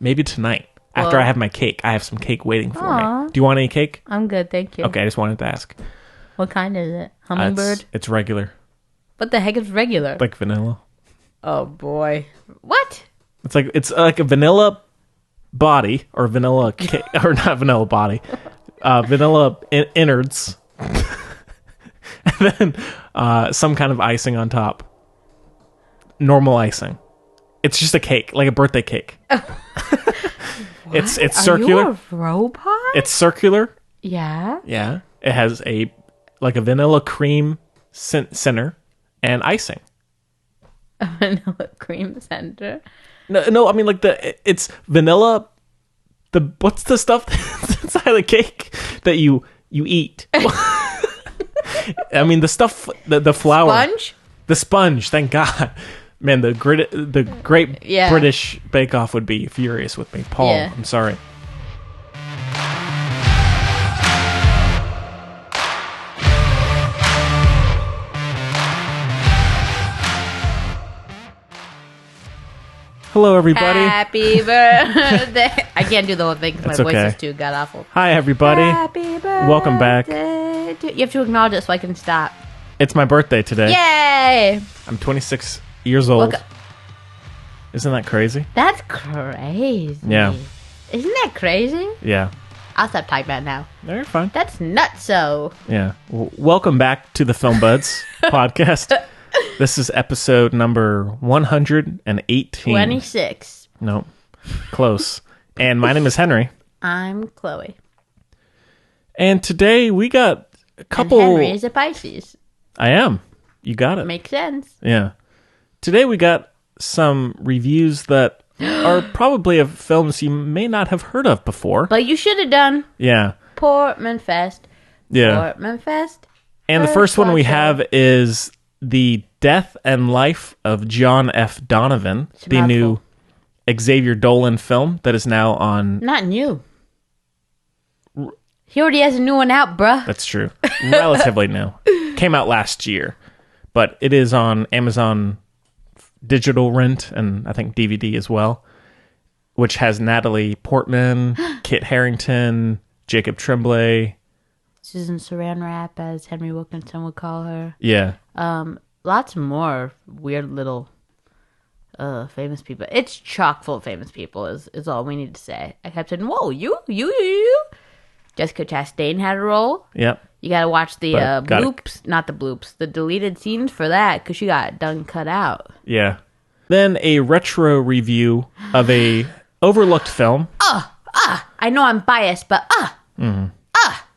Maybe tonight. After I have my cake. I have some cake waiting for me. Do you want any cake? I'm good, thank you. Okay, I just wanted to ask. What kind is it? Hummingbird? It's regular. What the heck is regular? Like vanilla. Oh boy. What? It's like a vanilla body or vanilla cake or not vanilla body. Vanilla innards. And then some kind of icing on top. Normal icing. It's just a cake, like a birthday cake. It's circular. Are you a robot? It's circular. Yeah. Yeah. It has a vanilla cream center and icing. A vanilla cream center. No, I mean it's vanilla. What's the stuff that's inside the cake that you eat? I mean the stuff, the flour, Sponge. The sponge. Thank God, man. The great British Bake Off would be furious with me, Paul. Yeah. I'm sorry. Hello, everybody. Happy birthday. I can't do the whole thing because my voice is too god-awful. Hi, everybody. Happy birthday. Welcome back. You have to acknowledge it so I can stop. It's my birthday today. Yay! I'm 26 years old. Isn't that crazy? That's crazy. Yeah. Isn't that crazy? Yeah. I'll stop typing that now. No, you're fine. That's nutso. Yeah. Well, welcome back to the Film Buds podcast. This is episode number 118. 26. Nope. Close. And my name is Henry. I'm Chloe. And today we got a couple... And Henry is a Pisces. I am. You got it. Makes sense. Yeah. Today we got some reviews that are probably of films you may not have heard of before. But you should have done. Yeah. Portman Fest. Yeah. Portman Fest. And the first one we have is The Death and Life of John F. Donovan, the new Xavier Dolan film that is now on... Not new. He already has a new one out, bruh. That's true. Relatively new. Came out last year. But it is on Amazon digital rent and I think DVD as well, which has Natalie Portman, Kit Harington, Jacob Tremblay, Susan Saran Wrap, as Henry Wilkinson would call her. Yeah. Lots more weird little famous people. It's chock full of famous people is all we need to say. I kept saying, whoa, you. Jessica Chastain had a role. Yep. You gotta watch the bloops, not the bloops, the deleted scenes for that, because she got done cut out. Yeah. Then a retro review of a overlooked film. I know I'm biased, but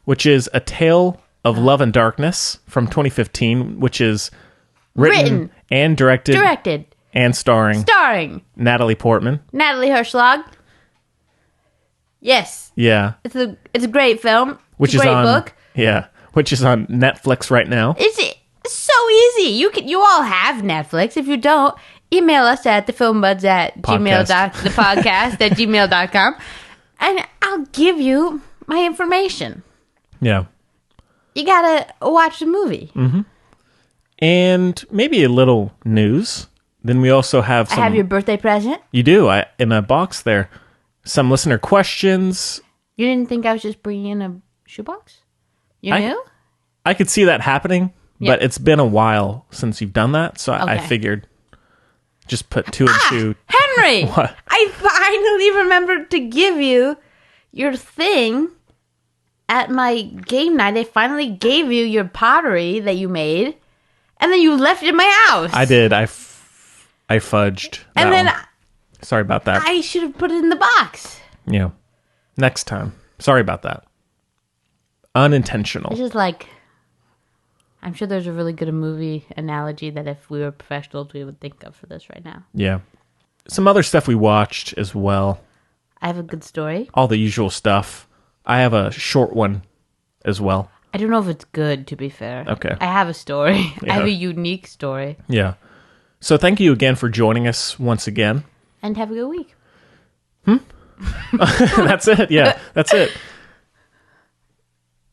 which is A Tale of Love and Darkness from 2015, which is written and directed and starring Natalie Portman. Natalie Hirschlag. Yes. Yeah. It's a great film. Which it's a is great book. Yeah. Which is on Netflix right now. It's so easy. You all have Netflix. If you don't, email us at thefilmbuds at gmail.com and I'll give you my information. Yeah. You gotta watch the movie. Mm-hmm. And maybe a little news. Then we also have some... I have your birthday present. You do. In a box there. Some listener questions. You didn't think I was just bringing in a shoebox? You knew? I could see that happening, but it's been a while since you've done that, so I figured just put two and two. Henry! What? I finally remembered to give you your thing at my game night. I finally gave you your pottery that you made, and then you left it in my house. I did. I fudged that and then one. Sorry about that. I should have put it in the box. Yeah. Next time. Sorry about that. Unintentional. This is like... I'm sure there's a really good movie analogy that if we were professionals, we would think of for this right now. Yeah. Some other stuff we watched as well. I have a good story. All the usual stuff. I have a short one as well. I don't know if it's good, to be fair. Okay. I have a story. Yeah. I have a unique story. Yeah. So thank you again for joining us once again. And have a good week. That's it. Yeah, that's it.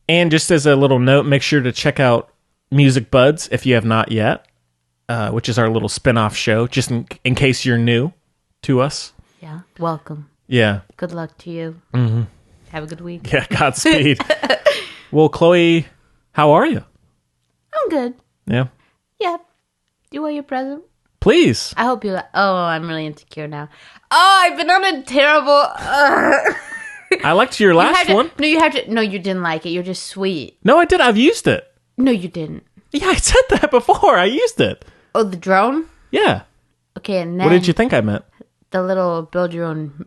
And just as a little note, make sure to check out Music Buds if you have not yet, which is our little spin-off show, just in case you're new to us. Yeah. Welcome. Yeah. Good luck to you. Mm-hmm. Have a good week. Yeah, Godspeed. Well, Chloe, how are you? I'm good. Yeah. Yeah. Do you want your present? Please. I hope you like... Oh, I'm really insecure now. Oh, I've been on a terrible... I liked your last one. No, you have to... No, you didn't like it. You're just sweet. No, I did. I've used it. No, you didn't. Yeah, I said that before. I used it. Oh, the drone? Yeah. Okay, and then... What did you think I meant? The little build your own...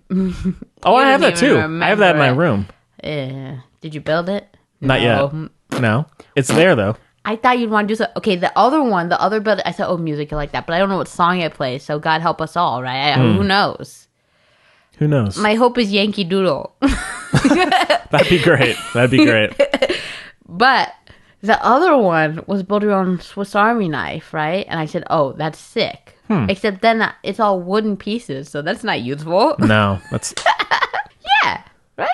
Oh, I have that too. I have that in my room. Yeah. Did you build it? Not yet. No. It's there, though. I thought you'd want to do so. Okay, the other build, I said, oh, music, I like that. But I don't know what song it plays, so God help us all, right? Who knows? Who knows? My hope is Yankee Doodle. That'd be great. That'd be great. But the other one was build your own Swiss Army knife, right? And I said, oh, that's sick. Except then it's all wooden pieces, so that's not useful. No, that's... Yeah, right?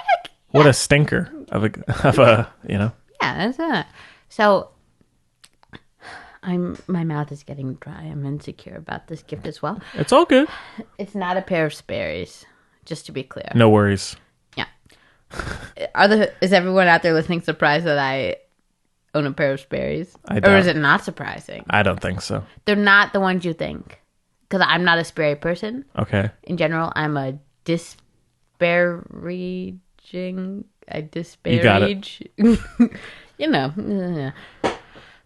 What a stinker of a, you know? Yeah, that's it. So... my mouth is getting dry. I'm insecure about this gift as well. It's all good. It's not a pair of Sperry's, just to be clear. No worries. Yeah. Is everyone out there listening surprised that I own a pair of Sperry's? Or is it not surprising? I don't think so. They're not the ones you think. Because I'm not a Sperry person. Okay. In general, I'm a disparaging... I disparage... You got it. You know.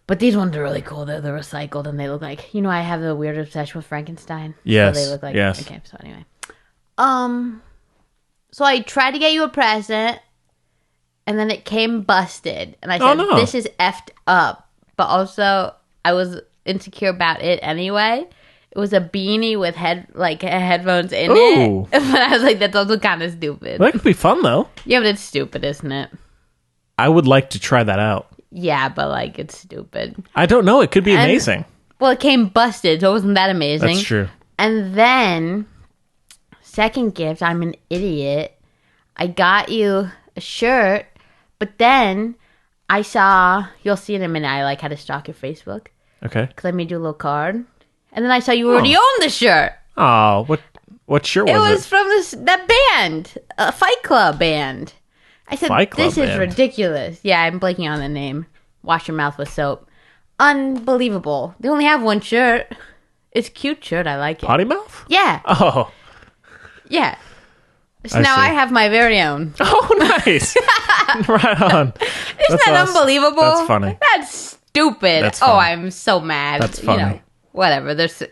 But these ones are really cool. They're recycled and they look like... I have the weird obsession with Frankenstein. Yes. So they look like... Yes. Okay, so anyway. So I tried to get you a present and then it came busted. And I said, This is effed up. But also, I was insecure about it anyway. It was a beanie with headphones in it. But I was like, that's also kind of stupid. Well, that could be fun, though. Yeah, but it's stupid, isn't it? I would like to try that out. Yeah, but it's stupid. I don't know. It could be amazing. Well, it came busted, so it wasn't that amazing. That's true. And then, second gift, I'm an idiot. I got you a shirt, but then I saw, you'll see in a minute, I had to stalk your Facebook. Okay. Because I made you a little card. And then I saw you already owned the shirt. Oh, what shirt was it? It was from that band, a Fight Club band. I said, this is ridiculous. Yeah, I'm blanking on the name. Wash your mouth with soap. Unbelievable. They only have one shirt. It's a cute shirt. I like it. Potty mouth? Yeah. Oh. Yeah. So now I have my very own. Oh, nice. Right on. Isn't that unbelievable? That's funny. That's stupid. That's funny. Oh, I'm so mad. That's funny. Whatever. They sent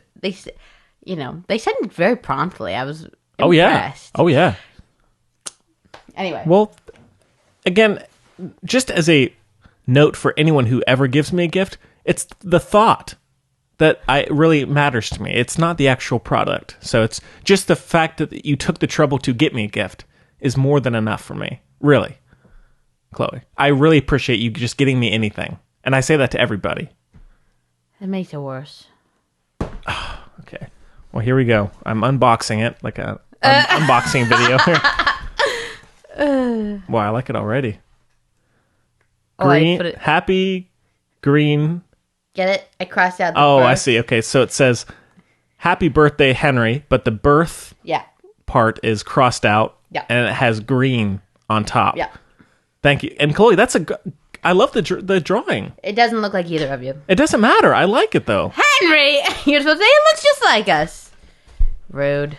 it very promptly. I was impressed. Oh, yeah. Anyway. Well, again, just as a note for anyone who ever gives me a gift, it's the thought that really matters to me. It's not the actual product. So it's just the fact that you took the trouble to get me a gift is more than enough for me. Really. Chloe, I really appreciate you just getting me anything. And I say that to everybody. It makes it worse. Okay. Well, here we go. I'm unboxing it, like a unboxing video here. Wow, I like it already. Green, happy green. Get it? I crossed out the birth. I birth. see. Okay, so it says, happy birthday, Henry, but the birth part is crossed out, and it has green on top. Yeah. Thank you. And Chloe, I love the drawing. It doesn't look like either of you. It doesn't matter. I like it, though. Henry! You're supposed to say it looks just like us. Rude.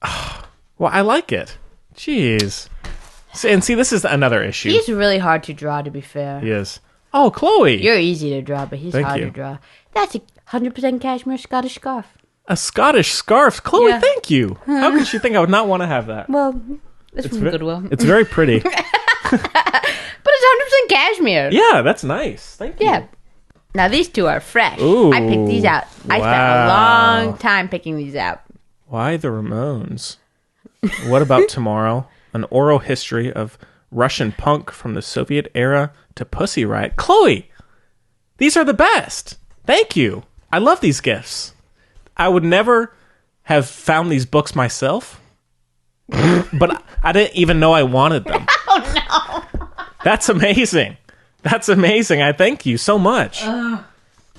Well, I like it. Jeez. And see, this is another issue. He's really hard to draw, to be fair. He is. Oh, Chloe. You're easy to draw, but he's Thank hard you. to draw. That's a 100% cashmere Scottish scarf. A Scottish scarf? Chloe, thank you. How could she think I would not want to have that? Well, it's from Goodwill. It's very pretty. But it's 100% cashmere. Yeah, that's nice. Thank you. Yeah. Now, these two are fresh. Ooh, I picked these out. I spent a long time picking these out. Why the Ramones? What about tomorrow? An oral history of Russian punk from the Soviet era to Pussy Riot. Chloe, these are the best. Thank you. I love these gifts. I would never have found these books myself, but I didn't even know I wanted them. Oh, no. That's amazing. That's amazing. I thank you so much. No,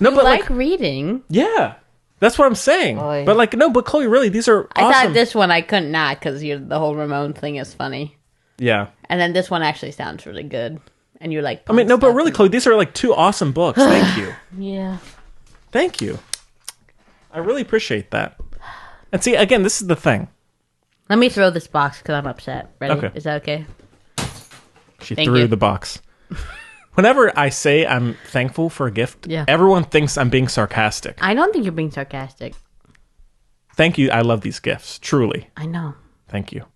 but like reading. Yeah. That's what I'm saying. Oy. But like, no, but Chloe, really, these are I awesome. thought this one I couldn't not because the whole Ramon thing is funny. Yeah. And then this one actually sounds really good. And you're like, I mean, no, but really, Chloe, these are like 2 awesome books. Thank you. Yeah. Thank you. I really appreciate that. And see, again, this is the thing. Let me throw this box because I'm upset. Ready? Okay. Is that okay? She Thank threw you. the box. Whenever I say I'm thankful for a gift, Yeah. everyone thinks I'm being sarcastic. I don't think you're being sarcastic. Thank you. I love these gifts. Truly. I know. Thank you.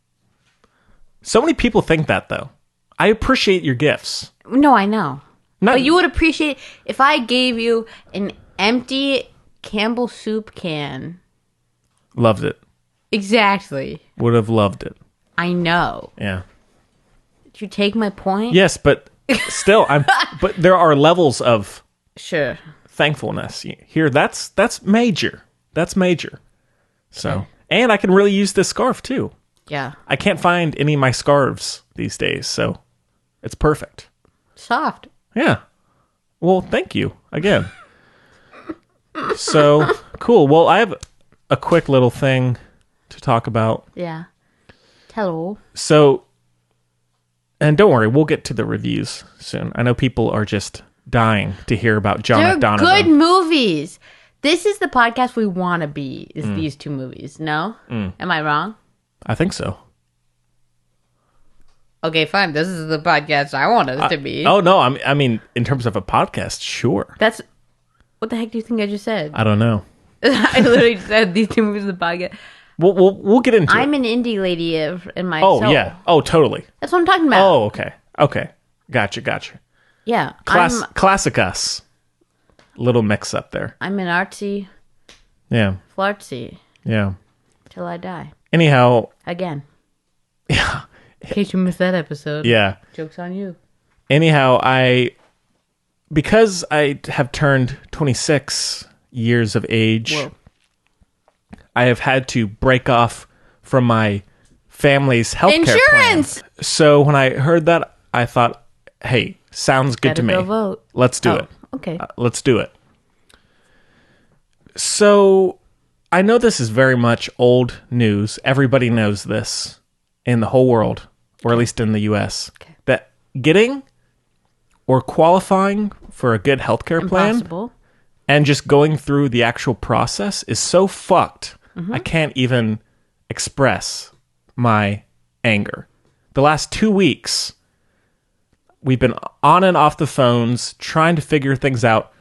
So many people think that, though. I appreciate your gifts. No, I know. Not, But you would appreciate if I gave you an empty Campbell soup can. Loved it. Exactly. Would have loved it. I know. Yeah. Did you take my point? Yes, but still, but there are levels of Sure. thankfulness here. That's major. That's major. So, and I can really use this scarf too. Yeah. I can't find any of my scarves these days, so it's perfect. Soft. Yeah. Well, thank you again. So, cool. Well, I have a quick little thing to talk about. Yeah. Hello. So, and don't worry, we'll get to the reviews soon. I know people are just dying to hear about John They're Donovan. good movies. This is the podcast we want to be, is these 2 movies. No? Am I wrong? I think so. Okay, fine. This is the podcast I want us to be. Oh, no. I mean, in terms of a podcast, sure. That's... What the heck do you think I just said? I don't know. I literally said these 2 movies of the podcast. We'll get into I'm it. an indie lady in my Oh, soul. yeah. Oh, totally. That's what I'm talking about. Oh, okay. Okay. Gotcha. Yeah. Classic us. Little mix up there. I'm an artsy, Yeah. flartsy, Yeah. till I die. Anyhow, Again. yeah. In case you missed that episode. Yeah. Joke's on you. Anyhow, because I have turned 26 years of age, Whoa. I have had to break off from my family's healthcare Insurance! plan. So when I heard that, I thought, hey, sounds good Gotta to me. go vote. Let's do Oh, it. okay. Let's do it. So I know this is very much old news. Everybody knows this in the whole world, or at least in the US, that getting or qualifying for a good healthcare plan Impossible. and just going through the actual process is so fucked. I can't even express my anger. The last 2 weeks, we've been on and off the phones trying to figure things out,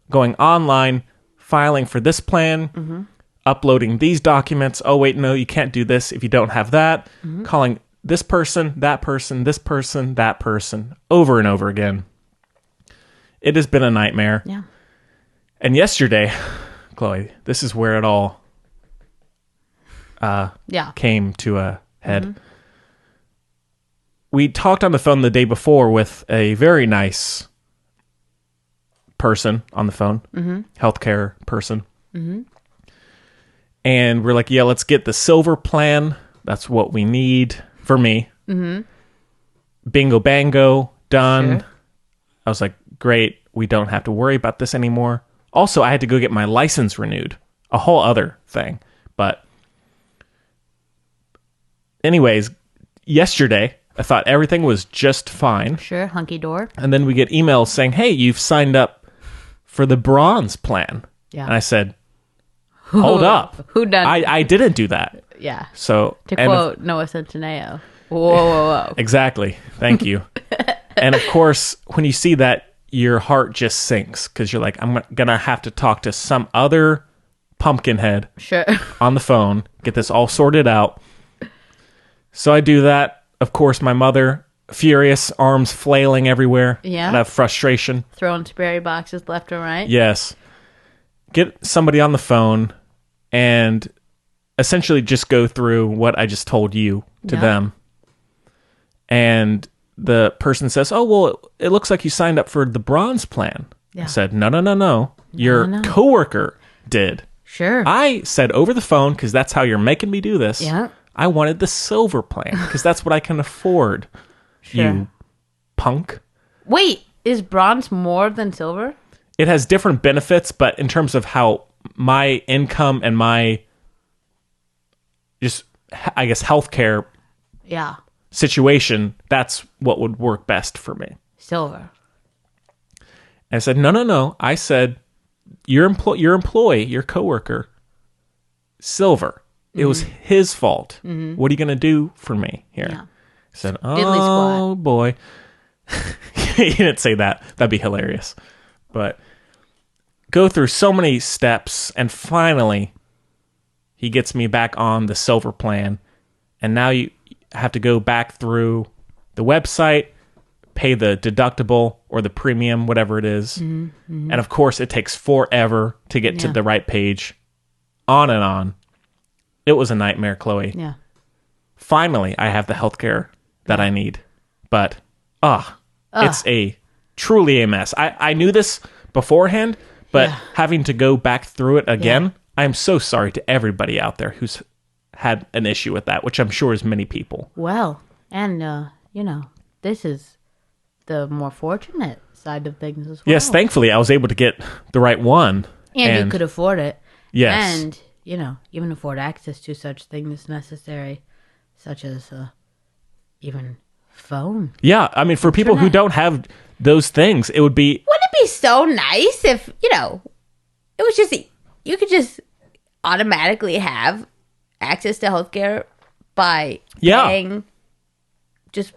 going online, filing for this plan, uploading these documents. Oh, wait, no, you can't do this if you don't have that. Calling this person, that person, this person, that person, over and over again. It has been a nightmare. Yeah. And yesterday, Chloe, this is where it all Yeah. came to a head. We talked on the phone the day before with a very nice person on the phone, healthcare person. And we're like, yeah, let's get the silver plan. That's what we need for me. Bingo bango, done. Sure. I was like, great. We don't have to worry about this anymore. Also, I had to go get my license renewed. A whole other thing. But anyways, yesterday, I thought everything was just fine. Sure. Hunky door. And then we get emails saying, hey, you've signed up for the bronze plan. Yeah. And I said, hold up. Who done? I didn't do that. Yeah. So, To and quote Noah Centineo. Whoa. exactly. Thank you. And of course, when you see that, your heart just sinks because you're like, I'm going to have to talk to some other pumpkinhead Sure. on the phone, get this all sorted out. So I do that. Of course, my mother, furious, arms flailing everywhere. Yeah. Out of frustration. Throwing Sperry boxes left and right. Yes. Get somebody on the phone and essentially just go through what I just told you to Yeah. them. And the person says, oh, well, it looks like you signed up for the bronze plan. Yeah. I said, no. Your coworker did. Sure. I said over the phone, because that's how you're making me do this. Yeah. I wanted the silver plan because that's what I can afford. Sure. You punk. Wait, is bronze more than silver? It has different benefits, but in terms of how my income and my just, I guess, healthcare Yeah. situation, that's what would work best for me. Silver. And I said, no. I said, your employee, your coworker, silver. It was his fault. What are you going to do for me here? Yeah. I said, Diddly oh, squat. boy. He didn't say that. That'd be hilarious. But go through so many steps, and finally, he gets me back on the silver plan. And now you have to go back through the website, pay the deductible or the premium, whatever it is. And of course, it takes forever to get to the right page. On and on. It was a nightmare, Chloe. Yeah. Finally, I have the healthcare that I need. But, it's truly a mess. I knew this beforehand, but having to go back through it again, I'm so sorry to everybody out there who's had an issue with that, which I'm sure is many people. Well, and, this is the more fortunate side of things as well. Yes, thankfully, I was able to get the right one. And you could afford it. Yes. And, even afford access to such things necessary, such as even phone. Yeah, I mean, for people who don't have those things, it would be... Wouldn't it be so nice if, it was just, you could just automatically have access to healthcare by paying just,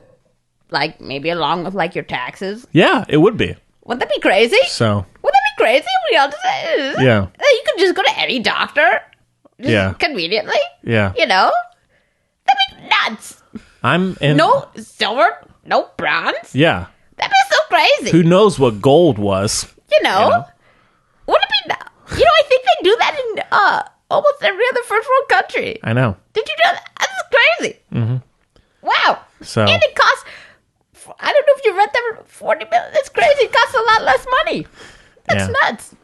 like, maybe along with, like, your taxes? Yeah, it would be. Wouldn't that be crazy? So... Wouldn't that be crazy? We all just, Yeah. You could just go to any doctor. Just conveniently. Yeah. That'd be nuts. I'm in... No silver, no bronze. Yeah. That'd be so crazy. Who knows what gold was? Wouldn't it be... I think they do that in almost every other first world country. I know. Did you know that? That's crazy. Mm-hmm. Wow. So... And it costs... I don't know if you read that, 40 million. That's crazy. It costs a lot less money. That's nuts.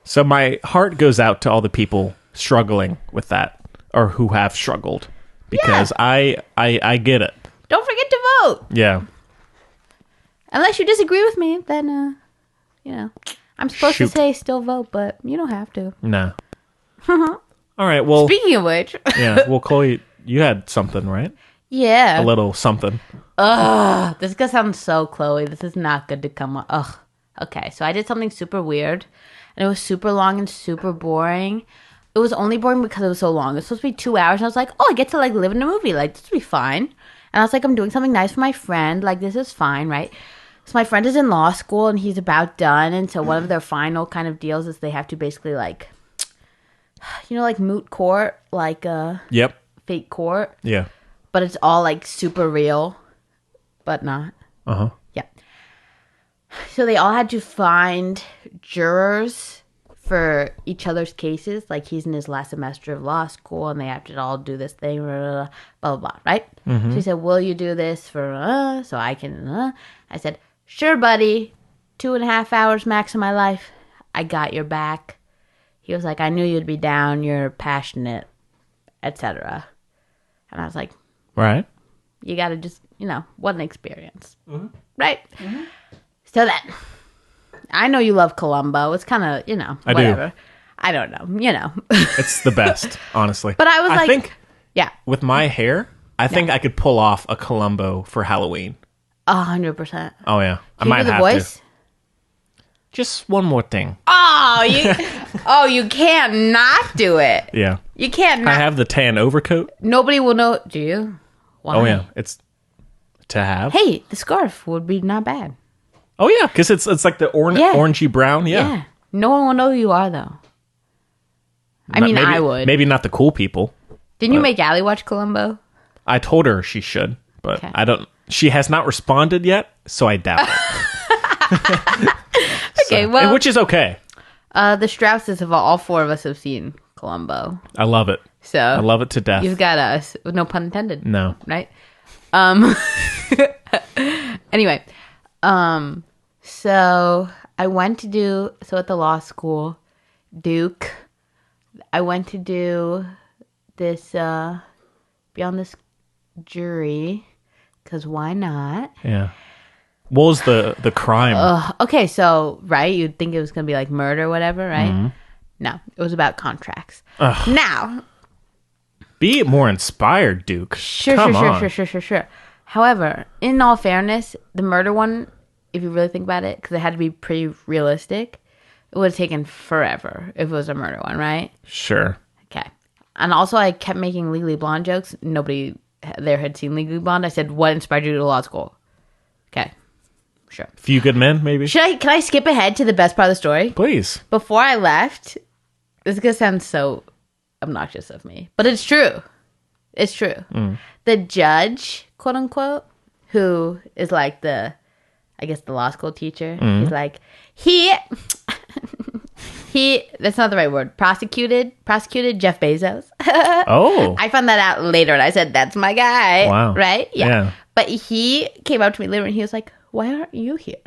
So my heart goes out to all the people struggling with that, or who have struggled, because I get it. Don't forget to vote. Yeah. Unless you disagree with me, then, I'm supposed to Shoot. say still vote, but you don't have to. No. All right, well... Speaking of which. Yeah, well, Chloe, you had something, right? Yeah. A little something. Ugh, this is gonna sound so Chloe. This is not good to come on. Ugh. Okay, so I did something super weird, and it was super long and super boring. It was only boring because it was so long. It was supposed to be 2 hours, and I was like, oh, I get to, like, live in a movie. Like, this will be fine. And I was like, I'm doing something nice for my friend. Like, this is fine, right? So my friend is in law school, and he's about done, and so one of their final kind of deals is they have to basically, like, like moot court, like Yep. fake court. Yeah. But it's all, like, super real, but not. Uh-huh. Yeah. So they all had to find jurors for each other's cases. Like, he's in his last semester of law school, and they have to all do this thing, blah, blah, blah, right? So he said, will you do this for, so I can, I said, sure, buddy. 2.5 hours max of my life. I got your back. He was like, I knew you'd be down. You're passionate, etc. And I was like, Right. you got to just, what an experience. Right? So then, I know you love Columbo. It's kind of, I whatever. do. I don't know, It's the best, honestly. But I was like, I think yeah, with my hair, I think I could pull off a Columbo for Halloween. 100%. Oh, yeah. I Can might you do the have voice? to. Just one more thing. Oh, you can't not do it. Yeah. You can't not. I have the tan overcoat. Nobody will know. Do you? Why? Oh, yeah. It's to have. Hey, the scarf would be not bad. Oh, yeah. Because it's like the orangey brown. Yeah. No one will know who you are, though. I mean, maybe, I would. Maybe not the cool people. Didn't you make Allie watch Columbo? I told her she should, but Okay. I don't. She has not responded yet, so I doubt it. Okay, well, which is okay. the Strausses have all four of us have seen Columbo, I love it. so I love it to death. you've got us. No pun intended. No. Right? Anyway, so I went to do at the law school, Duke. I went to do this, be on this jury, because why not? Yeah. What was the crime? Okay, so, right, you'd think it was going to be like murder or whatever, right? No, it was about contracts. Ugh. Now, Be more inspired, Duke. sure. However, in all fairness, the murder one, if you really think about it, because it had to be pretty realistic, it would have taken forever if it was a murder one, right? Sure. Okay. And also, I kept making Legally Blonde jokes. Nobody there had seen Legally Blonde. I said, what inspired you to law school? Okay. Sure. Few Good Men, maybe? Can I skip ahead to the best part of the story? Please. Before I left, this is going to sound so obnoxious of me, but it's true. It's true. The judge, quote unquote, who is like the law school teacher, he's like, he, that's not the right word, prosecuted Jeff Bezos. Oh. I found that out later and I said, that's my guy. Wow. Right? Yeah. But he came up to me later and he was like, why aren't you here?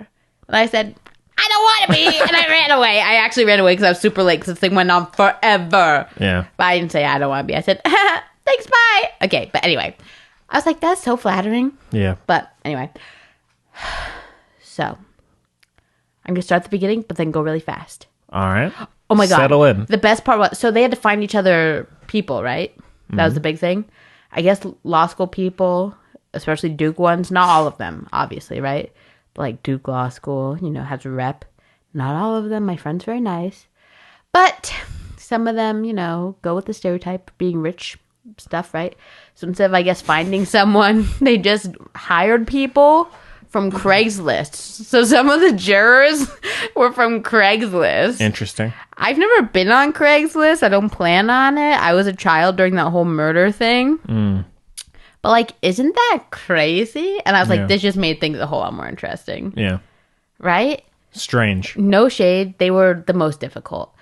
And I said, I don't want to be. And I ran away. I actually ran away because I was super late because this thing went on forever. Yeah. But I didn't say I don't want to be. I said, thanks, bye. Okay, but anyway. I was like, that's so flattering. Yeah. But anyway. So, I'm going to start at the beginning, but then go really fast. All right. Oh my God. Settle in. The best part was, so they had to find each other people, right? That was the big thing. I guess law school people, especially Duke ones, not all of them, obviously, right? But like Duke Law School, has a rep. Not all of them. My friend's very nice. But some of them, go with the stereotype of being rich stuff, right? So instead of, I guess, finding someone, they just hired people from Craigslist. So some of the jurors were from Craigslist. Interesting. I've never been on Craigslist. I don't plan on it. I was a child during that whole murder thing. But, like, isn't that crazy? And I was like, this just made things a whole lot more interesting. Yeah. Right? Strange. No shade. They were the most difficult.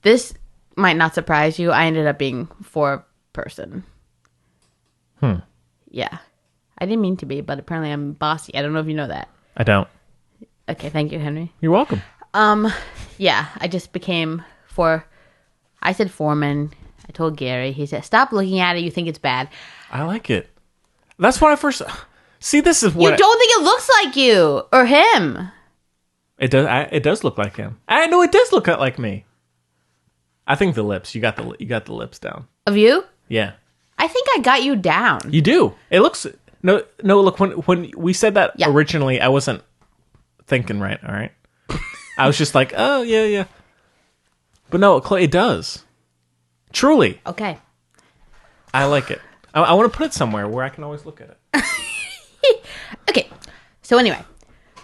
This might not surprise you. I ended up being 4-person. Yeah. I didn't mean to be, but apparently I'm bossy. I don't know if you know that. I don't. Okay, thank you, Henry. You're welcome. Yeah, I just became I said foreman. I told Gary. He said, stop looking at it. You think it's bad. I like it. That's when I first... See, this is what... You don't think it looks like you or him. It does. It does look like him. I know it does look like me. I think the lips. You got the lips down. Of you? Yeah. I think I got you down. You do. It looks... No. Look, when we said that originally, I wasn't thinking right. All right. I was just like, oh yeah. But no, it does. Truly. Okay. I like it. I want to put it somewhere where I can always look at it. Okay. So anyway,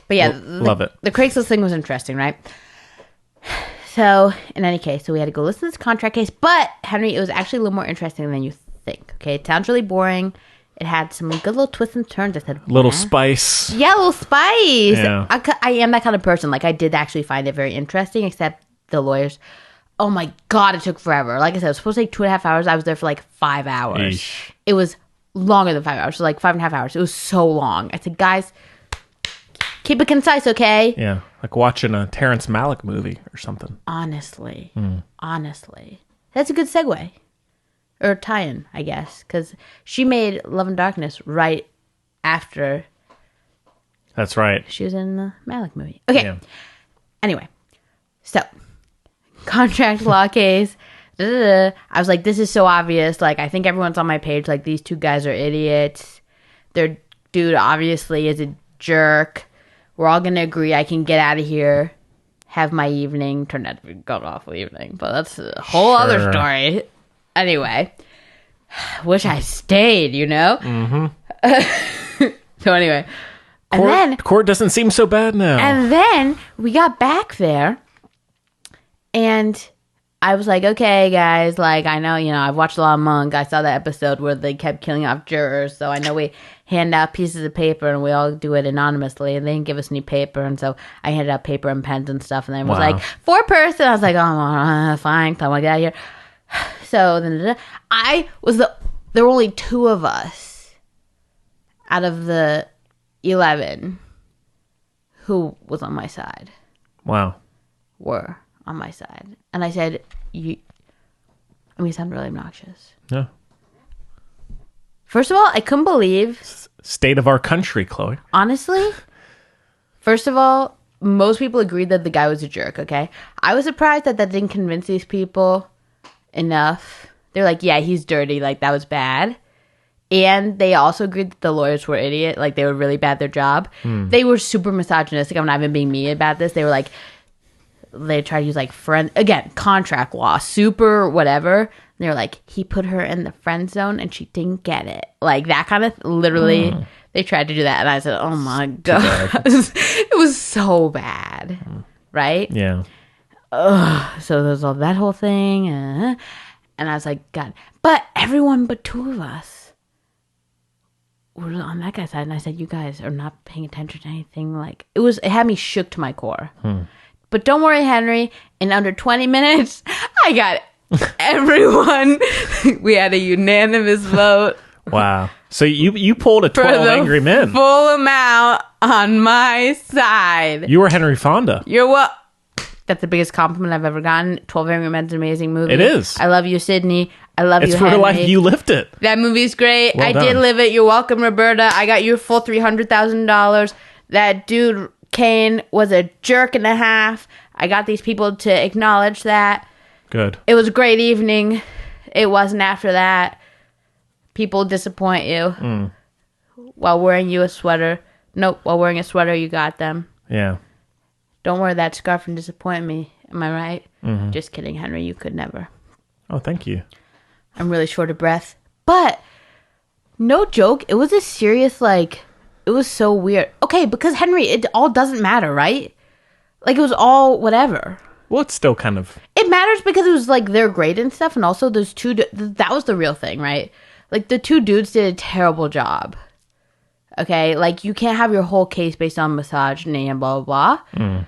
but yeah, love it. The Craigslist thing was interesting, right? So in any case, we had to go listen to this contract case, but Henry, it was actually a little more interesting than you think. Okay, it sounds really boring. It had some good little twists and turns. I said, little spice. Yeah, a little spice. Yeah. I am that kind of person. Like, I did actually find it very interesting, except the lawyers. Oh my God, it took forever. Like I said, it was supposed to take 2.5 hours. I was there for like 5 hours. Eesh. It was longer than 5 hours. So like 5.5 hours. It was so long. I said, guys, keep it concise, okay? Yeah, like watching a Terrence Malick movie or something. Honestly. That's a good segue. Or tie-in, I guess. Because she made Love and Darkness right after That's right. she was in the Malick movie. Okay. Yeah. Anyway. So, contract law case. I was like, this is so obvious. Like, I think everyone's on my page. Like, these two guys are idiots. Their dude obviously is a jerk. We're all going to agree I can get out of here, have my evening. Turned out to be a god-awful evening. But that's a whole other story. Anyway. Wish I stayed, Mm-hmm. So anyway. Court doesn't seem so bad now. And then we got back there. And I was like, okay, guys, like, I know, I've watched a lot of Monk. I saw that episode where they kept killing off jurors. So I know we hand out pieces of paper and we all do it anonymously. And they didn't give us any paper. And so I handed out paper and pens and stuff. And then it was like, 4-person. I was like, oh, fine. Come on, get out of here. So then there were only 2 of us out of the 11 who was on my side. Wow. Were on my side. And I said, you sound really obnoxious. Yeah. First of all, I couldn't believe... State of our country, Chloe. Honestly, first of all, most people agreed that the guy was a jerk, okay? I was surprised that didn't convince these people enough. They're like, yeah, he's dirty. Like, that was bad. And they also agreed that the lawyers were idiot. Like, they were really bad at their job. They were super misogynistic. I'm not even being mean about this. They were like, they tried to use, like, again, contract law, super whatever. And they were like, he put her in the friend zone and she didn't get it. Like, that kind of, literally, they tried to do that. And I said, oh my God. It was so bad. Right? Yeah. So there's all that whole thing. And I was like, God. But everyone but two of us were on that guy's side, and I said, you guys are not paying attention to anything. Like, it had me shook to my core. But don't worry, Henry, in under 20 minutes I got everyone. We had a unanimous vote. Wow. So you pulled a 12 angry men, full amount on my side. You were Henry Fonda. You're what? That's the biggest compliment I've ever gotten. 12 Angry Men's an amazing movie. It is. I love you, Sydney. I love you, It's real life. You lived it. That movie's great. Well I done. did live it. You're welcome, Roberta. I got your full $300,000. That dude, Kane, was a jerk and a half. I got these people to acknowledge that. Good. It was a great evening. It wasn't after that. People disappoint you while wearing you a sweater. Nope, while wearing a sweater, you got them. Yeah. Don't wear that scarf and disappoint me. Am I right? Just kidding, Henry. You could never. Oh, thank you. I'm really short of breath. But, no joke, it was a serious, like, it was so weird. Okay, because Henry, it all doesn't matter, right? Like, it was all whatever. Well, it's still kind of... It matters because it was, like, their grade and stuff, and also those two... that was the real thing, right? Like, the two dudes did a terrible job. Okay? Like, you can't have your whole case based on misogyny and blah, blah, blah.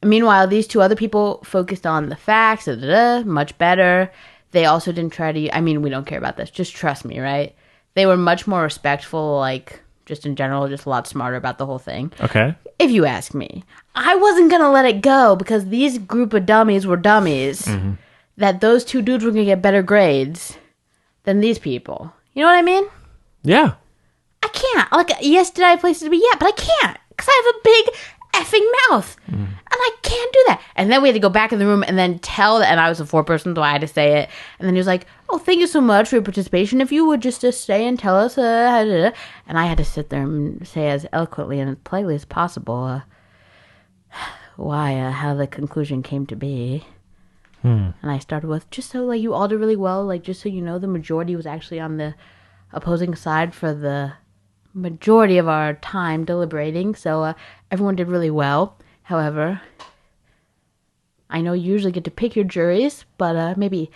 Meanwhile, these two other people focused on the facts, much better. They also didn't try to... I mean, we don't care about this. Just trust me, right? They were much more respectful, like, just in general, just a lot smarter about the whole thing. Okay. If you ask me. I wasn't going to let it go because these group of dummies were dummies. That those two dudes were going to get better grades than these people. You know what I mean? Yeah. I can't. Like, yes, did I have places to be? Yeah, but I can't. Because I have a big effing mouth. And I can't do that. And then we had to go back in the room and then tell, and I was a foreperson, so I had to say it. And then he was like, oh, thank you so much for your participation. If you would just stay and tell us. And I had to sit there and say as eloquently and as politely as possible how the conclusion came to be. And I started with, just so like you all did really well, like just so you know, the majority was actually on the opposing side for the majority of our time deliberating. So everyone did really well. However, I know you usually get to pick your juries, but maybe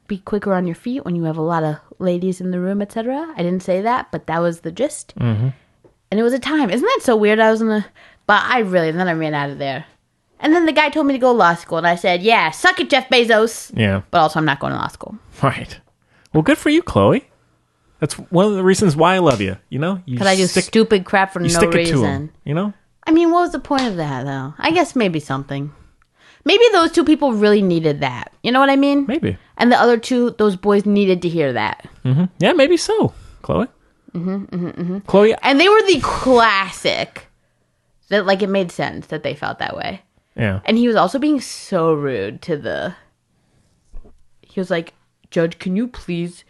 be quicker on your feet when you have a lot of ladies in the room, etc. I didn't say that, but that was the gist. And it was a time. Isn't that so weird? But and then I ran out of there. And then the guy told me to go to law school, and I said, yeah, suck it, Jeff Bezos. Yeah. But also, I'm not going to law school. Right. Well, good for you, Chloe. That's one of the reasons why I love you. You know? Because I do stupid crap for no stick it to reason. 'em, you know? I mean, what was the point of that, though? I guess maybe something. Maybe those two people really needed that. You know what I mean? Maybe. And the other two, those boys needed to hear that. Yeah, maybe so, Chloe. Chloe. And they were the classic. That, like, it made sense that they felt that way. Yeah. And he was also being so rude to he was like, Judge, can you please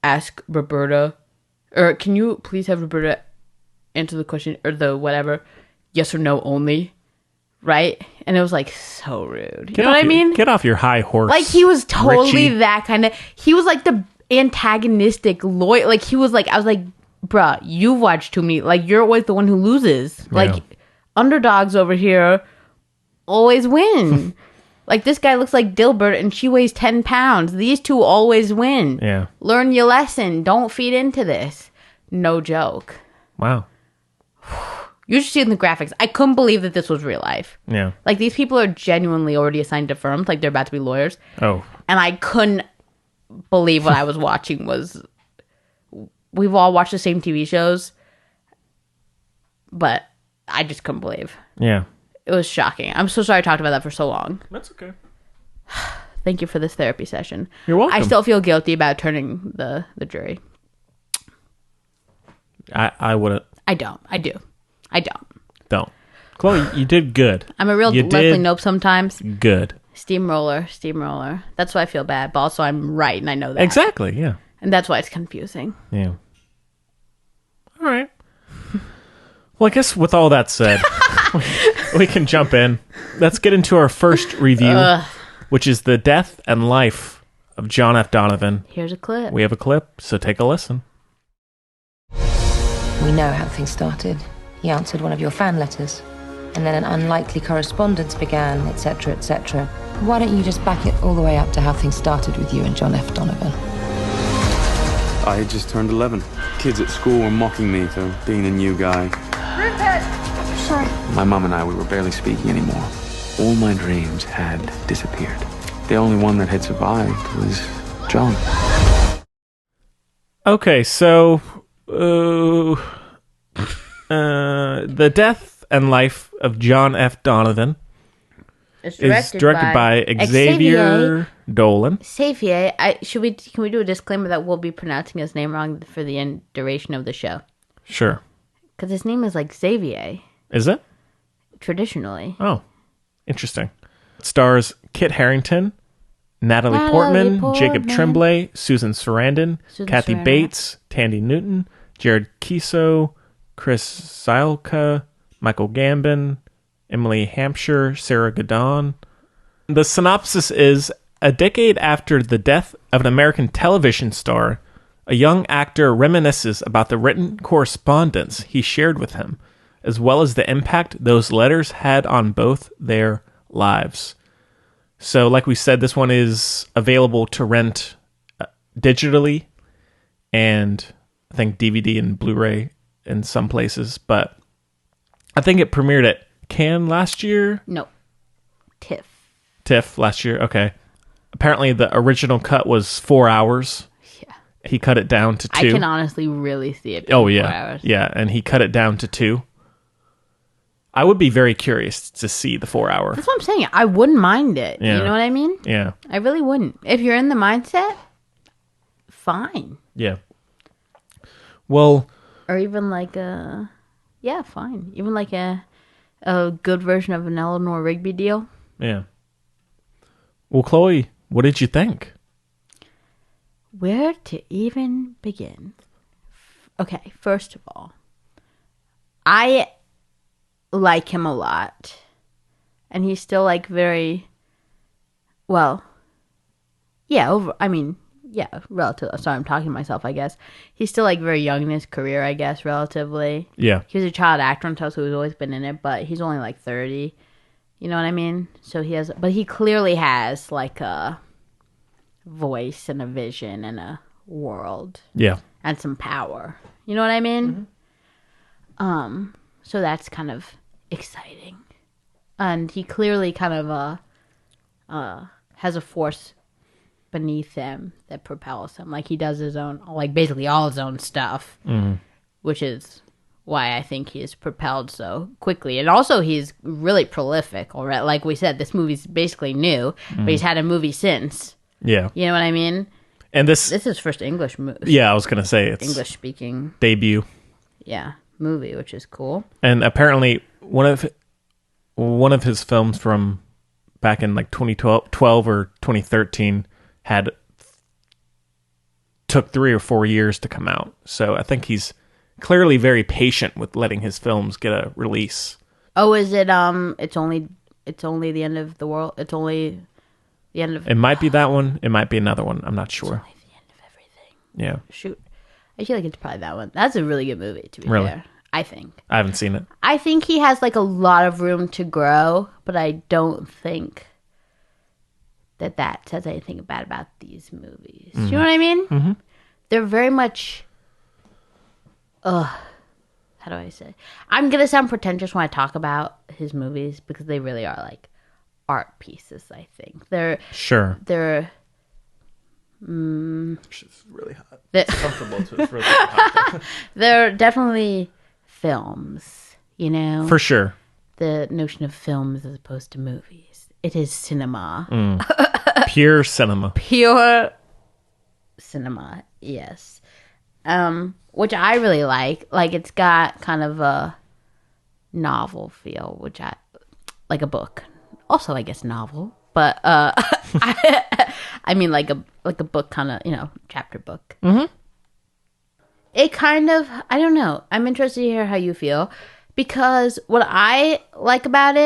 ask Roberta, or can you please have Roberta answer the question, or the whatever, yes or no only, right? And it was like so rude. You know what I mean? Get off your high horse. Like he was totally Richie. that kind of, he was like the antagonistic lawyer. Like he was like, I was like, bruh, you've watched too many, like you're always the one who loses. Like underdogs over here always win. Like this guy looks like Dilbert and she weighs 10 pounds. These two always win. Yeah. Learn your lesson. Don't feed into this. No joke. Wow. You should see in the graphics. I couldn't believe that this was real life. Yeah. Like these people are genuinely already assigned to firms. Like they're about to be lawyers. Oh. And I couldn't believe what I was watching was... We've all watched the same TV shows. But I just couldn't believe. Yeah. It was shocking. I'm so sorry I talked about that for so long. That's okay. Thank you for this therapy session. You're welcome. I still feel guilty about turning the jury. I wouldn't. I don't. I do. I don't. Don't. Chloe, you did good. I'm a real You Leslie did Knope sometimes. good. Steamroller. That's why I feel bad. But also I'm right, and I know that. Exactly, yeah. And that's why it's confusing. Yeah. All right. Well, I guess with all that said, we can jump in. Let's get into our first review, which is The Death and Life of John F. Donovan. Here's a clip. We have a clip, so take a listen. We know how things started. He answered one of your fan letters, and then an unlikely correspondence began, etc., etc. Why don't you just back it all the way up to how things started with you and John F. Donovan? I had just turned 11. Kids at school were mocking me for being a new guy. Sorry. My mom and I, we were barely speaking anymore. All my dreams had disappeared. The only one that had survived was John. Okay, so The Death and Life of John F. Donovan It's is directed by Xavier Dolan. Xavier. Can we do a disclaimer that we'll be pronouncing his name wrong for the duration of the show? Sure. Because his name is like Xavier, Is it? traditionally. Oh, interesting. It stars Kit Harington, Natalie Natalie Portman, Jacob Portman. Tremblay, Susan Sarandon, Susan Kathy Sarandon. Bates, Tandy Newton, Jared Kiso, Chris Zylka, Michael Gambon, Emily Hampshire, Sarah Gadon. The synopsis is, a decade after the death of an American television star, a young actor reminisces about the written correspondence he shared with him, as well as the impact those letters had on both their lives. So, like we said, this one is available to rent digitally and I think DVD and Blu-ray in some places, but I think it premiered at Cannes last year. No. TIFF last year, okay. Apparently the original cut was 4 hours. Yeah. He cut it down to 2. I can honestly really see it being Oh 4 yeah, hours. yeah, and he cut it down to 2. I would be very curious to see the 4 hour. That's what I'm saying. I wouldn't mind it. Yeah. You know what I mean? Yeah, I really wouldn't. If you're in the mindset, fine. yeah. Well, Or even like fine. Even like a good version of an Eleanor Rigby deal. yeah. Well, Chloe, what did you think? Where to even begin? Okay, first of all, I like him a lot. And he's still like very, well, yeah, relative. Sorry, I'm talking to myself, I guess. He's still like very young in his career, I guess, relatively. Yeah, He was a child actor until so he's always been in it, but he's only like 30. You know what I mean? So he clearly has like a voice and a vision and a world yeah, and some power. You know what I mean? So that's kind of exciting. And he clearly kind of has a force beneath him that propels him. Like he does his own, like basically all his own stuff, which is why I think he is propelled so quickly. And also he's really prolific already. Like we said, this movie's basically new, but he's had a movie since. yeah. You know what I mean? And this This is his first English movie. yeah, I was gonna say it's English speaking, debut, movie, which is cool. and apparently one of his films from back in like 2012 or 2013 took 3 or 4 years to come out. So I think he's clearly very patient with letting his films get a release. Oh, is it? It's only the end of the world. It's only the end of. It might be that one. It might be another one. I'm not sure. Only the end of everything. Yeah, Shoot, I feel like it's probably that one. That's a really good movie, to be Really? fair. I think. I haven't seen it. I think he has like a lot of room to grow, but I don't think that says anything bad about these movies. You know what I mean? Mm-hmm. They're very much. How do I say? I'm gonna sound pretentious when I talk about his movies because they really are like art pieces. I think they're Sure. It's really hot. They're, Comfortable to it's really hot. they're definitely films. You know, For sure. the notion of films as opposed to movies. It is cinema. Pure cinema. Pure cinema, yes. Which I really like. Like, it's got kind of a novel feel, which I like a book. Also, I guess novel, but I mean like a book kind of, chapter book. Mm-hmm. It kind of, I don't know. I'm interested to hear how you feel, because what I like about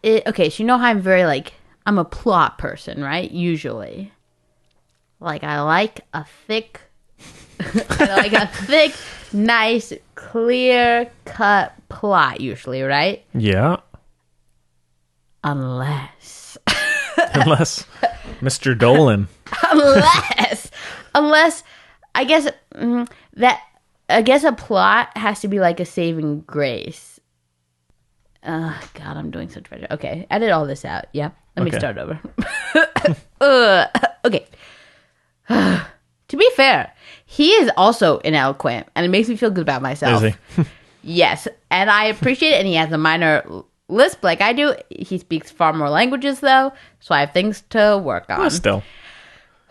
okay, so you know how I'm very I'm a plot person, right? Usually. I like a thick nice, clear-cut plot usually, right? Yeah. Unless Mr. Dolan. unless I guess a plot has to be like a saving grace. God, I'm doing such better. Okay, edit all this out. Yeah, let me start over. Okay. To be fair, he is also ineloquent, and it makes me feel good about myself. Is he? Yes, and I appreciate it, and he has a minor lisp like I do. He speaks far more languages, though, so I have things to work on. Well, still.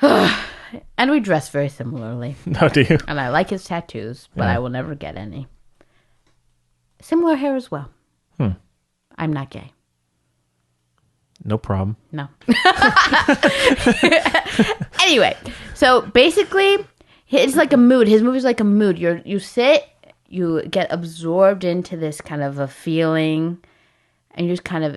And we dress very similarly. No, do you? And I like his tattoos, but Yeah. I will never get any. Similar hair as well. I'm not gay. No problem. No. Anyway, so basically, it's like a mood. His movie's like a mood. You sit, you get absorbed into this kind of a feeling, and you just kind of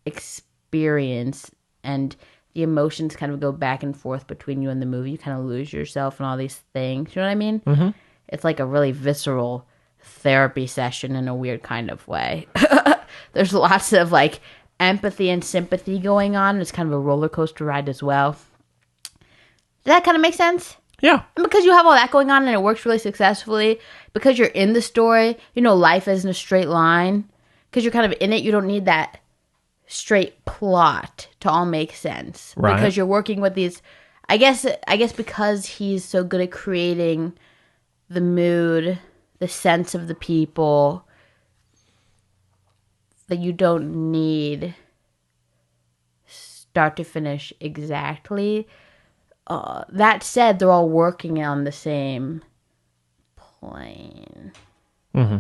experience, and the emotions kind of go back and forth between you and the movie. You kind of lose yourself in all these things. You know what I mean? Mm-hmm. It's like a really visceral therapy session in a weird kind of way. There's lots of empathy and sympathy going on. It's kind of a roller coaster ride as well. Does that kind of make sense? Yeah. And because you have all that going on and it works really successfully, because you're in the story, life isn't a straight line. Because you're kind of in it, you don't need that straight plot to all make sense. Right. Because you're working with these, I guess because he's so good at creating the mood, the sense of the people, that you don't need start to finish exactly. That said, they're all working on the same plane. Mm-hmm.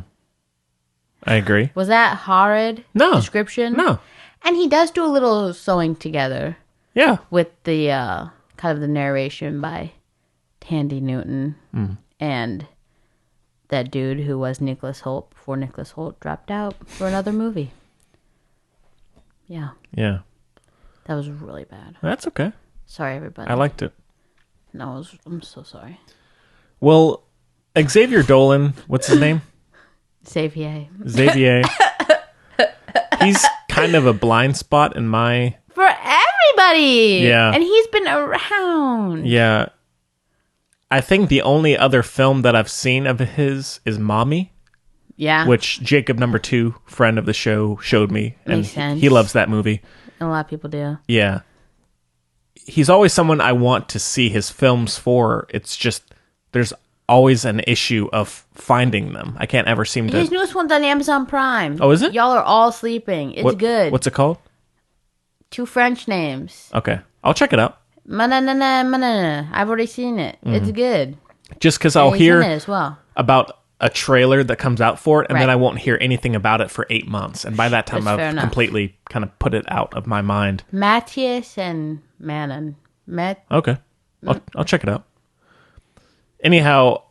I agree. Was that horrid description? No. And he does do a little sewing together. Yeah. With the kind of the narration by Tandy Newton and that dude who was Nicholas Hoult before Nicholas Hoult dropped out for another movie. Yeah. Yeah. That was really bad. That's okay. Sorry, everybody. I liked it. No, I'm so sorry. Well, Xavier Dolan, what's his name? Xavier. He's kind of a blind spot in my... For everybody! Yeah. And he's been around. Yeah. I think the only other film that I've seen of his is Mommy. Yeah. Which Jacob number 2, friend of the show, showed me. And Makes sense. he loves that movie. A lot of people do. Yeah. He's always someone I want to see his films for. It's just, there's always an issue of finding them. I can't ever seem to... His newest one's on Amazon Prime. Oh, is it? Y'all are all sleeping. It's good. What's it called? 2 French names. Okay. I'll check it out. Manana. I've already seen it. It's good. Just because I'll And he's hear in it as well. about a trailer that comes out for it, and then Right. I won't hear anything about it for 8 months. And by that time, That's fair I've enough. completely kind of put it out of my mind. Matthias and Manon. Okay. I'll check it out. Anyhow,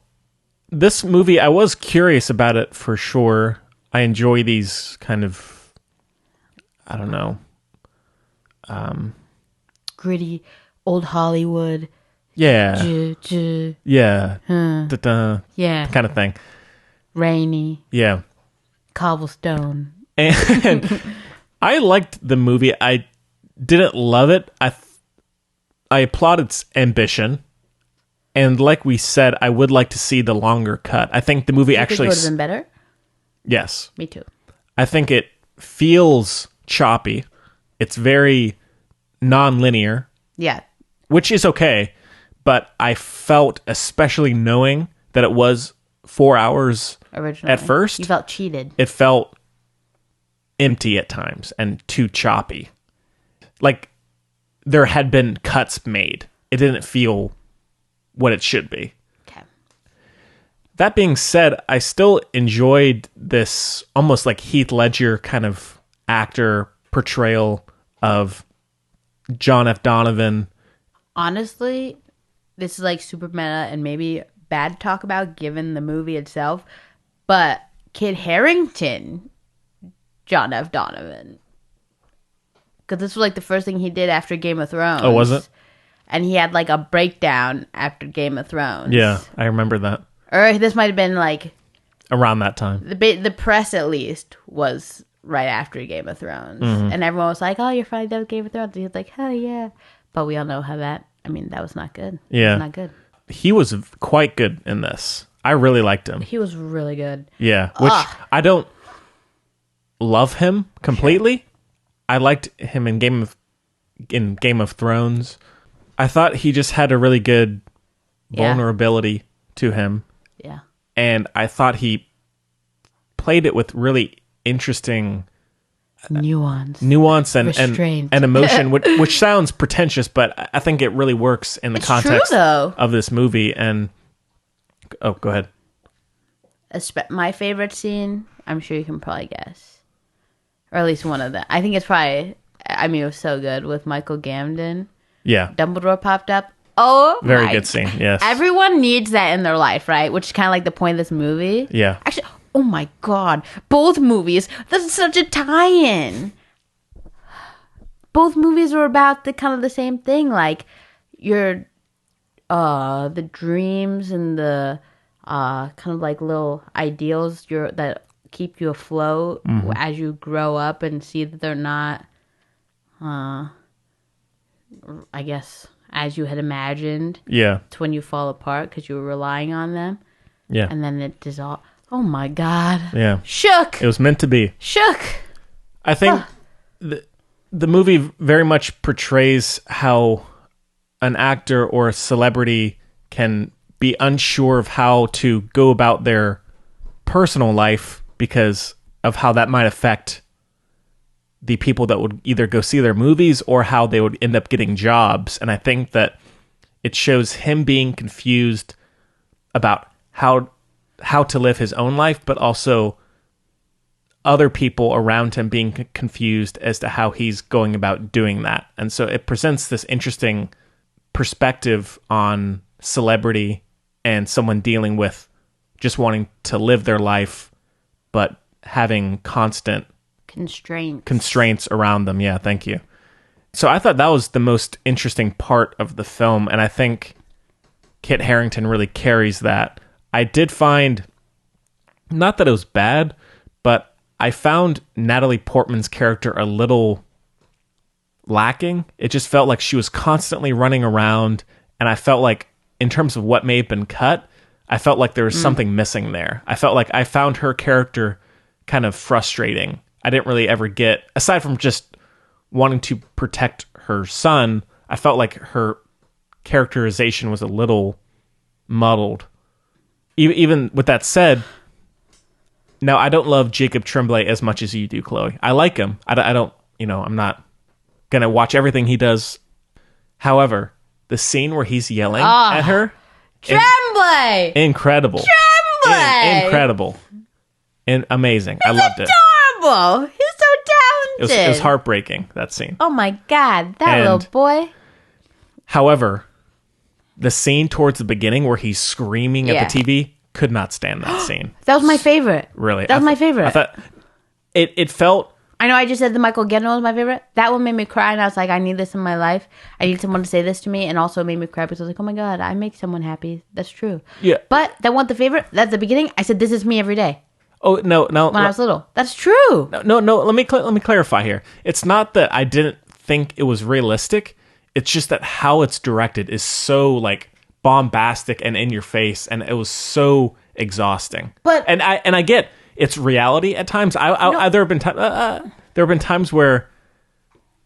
this movie, I was curious about it for sure. I enjoy these kind of, I don't know. Gritty, old Hollywood. Yeah. Yeah. Da-da, Yeah. kind of thing. Rainy. Yeah. Cobblestone. And I liked the movie. I didn't love it. I applaud its ambition. And like we said, I would like to see the longer cut. I think the movie You actually... think it would have been better? Yes. Me too. I think it feels choppy. It's very non-linear, Yeah. which is okay. But I felt, especially knowing that it was 4 hours Originally. at first, You felt cheated. it felt empty at times and too choppy. Like there had been cuts made. It didn't feel what it should be. Okay. That being said, I still enjoyed this almost like Heath Ledger kind of actor portrayal of John F. Donovan. Honestly, this is like super meta and maybe bad to talk about given the movie itself, but Kit Harington, John F. Donovan. Because this was like the first thing he did after Game of Thrones. Oh, was it? And he had like a breakdown after Game of Thrones. Yeah, I remember that. Or this might have been like... Around that time. The press, at least, was right after Game of Thrones. Mm-hmm. And everyone was like, oh, you're finally done with Game of Thrones. And he was like, hell yeah. But we all know how that... I mean, that was not good. Yeah. It was not good. He was quite good in this. I really liked him. He was really good. Yeah, which I don't love him completely. Sure. I liked him in Game of Thrones. I thought he just had a really good vulnerability to him. Yeah. And I thought he played it with really interesting nuance and emotion, which sounds pretentious, but I think it really works in the context of this movie. And oh, go ahead. My favorite scene, I'm sure you can probably guess, or at least one of them. I think it's probably. I mean, it was so good with Michael Gambon. Yeah, Dumbledore popped up. Oh, very good scene. Yes, everyone needs that in their life, right? Which is kind of like the point of this movie. Yeah, actually. Oh my god, both movies. That's such a tie-in. Both movies are about the kind of the same thing, like your the dreams and the kind of like little ideals that keep you afloat as you grow up and see that they're not I guess as you had imagined. Yeah. It's when you fall apart because you were relying on them. Yeah. And then it dissolves. Oh my god. Yeah. Shook. It was meant to be. Shook. I think the movie very much portrays how an actor or a celebrity can be unsure of how to go about their personal life because of how that might affect the people that would either go see their movies or how they would end up getting jobs. And I think that it shows him being confused about how to live his own life, but also other people around him being confused as to how he's going about doing that. And so it presents this interesting perspective on celebrity and someone dealing with just wanting to live their life, but having constant constraints around them. Yeah, thank you. So I thought that was the most interesting part of the film, and I think Kit Harington really carries that. I did find, not that it was bad, but I found Natalie Portman's character a little lacking. It just felt like she was constantly running around, and I felt like, in terms of what may have been cut, I felt like there was something missing there. I felt like I found her character kind of frustrating. I didn't really ever get, aside from just wanting to protect her son, I felt like her characterization was a little muddled. Even with that said, now I don't love Jacob Tremblay as much as you do, Chloe. I like him. I don't, I'm not going to watch everything he does. However, the scene where he's yelling at her. Tremblay! Incredible. Tremblay! Incredible. And amazing. I loved it. Adorable. He's so talented. It was heartbreaking, that scene. Oh my God. That little boy. However, the scene towards the beginning where he's screaming at the TV, could not stand that scene. That was my favorite. Really? That was my favorite. I thought it felt... I know I just said the Michael Gambon was my favorite. That one made me cry, and I was like, I need this in my life. I need someone to say this to me, and also made me cry because I was like, oh my God, I make someone happy. That's true. Yeah. But that one, the favorite, that's the beginning. I said, this is me every day. Oh, no. When I was little. That's true. No. Let me clarify here. It's not that I didn't think it was realistic. It's just that how it's directed is so like bombastic and in your face, and it was so exhausting. But and I get it's reality at times. There have been times where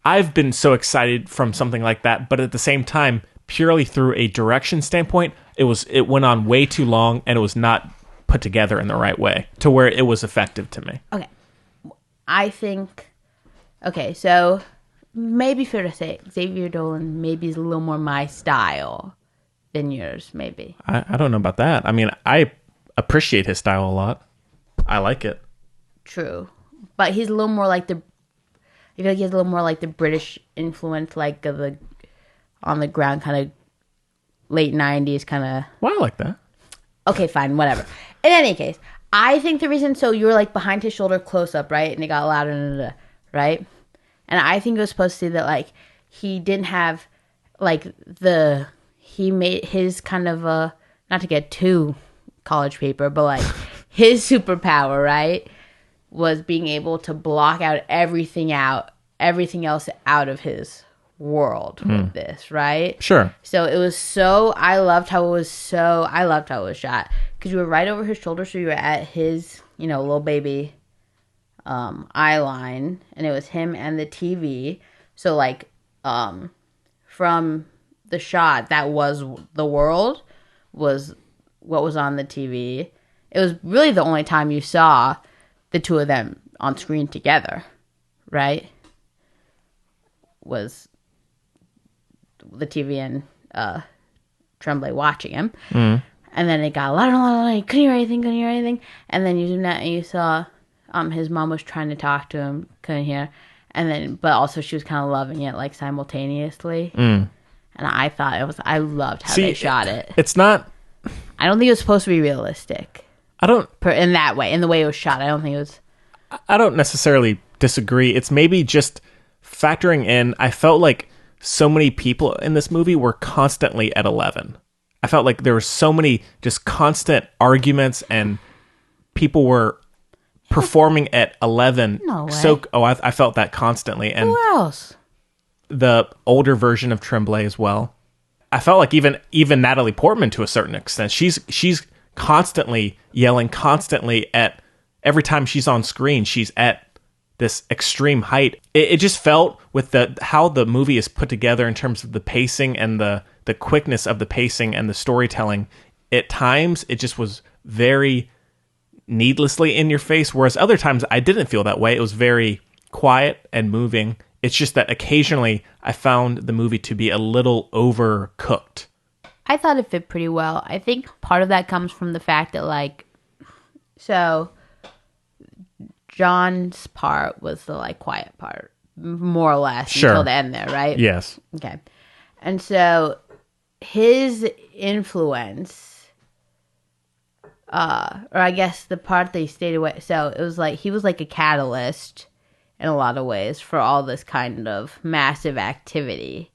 I've been so excited from something like that, but at the same time, purely through a direction standpoint, it went on way too long, and it was not put together in the right way to where it was effective to me. Okay, I think. Okay, so maybe fair to say Xavier Dolan maybe is a little more my style than yours. Maybe I don't know about that. I mean, I appreciate his style a lot. I like it. True. But he's a little more like I feel like he has a little more like the British influence, like the on the ground kind of late 90s kind of. Well, I like that. Okay, fine, whatever. In any case, I think the reason, so you were like behind his shoulder close up, right? And it got louder, right? And I think it was supposed to say that like he didn't have like he made his kind of not to get too college paper, but like his superpower, right, was being able to block out everything else out of his world with this, right? Sure. So it was I loved how it was shot, because you were right over his shoulder, so you were at his, little baby eye line, and it was him and the TV. So like from the shot that was the world was what was on the TV. It was really the only time you saw the two of them on screen together, right? Was the TV and Tremblay watching him. And then it got louder and louder, like, couldn't hear anything. And then you zoomed out and you saw his mom was trying to talk to him, couldn't hear. And then, but also she was kind of loving it, like, simultaneously. And I loved how they shot it. It's not... I don't think it was supposed to be realistic. In that way, in the way it was shot. I don't think it was... I don't necessarily disagree. It's maybe just factoring in, I felt like so many people in this movie were constantly at 11. I felt like there were so many just constant arguments, and people were performing at 11. No way. I felt that constantly. And who else? The older version of Tremblay as well. I felt like even Natalie Portman, to a certain extent, she's constantly yelling, constantly at every time she's on screen. She's at this extreme height. It just felt with how the movie is put together in terms of the pacing and the quickness of the pacing and the storytelling. At times, it just was very needlessly in your face, whereas other times I didn't feel that way. It was very quiet and moving. It's just that occasionally I found the movie to be a little overcooked. I thought it fit pretty well. I think part of that comes from the fact that, like, so John's part was the, like, quiet part, more or less, until the end there, right? Yes. Okay. And so his influence, or I guess the part that he stayed away, so it was like he was like a catalyst in a lot of ways for all this kind of massive activity,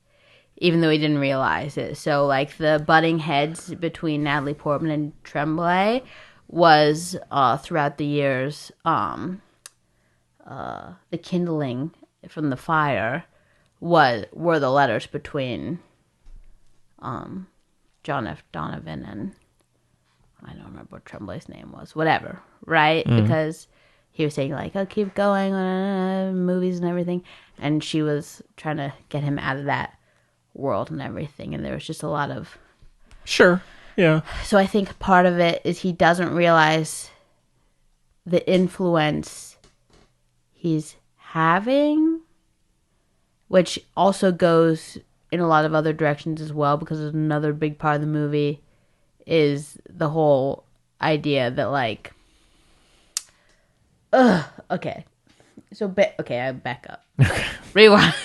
even though he didn't realize it. So, like, the butting heads between Natalie Portman and Tremblay was, throughout the years, the kindling from the fire were the letters between John F. Donovan and I don't remember what Tremblay's name was. Whatever, right? Because he was saying, like, oh, keep going, movies and everything. And she was trying to get him out of that world and everything. And there was just a lot of... Sure, yeah. So I think part of it is he doesn't realize the influence he's having, which also goes in a lot of other directions as well, because another big part of the movie is the whole idea that, like... okay. So, I back up. Rewind.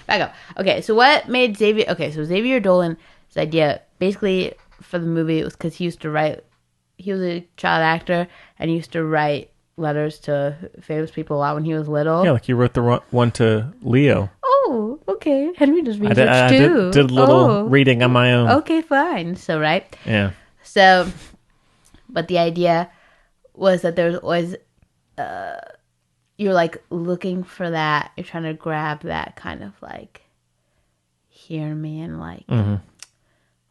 Back up. Okay, so what made Xavier... Okay, so Xavier Dolan's idea, basically, for the movie, it was because he used to write... He was a child actor, and he used to write letters to famous people a lot when he was little. Yeah, like you wrote the one to Leo. Oh, okay. Henry does research, too. Did a little reading on my own. Okay, fine. So, right? Yeah. So, but the idea was that there's always... you're like looking for that. You're trying to grab that kind of like, hear me and like,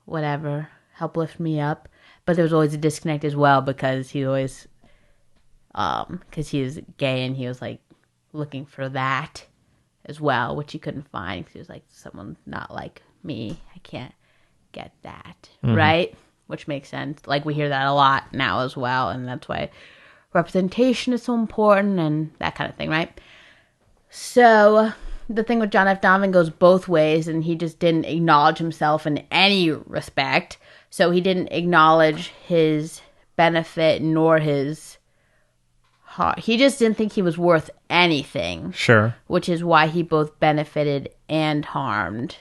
whatever, help lift me up. But there was always a disconnect as well, because he always, because he was gay and he was like looking for that as well, which he couldn't find because he was like, someone not like me, I can't get that, right? Which makes sense. Like, we hear that a lot now as well, and that's why representation is so important and that kind of thing, right? So the thing with John F. Donovan goes both ways, and he just didn't acknowledge himself in any respect. So he didn't acknowledge his benefit nor his harm. He just didn't think he was worth anything. Sure. Which is why he both benefited and harmed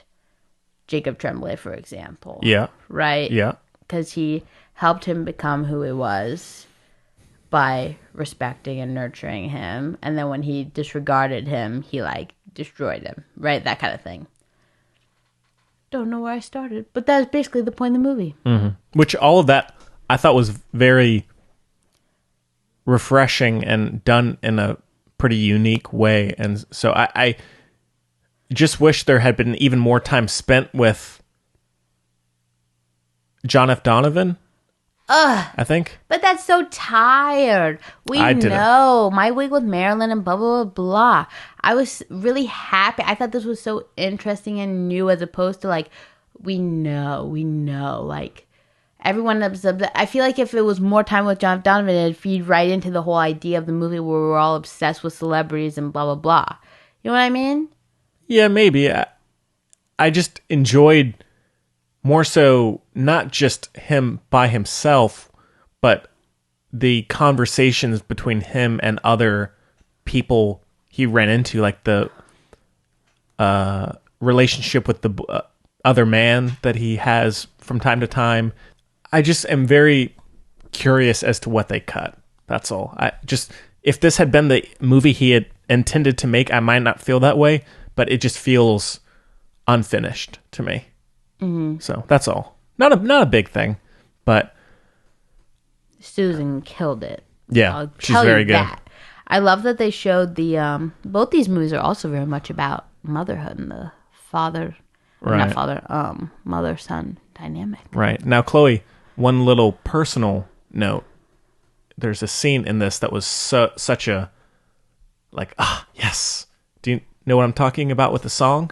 Jacob Tremblay, for example. Yeah. Right? Yeah. Because he helped him become who he was by respecting and nurturing him. And then when he disregarded him, he, like, destroyed him. Right? That kind of thing. Don't know where I started. But that was basically the point of the movie. Mm-hmm. Which all of that I thought was very refreshing and done in a pretty unique way. And so I just wish there had been even more time spent with John F. Donovan. I think. But that's so tired. I didn't. Know. My Week with Marilyn and blah, blah, blah, blah. I was really happy. I thought this was so interesting and new as opposed to, like, we know. Like, everyone I feel like if it was more time with John F. Donovan, it'd feed right into the whole idea of the movie where we're all obsessed with celebrities and blah, blah, blah. You know what I mean? Yeah, maybe. I just enjoyed more so not just him by himself, but the conversations between him and other people he ran into, like the relationship with the other man that he has from time to time. I just am very curious as to what they cut. That's all. If this had been the movie he had intended to make, I might not feel that way, but it just feels unfinished to me. Mm-hmm. So that's all. Not a big thing, but Susan killed it. Yeah, she's very good. I love that they showed the both these movies are also very much about motherhood and the mother-son dynamic. Right. Now, Chloe, one little personal note. There's a scene in this that was such a, like, yes. Do you know what I'm talking about with the song?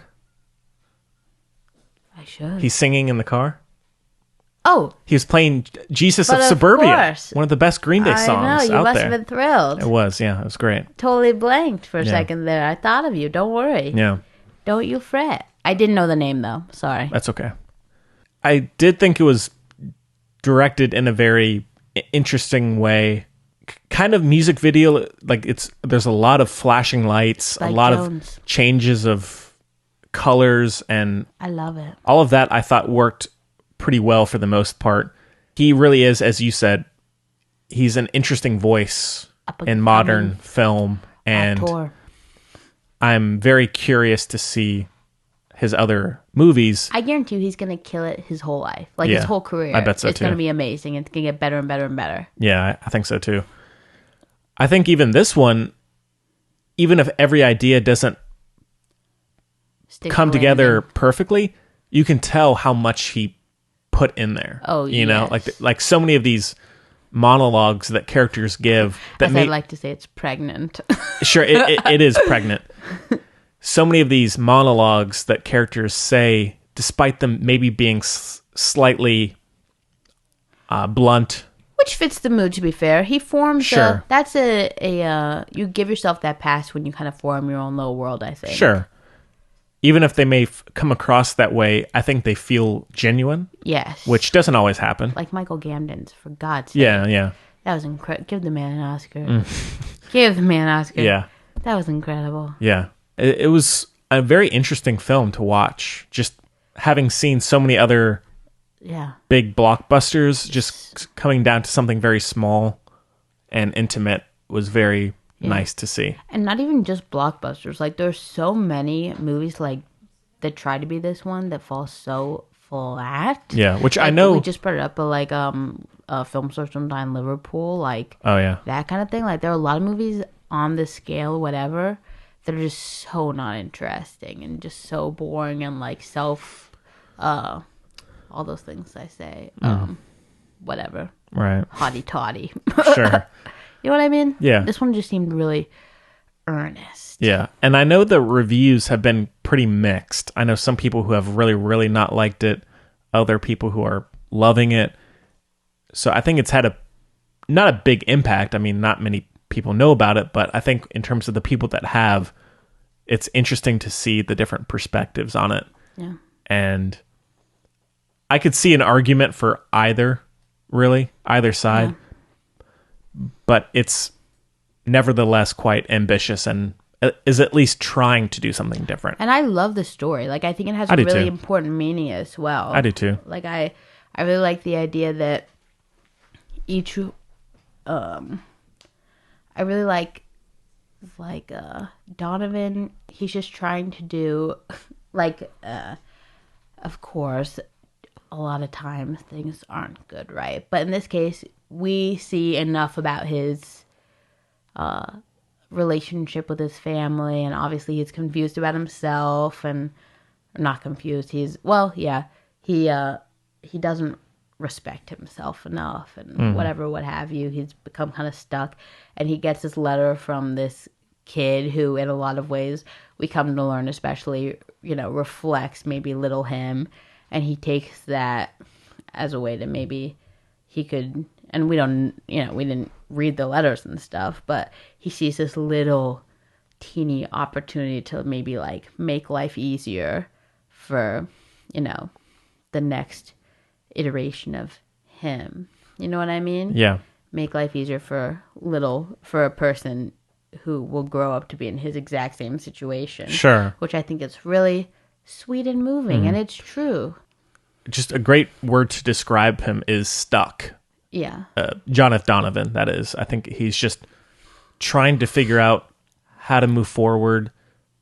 I should. He's singing in the car. Oh. He was playing Jesus of Suburbia. Course. One of the best Green Day songs out there. I know, you must have been thrilled. It was, yeah. It was great. Totally blanked for a second there. I thought of you. Don't worry. Yeah. Don't you fret. I didn't know the name, though. Sorry. That's okay. I did think it was directed in a very interesting way. Kind of music video, like there's a lot of flashing lights, like a lot Jones. Of changes of colors, and I love it. All of that I thought worked pretty well for the most part. He really is, as you said, he's an interesting voice in modern film, and actor. I'm very curious to see his other movies. I guarantee you he's going to kill it his whole life. Like his whole career. I bet so it's too. It's going to be amazing. It's going to get better and better and better. Yeah, I think so too. I think even this one, even if every idea doesn't come together perfectly, you can tell how much he put in there. Oh, you know, like so many of these monologues that characters give. That I'd like to say it's pregnant. Sure, it is pregnant. So many of these monologues that characters say, despite them maybe being slightly blunt. Which fits the mood, to be fair. He forms sure. That's a you give yourself that pass when you kind of form your own little world, I think. Sure. Even if they may come across that way, I think they feel genuine. Yes. Which doesn't always happen. Like Michael Gambon's, for God's sake. Yeah. That was incredible. Give the man an Oscar. Give the man an Oscar. Yeah. That was incredible. Yeah. It was a very interesting film to watch. Just having seen so many other big blockbusters, just coming down to something very small and intimate was very nice to see. And not even just blockbusters. Like, there's so many movies like that try to be this one that fall so flat. Yeah, which like, I know we just brought it up, but like Film Source Sometime in Liverpool, like that kind of thing. Like, there are a lot of movies on this scale, whatever, that are just so not interesting and just so boring and like all those things I say. Whatever. Right. Hotty toddy. Sure. You know what I mean? Yeah. This one just seemed really earnest. Yeah. And I know the reviews have been pretty mixed. I know some people who have really, really not liked it. Other people who are loving it. So I think it's had not a big impact. I mean, not many people know about it, but I think in terms of the people that have, it's interesting to see the different perspectives on it. Yeah. And I could see an argument for either side. but it's nevertheless quite ambitious and is at least trying to do something different. And I love the story. Like, I think it has a really important meaning as well. I do too. Like, I really like the idea that each, I really like Donovan, he's just trying to do, like, of course, a lot of times things aren't good, right? But in this case, we see enough about his relationship with his family, and obviously he's confused about himself, and not confused. He doesn't respect himself enough, and what have you. He's become kind of stuck, and he gets this letter from this kid who, in a lot of ways, we come to learn, especially, reflects maybe little him, and he takes that as a way to maybe he could. And we didn't read the letters and stuff, but he sees this little teeny opportunity to maybe like make life easier for, the next iteration of him. You know what I mean? Yeah. Make life easier for a person who will grow up to be in his exact same situation. Sure. Which I think is really sweet and moving, and it's true. Just a great word to describe him is stuck. Yeah. Jonathan Donovan, that is. I think he's just trying to figure out how to move forward,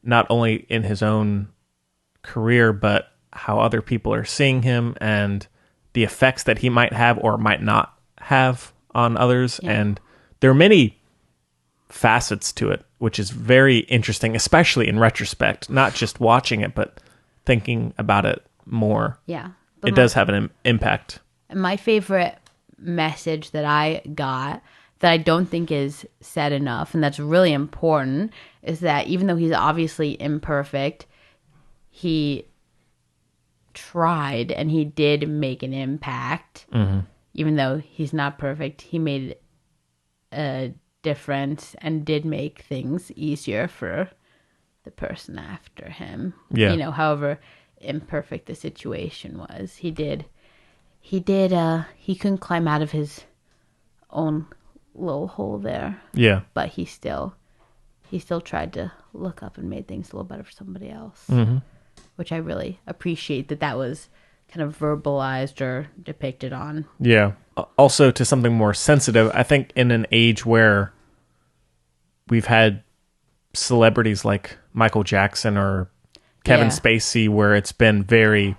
not only in his own career, but how other people are seeing him and the effects that he might have or might not have on others. Yeah. And there are many facets to it, which is very interesting, especially in retrospect, not just watching it, but thinking about it more. Yeah. It does have an impact. My favorite message that I got that I don't think is said enough, and that's really important, is that even though he's obviously imperfect, he tried and he did make an impact. Even though he's not perfect, he made a difference and did make things easier for the person after him. Yeah. However imperfect the situation was, he couldn't climb out of his own little hole there. Yeah. But he still tried to look up and made things a little better for somebody else. Which I really appreciate that was kind of verbalized or depicted on. Yeah. Also, to something more sensitive, I think in an age where we've had celebrities like Michael Jackson or Kevin Spacey, where it's been very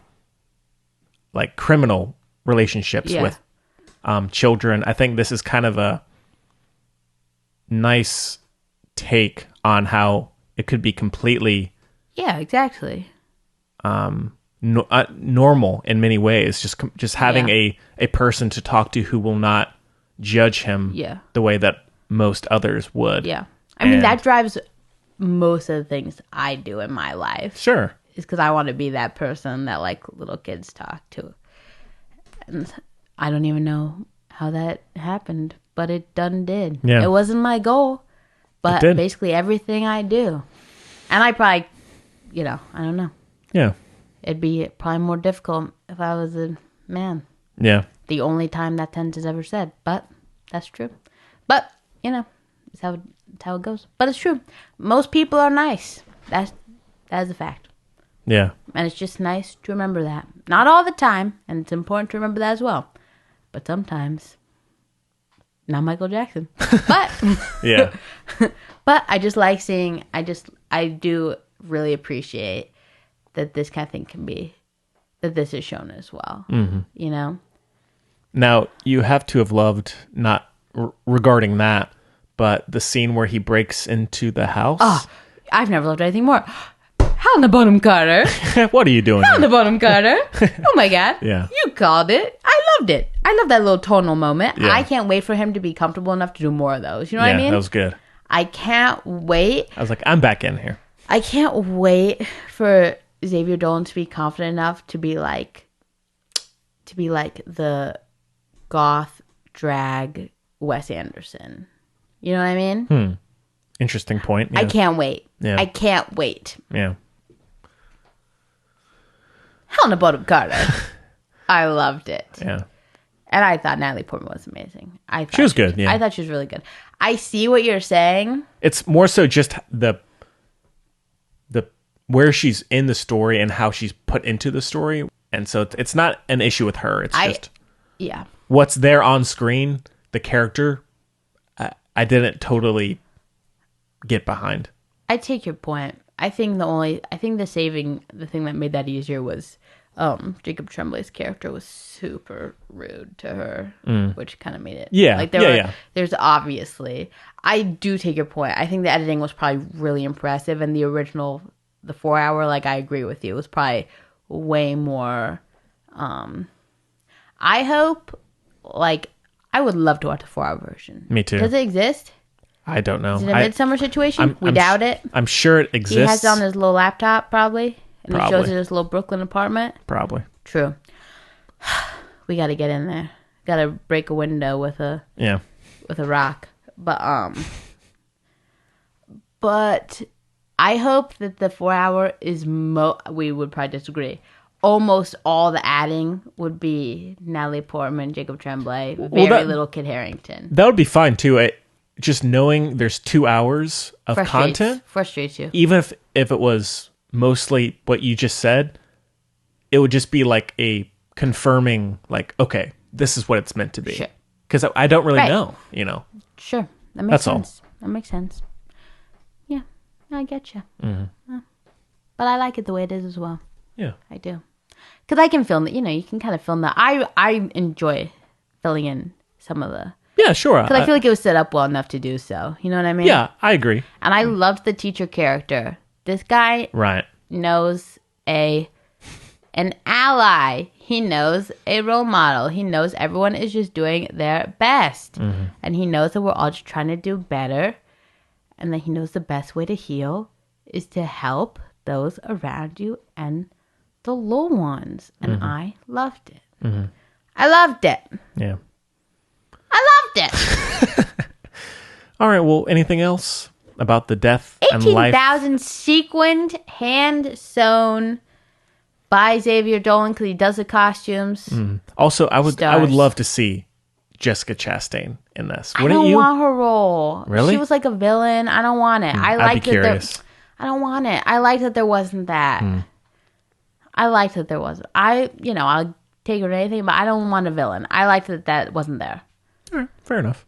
like criminal relationships with children. I think this is kind of a nice take on how it could be completely exactly normal in many ways. Just having a person to talk to who will not judge him the way that most others would. Yeah, I mean that drives most of the things I do in my life. Sure, is because I want to be that person that like little kids talk to. And I don't even know how that happened, but it done did. Yeah. It wasn't my goal, but basically everything I do. And I probably, I don't know. Yeah. It'd be probably more difficult if I was a man. Yeah. The only time that sentence is ever said, but that's true. But, it's how it goes. But it's true. Most people are nice. That is a fact. Yeah. And it's just nice to remember that. Not all the time, and it's important to remember that as well. But sometimes, not Michael Jackson. But yeah. But I just like seeing, I do really appreciate that this kind of thing that this is shown as well. Now, you have to have loved, not regarding that, but the scene where he breaks into the house. Oh, I've never loved anything more. How in the bottom, Carter? What are you doing? How in the bottom, Carter? Oh my God. Yeah. You called it. I loved it. I love that little tonal moment. Yeah. I can't wait for him to be comfortable enough to do more of those. You know what I mean? That was good. I can't wait. I was like, I'm back in here. I can't wait for Xavier Dolan to be confident enough to be like the goth drag Wes Anderson. You know what I mean? Interesting point. Yeah. I can't wait. Yeah. I can't wait. Yeah. Hell in the bottom, Carter. I loved it. Yeah. And I thought Natalie Portman was amazing. She was good, yeah. I thought she was really good. I see what you're saying. It's more so just the where she's in the story and how she's put into the story. And so it's not an issue with her. It's just what's there on screen, the character, I didn't totally get behind. I take your point. I think the thing that made that easier was Jacob Tremblay's character was super rude to her, which kind of made it. Yeah. Like there's obviously, I do take your point. I think the editing was probably really impressive, and the original, the 4 hour, like I agree with you, it was probably way more. I hope, like, I would love to watch the 4 hour version. Me too. Does it exist? I don't know. Is it a midsummer situation? We doubt it. I'm sure it exists. He has it on his little laptop, probably. And Probably. he shows it his little Brooklyn apartment. Probably. True. We got to get in there. Got to break a window with a rock. But I hope that the 4 hour is we would probably disagree. Almost all the adding would be Natalie Portman, Jacob Tremblay, very little Kit Harington. That would be fine too. Just knowing there's 2 hours of content frustrates you. Even if it was mostly what you just said, it would just be like a confirming, like, okay, this is what it's meant to be. Sure. Because I don't really know, Sure, that makes That's sense. all. That makes sense. Yeah, I get you. Mm-hmm. But I like it the way it is as well. Yeah, I do. Because I can film it. You can kind of film that. I enjoy filling in some of the. Yeah, sure. Because I feel like it was set up well enough to do so. You know what I mean? Yeah, I agree. And I loved the teacher character. This guy knows an ally. He knows a role model. He knows everyone is just doing their best. Mm-hmm. And he knows that we're all just trying to do better. And that he knows the best way to heal is to help those around you and the little ones. And I loved it. Mm-hmm. I loved it. Yeah. I loved it. All right. Well, anything else about the death and life? 18,000 sequined, hand sewn by Xavier Dolan because he does the costumes. Also, I would love to see Jessica Chastain in this. Wouldn't I don't you? want her role. Really? She was like a villain. I don't want it. I'd be curious. I don't want it. I like that there wasn't that. I liked that there wasn't. I'll take her to anything, but I don't want a villain. I liked that wasn't there. All right, fair enough.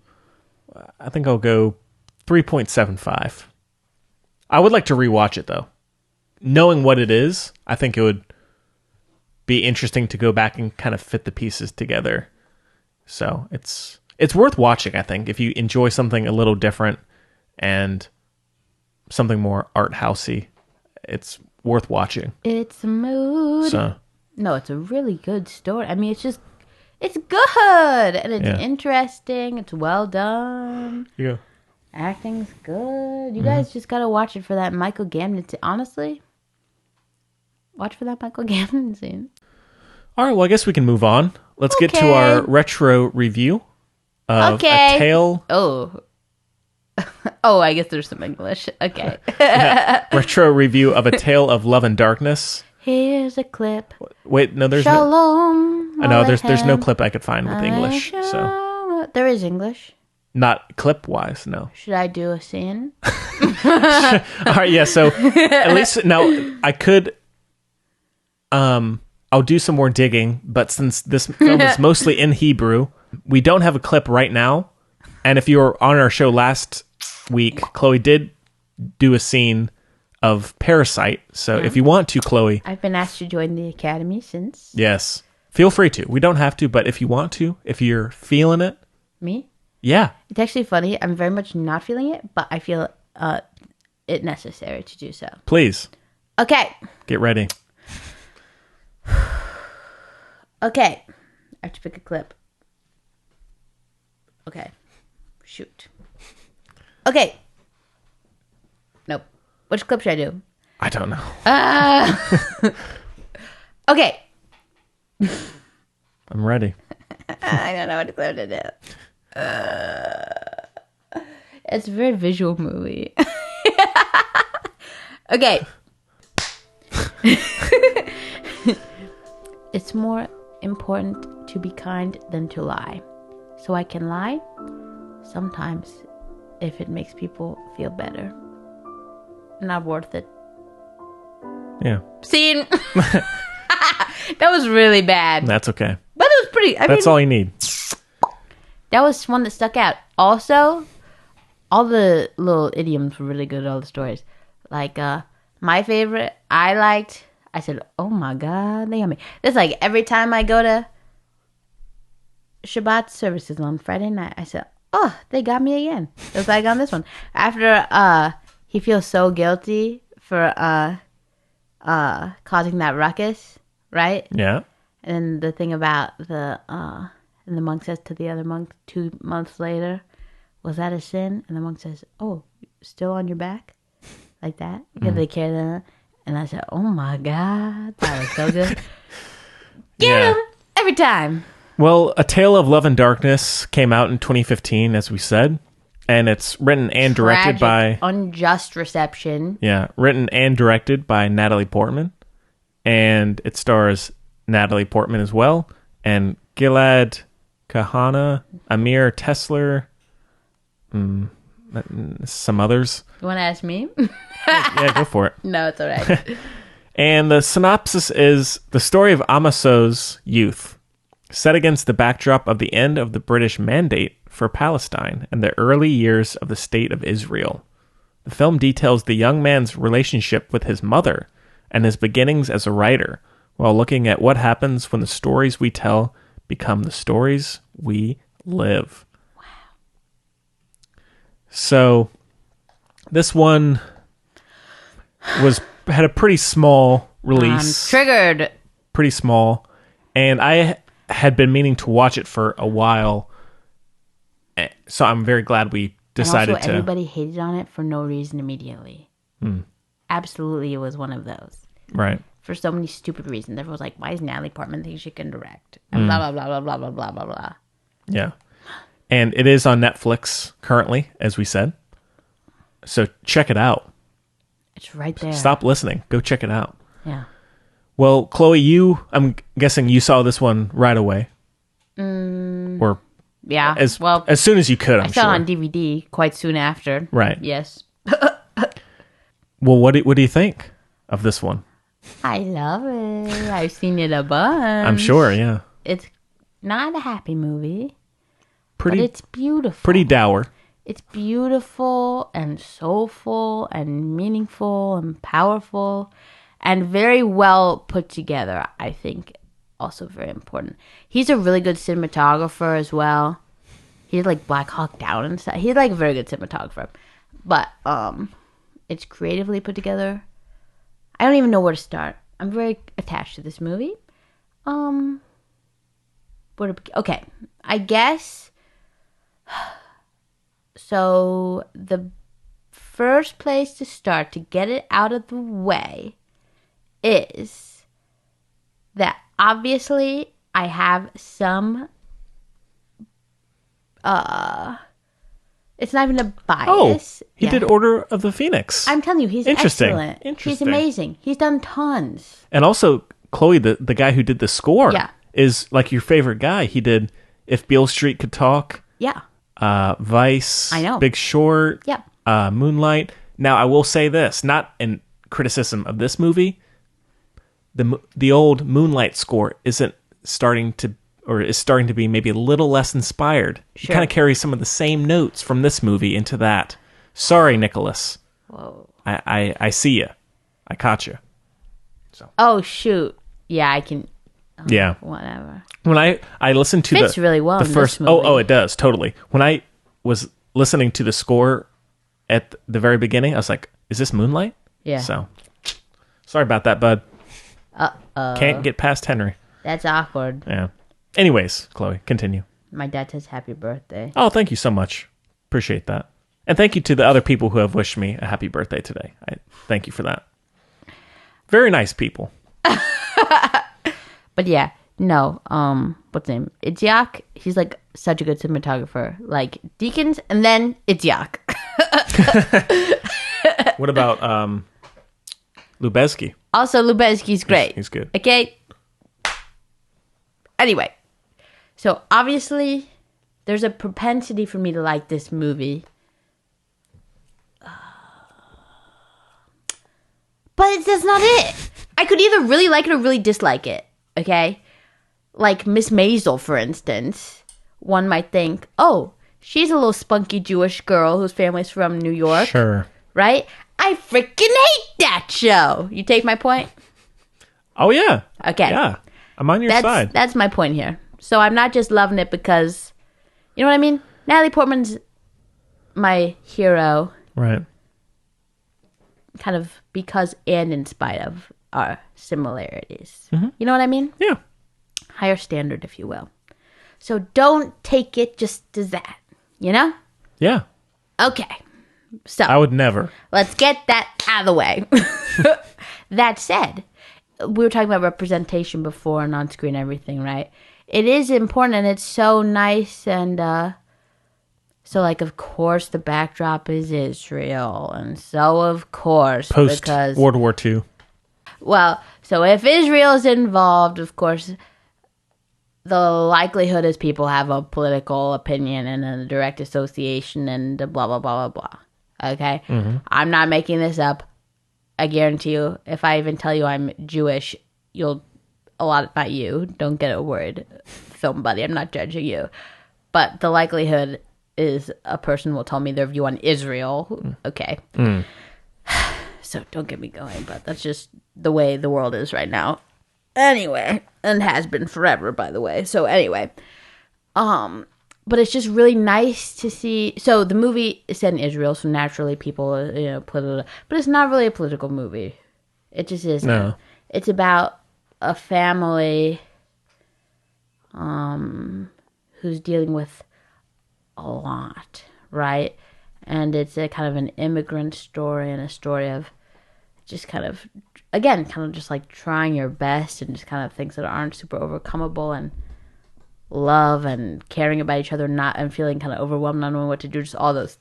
I think I'll go 3.75. I would like to rewatch it though. Knowing what it is, I think it would be interesting to go back and kind of fit the pieces together. So it's worth watching, I think, if you enjoy something a little different and something more art housey. It's worth watching. It's a mood. So. No, it's a really good story. I mean, it's good and it's interesting. It's well done. Yeah. Acting's good. You guys just gotta watch it for that Michael Gambon. Honestly, watch for that Michael Gambon scene. All right. Well, I guess we can move on. Let's get to our retro review of A Tale. Oh, I guess there's some English. Okay. Retro review of A Tale of Love and Darkness. Here's a clip. Wait, no, there's Shalom. I know there's no clip I could find with English. So there is English. Not clip wise, no. Should I do a scene? All right, yeah. So at least now I could. I'll do some more digging, but since this film is mostly in Hebrew, we don't have a clip right now. And if you were on our show last week, Chloe did do a scene of Parasite. So if you want to, Chloe. I've been asked to join the Academy since. Yes. Feel free to. We don't have to, but if you want to, if you're feeling it. Me? Yeah. It's actually funny. I'm very much not feeling it, but I feel it necessary to do so. Please. Okay. Get ready. Okay. I have to pick a clip. Okay. Shoot. Okay. Nope. Which clip should I do? I don't know. Okay. I'm ready. I don't know what clip to do. It's a very visual movie. Okay. It's more important to be kind than to lie. So I can lie sometimes if it makes people feel better. Not worth it. Yeah. Scene. That was really bad. That's okay. But it was pretty. That's all you need. That was one that stuck out. Also, all the little idioms were really good. All the stories, like my favorite, I said, "Oh my God, they got me." It's like every time I go to Shabbat services on Friday night, I said, "Oh, they got me again." It was like on this one. After he feels so guilty for causing that ruckus, right? Yeah. And the thing about and the monk says to the other monk 2 months later, "Was that a sin?" And the monk says, "Oh, still on your back?" Like that. Because they carry that. And I said, "Oh my God, that was so good." Get him every time. Well, A Tale of Love and Darkness came out in 2015, as we said. And it's written and directed by... unjust reception. Yeah, written and directed by Natalie Portman. And it stars Natalie Portman as well. And Gilad Kahana, Amir Tesler, some others. You want to ask me? Yeah, go for it. No, it's all right. And the synopsis is the story of Amaso's youth, set against the backdrop of the end of the British Mandate for Palestine and the early years of the State of Israel. The film details the young man's relationship with his mother and his beginnings as a writer, while looking at what happens when the stories we tell become the stories we live. Wow. So, this one had a pretty small release. Triggered. Pretty small. And I had been meaning to watch it for a while. So I'm very glad we decided and also, to. Everybody hated on it for no reason immediately. Absolutely, it was one of those. Right. For so many stupid reasons. Everyone was like, why is Natalie Portman think she can direct? And blah, blah, blah, blah, blah, blah, blah, blah, blah. Yeah. And it is on Netflix currently, as we said. So check it out. It's right there. Stop listening. Go check it out. Yeah. Well, Chloe, I'm guessing you saw this one right away. Or yeah. as soon as you could, I'm I saw sure. it on DVD quite soon after. Right. Yes. Well, what do you think of this one? I love it. I've seen it a bunch. I'm sure, yeah. It's not a happy movie, Pretty, but it's beautiful. pretty dour. It's beautiful and soulful and meaningful and powerful and very well put together, I think. Also very important. He's a really good cinematographer as well. He's like Black Hawk Down and stuff. He's like a very good cinematographer. But it's creatively put together. I don't even know where to start. I'm very attached to this movie. Okay, I guess. So the first place to start to get it out of the way is that obviously I have some. It's not even a bias. Oh, he did Order of the Phoenix. I'm telling you, he's Interesting. excellent. Interesting. He's amazing. He's done tons. And also, Chloe, the guy who did the score, Yeah. is like your favorite guy. He did If Beale Street Could Talk, Yeah. Vice, I know. Big Short, Yeah. Moonlight. Now, I will say this, not in criticism of this movie, the old Moonlight score is starting to be maybe a little less inspired. Sure. You kind of carry some of the same notes from this movie into that. Sorry, Nicholas. Whoa. I see you. I caught you. Oh, shoot. Yeah, I can. Yeah. Whatever. When I listened to Fits really well the in first this movie. it does totally. When I was listening to the score at the very beginning, I was like, "Is this Moonlight?" Yeah. So sorry about that, bud. Uh-oh. Can't get past Henry. That's awkward. Yeah. Anyways, Chloe, continue. My dad says happy birthday. Oh, thank you so much. Appreciate that, and thank you to the other people who have wished me a happy birthday today. I thank you for that. Very nice people. But yeah, no. What's his name? Itziak. He's like such a good cinematographer. Like Deakins, and then Itziak. What about Lubezki? Also, Lubezki's great. He's good. Okay. anyway. So, obviously, there's a propensity for me to like this movie. But that's not it. I could either really like it or really dislike it, okay? Like Miss Maisel, for instance. One might think, oh, she's a little spunky Jewish girl whose family's from New York. Sure. Right? I freaking hate that show. You take my point? Oh, yeah. Okay. Yeah. I'm on your side. That's my point here. So I'm not just loving it because, you know what I mean? Natalie Portman's my hero. Right. Kind of because and in spite of our similarities. Mm-hmm. You know what I mean? Yeah. Higher standard, if you will. So don't take it just as that. You know? Yeah. Okay. So I would never. Let's get that out of the way. That said, we were talking about representation before and on screen everything, right? It is important and it's so nice and so like of course the backdrop is Israel and so of course Post because World War II. Well, so if Israel is involved, of course the likelihood is people have a political opinion and a direct association and blah blah blah blah blah. Okay? Mm-hmm. I'm not making this up. I guarantee you, if I even tell you I'm Jewish, not you. Don't get it worried, film buddy. I'm not judging you. But the likelihood is a person will tell me their view on Israel. Okay. Mm. So don't get me going, but that's just the way the world is right now. Anyway, and has been forever, by the way. So anyway, but it's just really nice to see. So the movie is set in Israel, so naturally people, political, but it's not really a political movie. It just isn't. No. It's about a family, who's dealing with a lot, right? And it's a kind of an immigrant story and a story of just kind of, again, kind of just like trying your best and just kind of things that aren't super overcomeable and love and caring about each other and feeling kind of overwhelmed, not knowing what to do, just all those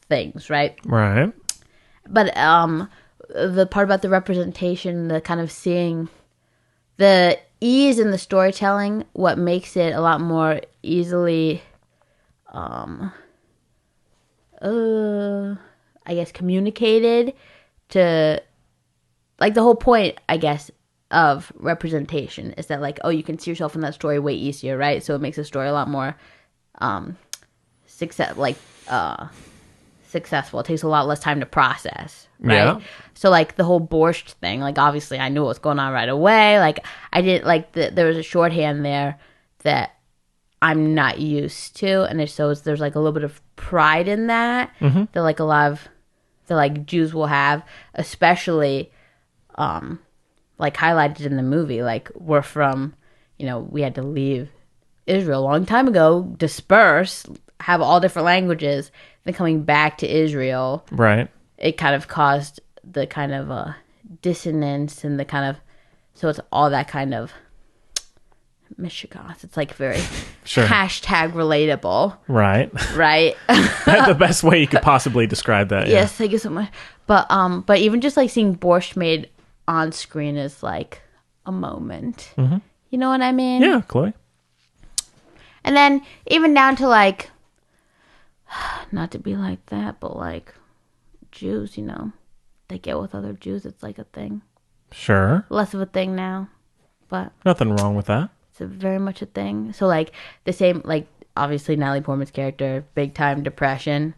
things, right? Right. But the part about the representation, the kind of seeing the ease in the storytelling, what makes it a lot more easily I guess communicated to, like, the whole point, I guess, of representation is that, like, oh, you can see yourself in that story way easier, right? So it makes the story a lot more successful. It takes a lot less time to process, right? Yeah. So, like, the whole borscht thing, like, obviously I knew what was going on right away. Like, I didn't, like, there was a shorthand there that I'm not used to, and there's like a little bit of pride in that, that like a lot of the like Jews will have, especially like highlighted in the movie. Like, we're from, we had to leave Israel a long time ago, disperse, have all different languages, then coming back to Israel, right? It kind of caused the kind of dissonance and the kind of, so it's all that kind of Michigan. It's like very sure. Hashtag relatable. Right. Right. The best way you could possibly describe that. Yes, thank you so much. But even just like seeing borscht made on screen is like a moment. Mm-hmm. You know what I mean? Yeah, Chloe. And then even down to like, not to be like that, but like Jews, they get with other Jews. It's like a thing. Sure. Less of a thing now, but nothing wrong with that. It's very much a thing. So, like, the same, like, obviously Natalie Portman's character, big time depression,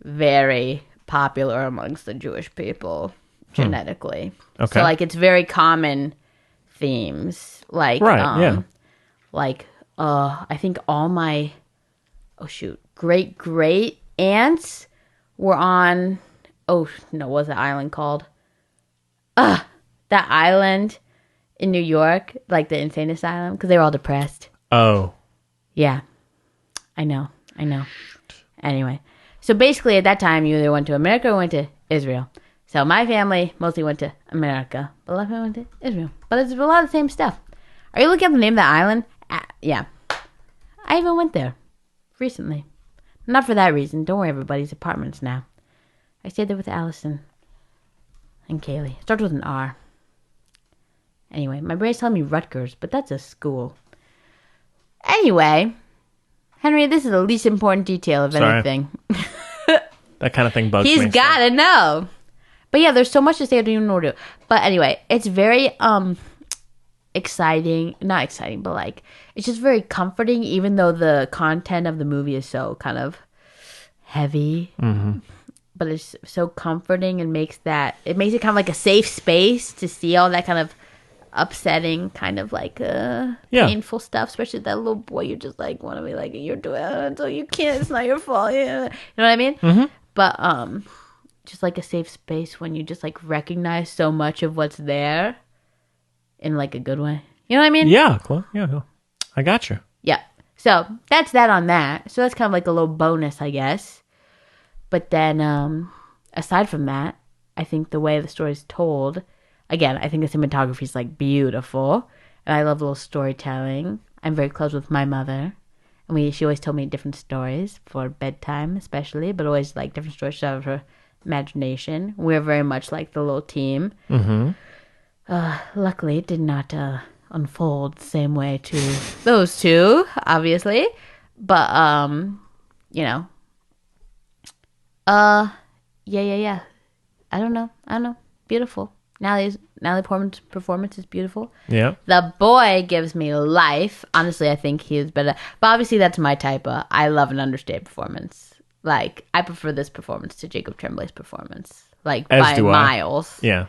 very popular amongst the Jewish people genetically. Okay. So, like, it's very common themes. Like, right, yeah. Like, I think all my, great aunts were on, what was the island called? That island in New York, like the insane asylum, because they were all depressed. Oh. Yeah. I know. Anyway. So basically at that time, you either went to America or went to Israel. So my family mostly went to America, but a lot of them went to Israel. But it's a lot of the same stuff. Are you looking up the name of the island? Yeah. I even went there recently. Not for that reason. Don't worry, everybody's apartments now. I stayed there with Allison and Kaylee. It starts with an R. Anyway, my brain's telling me Rutgers, but that's a school. Anyway, Henry, this is the least important detail of Sorry. anything. That kind of thing bugs me. He's got to know. But yeah, there's so much to say I don't even know what to do. But anyway, it's very exciting. Not exciting, but like it's just very comforting, even though the content of the movie is so kind of heavy. Mm-hmm. But it's so comforting and makes it kind of like a safe space to see all that kind of upsetting, kind of like painful stuff, especially that little boy. You just like want to be like, you're doing it, so you can't. It's not your fault. Yeah. You know what I mean? Mm-hmm. But just like a safe space when you just like recognize so much of what's there in like a good way. You know what I mean? Yeah, cool. Yeah, I got you. Yeah. So that's that on that. So that's kind of like a little bonus, I guess. But then, aside from that, I think the way the story is told, again, I think the cinematography is like beautiful, and I love little storytelling. I'm very close with my mother, and she always told me different stories for bedtime, especially, but always like different stories out of her imagination. We're very much like the little team. Mm-hmm. Luckily, it did not unfold the same way to those two, obviously, but you know. Yeah. I don't know. Beautiful. Natalie Portman's performance is beautiful. Yeah. The boy gives me life. Honestly, I think he is better. But obviously, that's my type of. I love an understated performance. Like, I prefer this performance to Jacob Tremblay's performance. Like, As by do I. miles. Yeah.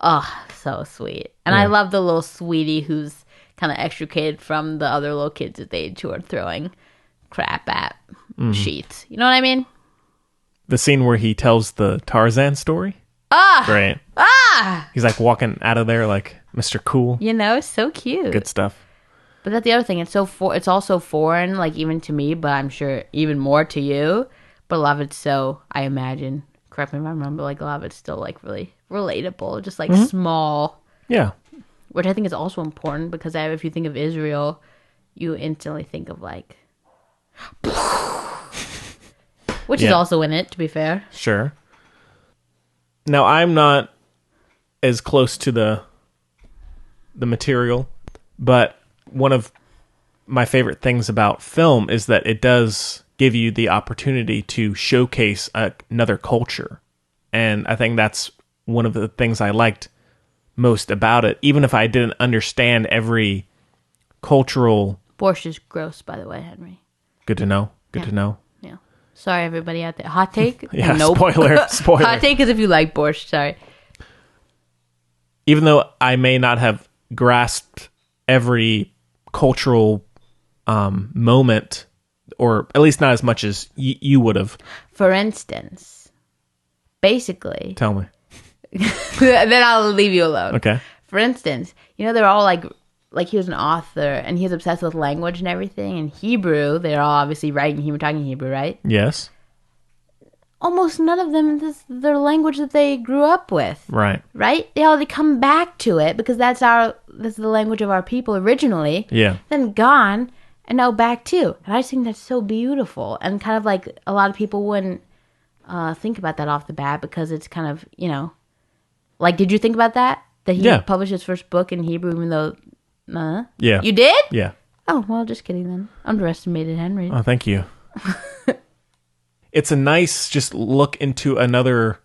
Oh, so sweet. And I love the little sweetie who's kind of extricated from the other little kids at the age who are throwing crap at sheets. You know what I mean? The scene where he tells the Tarzan story. Great. He's like walking out of there like Mr. Cool. You know, so cute. Good stuff. But that's the other thing. It's also foreign, like even to me, but I'm sure even more to you. But a lot of it's so, I imagine, correct me if I'm wrong, but like a lot of it's still like really relatable, just like small. Yeah. Which I think is also important because if you think of Israel, you instantly think of like, which is also in it, to be fair. Sure. Now, I'm not as close to the material, but one of my favorite things about film is that it does give you the opportunity to showcase another culture. And I think that's one of the things I liked most about it, even if I didn't understand every cultural... Borscht is gross, by the way, Henry. Good to know. Good to know. Yeah. Sorry, everybody out there. Hot take? Yeah, nope. Spoiler. Hot take is if you like borscht. Sorry. Even though I may not have grasped every cultural moment, or at least not as much as you would have. For instance, basically... Tell me. Then I'll leave you alone. Okay. For instance, you know, they're all like he was an author and he's obsessed with language and everything. In Hebrew, they're all obviously writing Hebrew, talking Hebrew, right? Yes. Almost none of them is their language that they grew up with. Right. Right? They come back to it because that's the language of our people originally. Yeah. Then gone and now back to. And I just think that's so beautiful. And kind of like a lot of people wouldn't think about that off the bat because it's kind of, you know, like, did you think about that? That he published his first book in Hebrew even though... Yeah. You did? Yeah. Oh, well, just kidding then. Underestimated Henry. Oh, thank you. It's a nice just look into another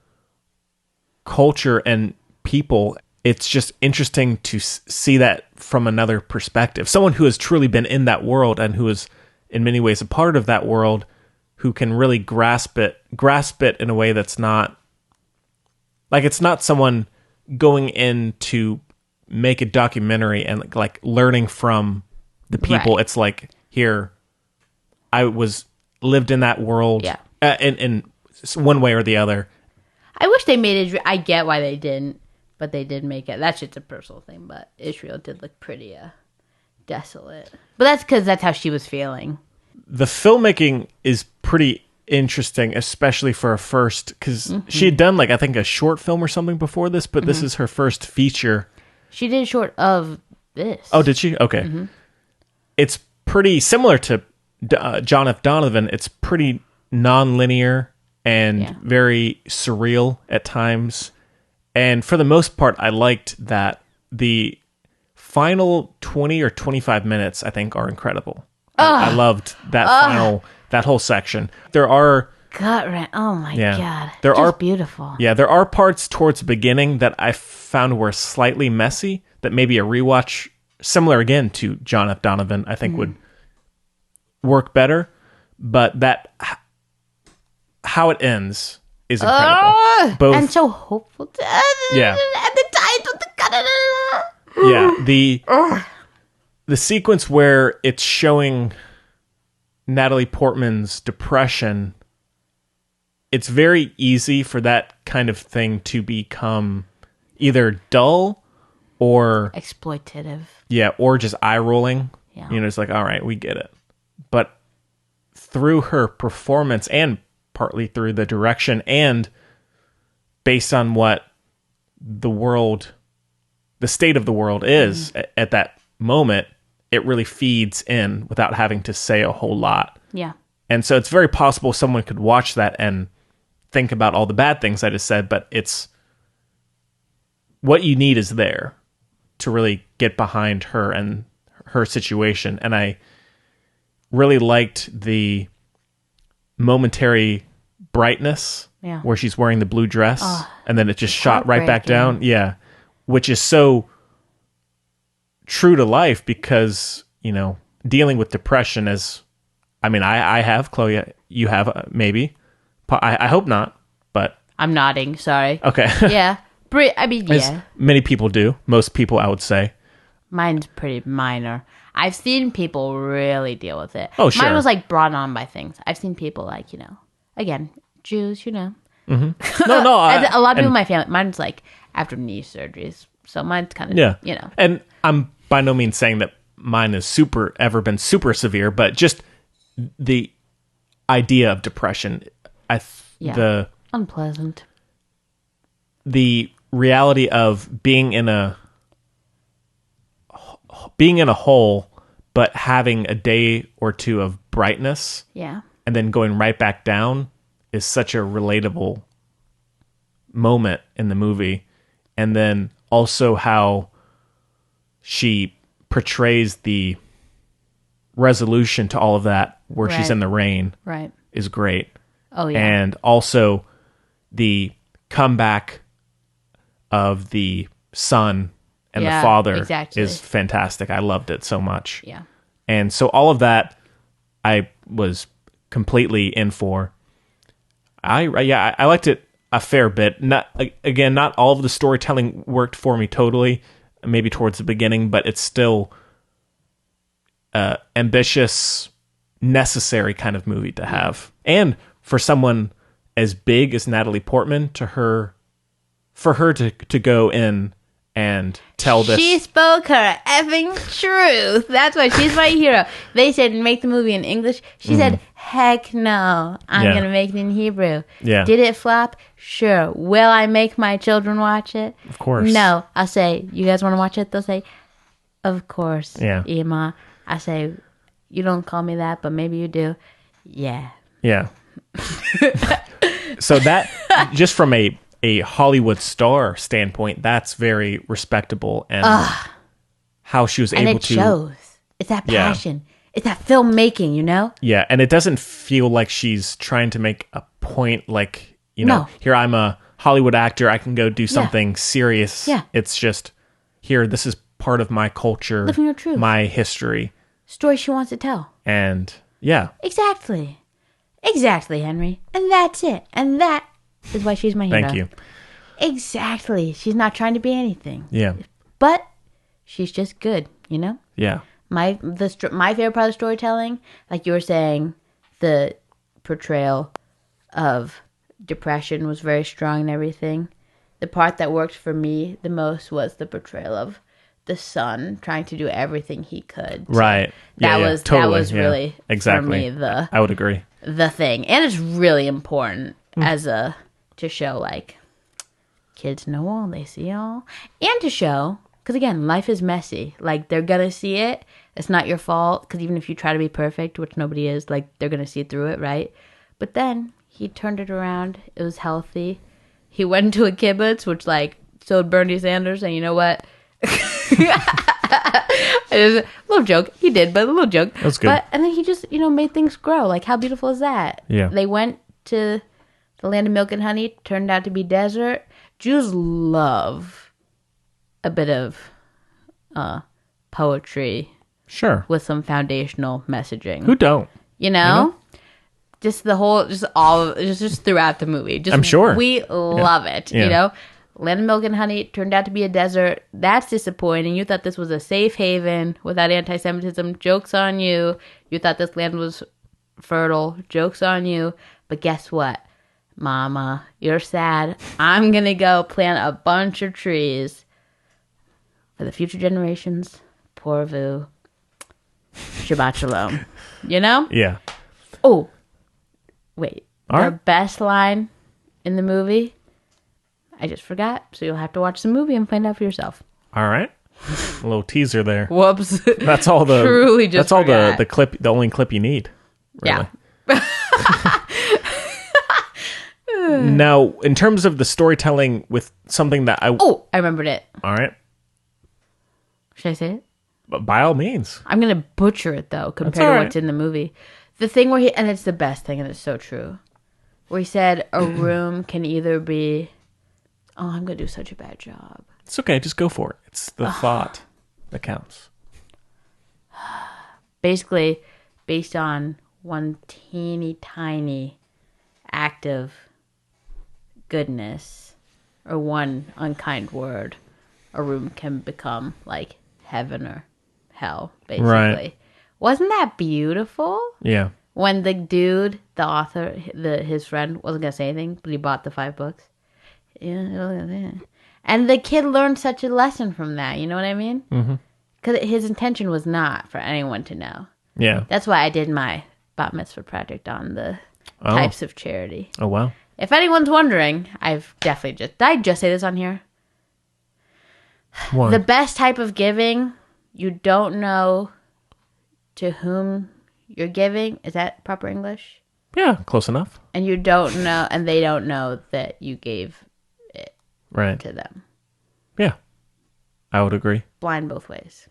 culture and people. It's just interesting to see that from another perspective. Someone who has truly been in that world and who is in many ways a part of that world, who can really grasp it in a way that's not like, it's not someone going in to make a documentary and like learning from the people. Right. It's like, here, I lived in that world. Yeah. In one way or the other. I wish they made it. I get why they didn't, but they did make it. That shit's a personal thing, but Israel did look pretty desolate. But that's because that's how she was feeling. The filmmaking is pretty interesting, especially for a first, because she had done like, I think, a short film or something before this, but this is her first feature. She did a short of this. Oh, did she? Okay. It's pretty similar to John F. Donovan. It's pretty non-linear and very surreal at times. And for the most part, I liked that the final 20 or 25 minutes, I think, are incredible. I loved that whole section. There are gut wrench. Oh my god, there just are beautiful. Yeah, there are parts towards the beginning that I found were slightly messy. That maybe a rewatch, similar again to John F. Donovan, I think would work better. But how it ends is incredible. Both and so hopeful. Yeah. At the title, the sequence where it's showing Natalie Portman's depression, it's very easy for that kind of thing to become either dull or exploitative. Yeah, or just eye rolling. Yeah. It's like, all right, we get it. But through her performance and partly through the direction and based on what the state of the world is at that moment, it really feeds in without having to say a whole lot. Yeah. And so it's very possible someone could watch that and think about all the bad things I just said, but it's what you need is there to really get behind her and her situation. And I really liked the momentary brightness where she's wearing the blue dress and then it just shot right back down. Yeah. Which is so true to life because, dealing with depression I have, Chloe, you have maybe. I hope not, but I'm nodding. Sorry. Okay. Yeah. As many people do. Most people, I would say. Mine's pretty minor. I've seen people really deal with it. Oh, sure. Mine was brought on by things. I've seen people again, Jews, No, a lot of people in my family. Mine's after knee surgeries. So mine's kind of, And I'm by no means saying that mine has ever been super severe, but just the idea of depression, unpleasant. The reality of being in a hole, but having a day or two of brightness, and then going right back down is such a relatable moment in the movie. And then also how she portrays the resolution to all of that where she's in the rain is great. Oh, yeah. And also the comeback of the son and the father is fantastic. I loved it so much. Yeah. And so all of that I was completely in for. I liked it a fair bit. Not all of the storytelling worked for me totally, maybe towards the beginning, but it's still ambitious, necessary kind of movie to have. And for someone as big as Natalie Portman, for her to go in and tell this. She spoke her effing truth. That's why she's my hero. They said make the movie in English. She said, heck no. I'm going to make it in Hebrew. Yeah. Did it flop? Sure. Will I make my children watch it? Of course. No. I'll say, you guys want to watch it? They'll say, of course, yeah. Ima. I say, you don't call me that, but maybe you do. Yeah. Yeah. So that, just from a Hollywood star standpoint, that's very respectable, and how she was able to. And it shows. It's that passion. It's that filmmaking, Yeah, and it doesn't feel like she's trying to make a point like, No. here I'm a Hollywood actor, I can go do something serious. Yeah. It's just, here, this is part of my culture, living your truth, my history. Story she wants to tell. And, yeah. Exactly, Henry. And that's it. And that is why she's my hero. Thank you. Exactly. She's not trying to be anything. Yeah. But she's just good, Yeah. My favorite part of storytelling, like you were saying, the portrayal of depression was very strong and everything. The part that worked for me the most was the portrayal of the son trying to do everything he could. Right. That was yeah. really exactly. for me I would agree. the thing. And it's really important to show kids know all, they see all, and to show, because again, life is messy. They're gonna see it. It's not your fault, because even if you try to be perfect, which nobody is, they're gonna see through it, right? But then he turned it around. It was healthy. He went into a kibbutz, which so did Bernie Sanders, and you know what? It was a little joke. He did, but a little joke. That's good. But, and then he just, made things grow. Like, how beautiful is that? Yeah. They went to the land of milk and honey. Turned out to be desert. Jews love a bit of poetry Sure. with some foundational messaging. Who don't? You know? Just throughout the movie. Just, I'm sure. We love it, Yeah. Land of milk and honey turned out to be a desert. That's disappointing. You thought this was a safe haven without anti-Semitism. Joke's on you. You thought this land was fertile. Joke's on you. But guess what, Mama? You're sad. I'm going to go plant a bunch of trees for the future generations. Pourvu. Shabbat shalom. You know? Yeah. Oh, wait. All the right. best line in the movie, I just forgot. So you'll have to watch the movie and find out for yourself. All right. A little teaser there. Whoops. That's all the. Truly just That's all forgot. the clip. The only clip you need. Really. Yeah. Now, in terms of the storytelling with something that I. Oh, I remembered it. All right. Should I say it? But by all means. I'm going to butcher it, though, compared all to right. what's in the movie. The thing where and it's the best thing, and it's so true, where he said a room can either be, oh, I'm going to do such a bad job. It's okay. Just go for it. It's the thought that counts. Basically, based on one teeny tiny act of goodness or one unkind word, a room can become like heaven or hell, basically. Right. Wasn't that beautiful? Yeah. When the dude, the author, his friend, wasn't going to say anything, but he bought the 5 books. Yeah. And the kid learned such a lesson from that, you know what I mean? Mm-hmm. Because his intention was not for anyone to know. Yeah. That's why I did my bat mitzvah project on the types of charity. Oh, wow. If anyone's wondering, I've definitely did I just say this on here? One. The best type of giving, you don't know to whom you're giving. Is that proper English? Yeah, close enough. And you don't know, and they don't know that you gave it Right. to them. Yeah. I would agree. Blind both ways.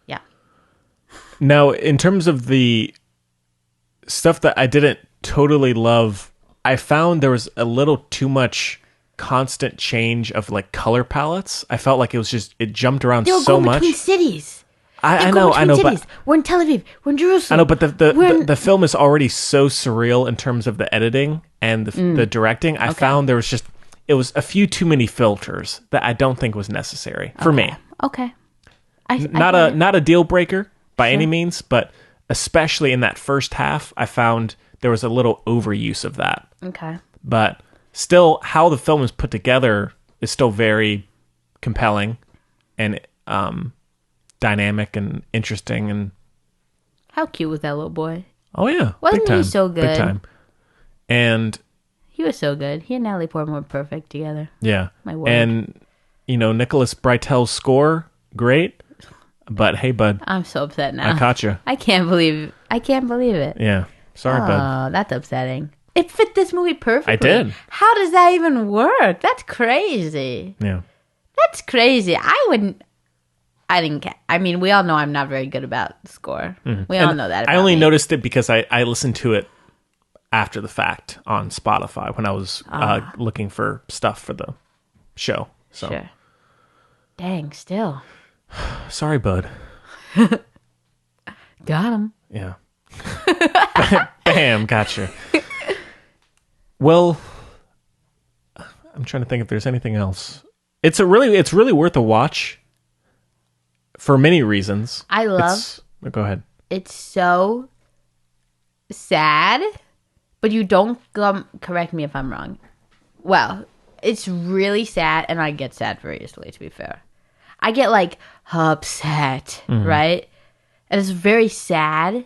Yeah. Now, in terms of the stuff that I didn't totally love, I found there was a little too much constant change of like color palettes. I felt like it jumped around They were so going much. between cities. I know, cities. but We're in Tel Aviv. We're in Jerusalem. I know, but We're in- the film is already so surreal in terms of the editing and the directing. I found there was it was a few too many filters that I don't think was necessary for me. Okay. Not a deal breaker by any means, but especially in that first half, I found there was a little overuse of that. Okay. But still, how the film is put together is still very compelling and dynamic and interesting. And How cute was that little boy? oh yeah, Wasn't big he time, so Big good? time. And He was so good. He and Natalie Portman were perfect together. yeah, My word. and Nicholas Breitel's score, great. But hey, bud, I'm so upset now. I caught you. I can't believe it. Yeah, sorry, bud. Oh, that's upsetting. It fit this movie perfectly. I did. How does that even work? That's crazy. Yeah, That's crazy. I didn't care. I mean, we all know I'm not very good about score. We all And know that I about only me. noticed it because I listened to it after the fact on Spotify when I was looking for stuff for the show. So Sure. Dang, still. sorry, bud. Got him. Yeah. Bam, gotcha. Well, I'm trying to think if there's anything else. It's really worth a watch for many reasons. I love Go ahead. it's so sad, but you don't correct me if I'm wrong. Well, it's really sad, and I get sad very easily, to be fair. I get like upset, right? And it's very sad,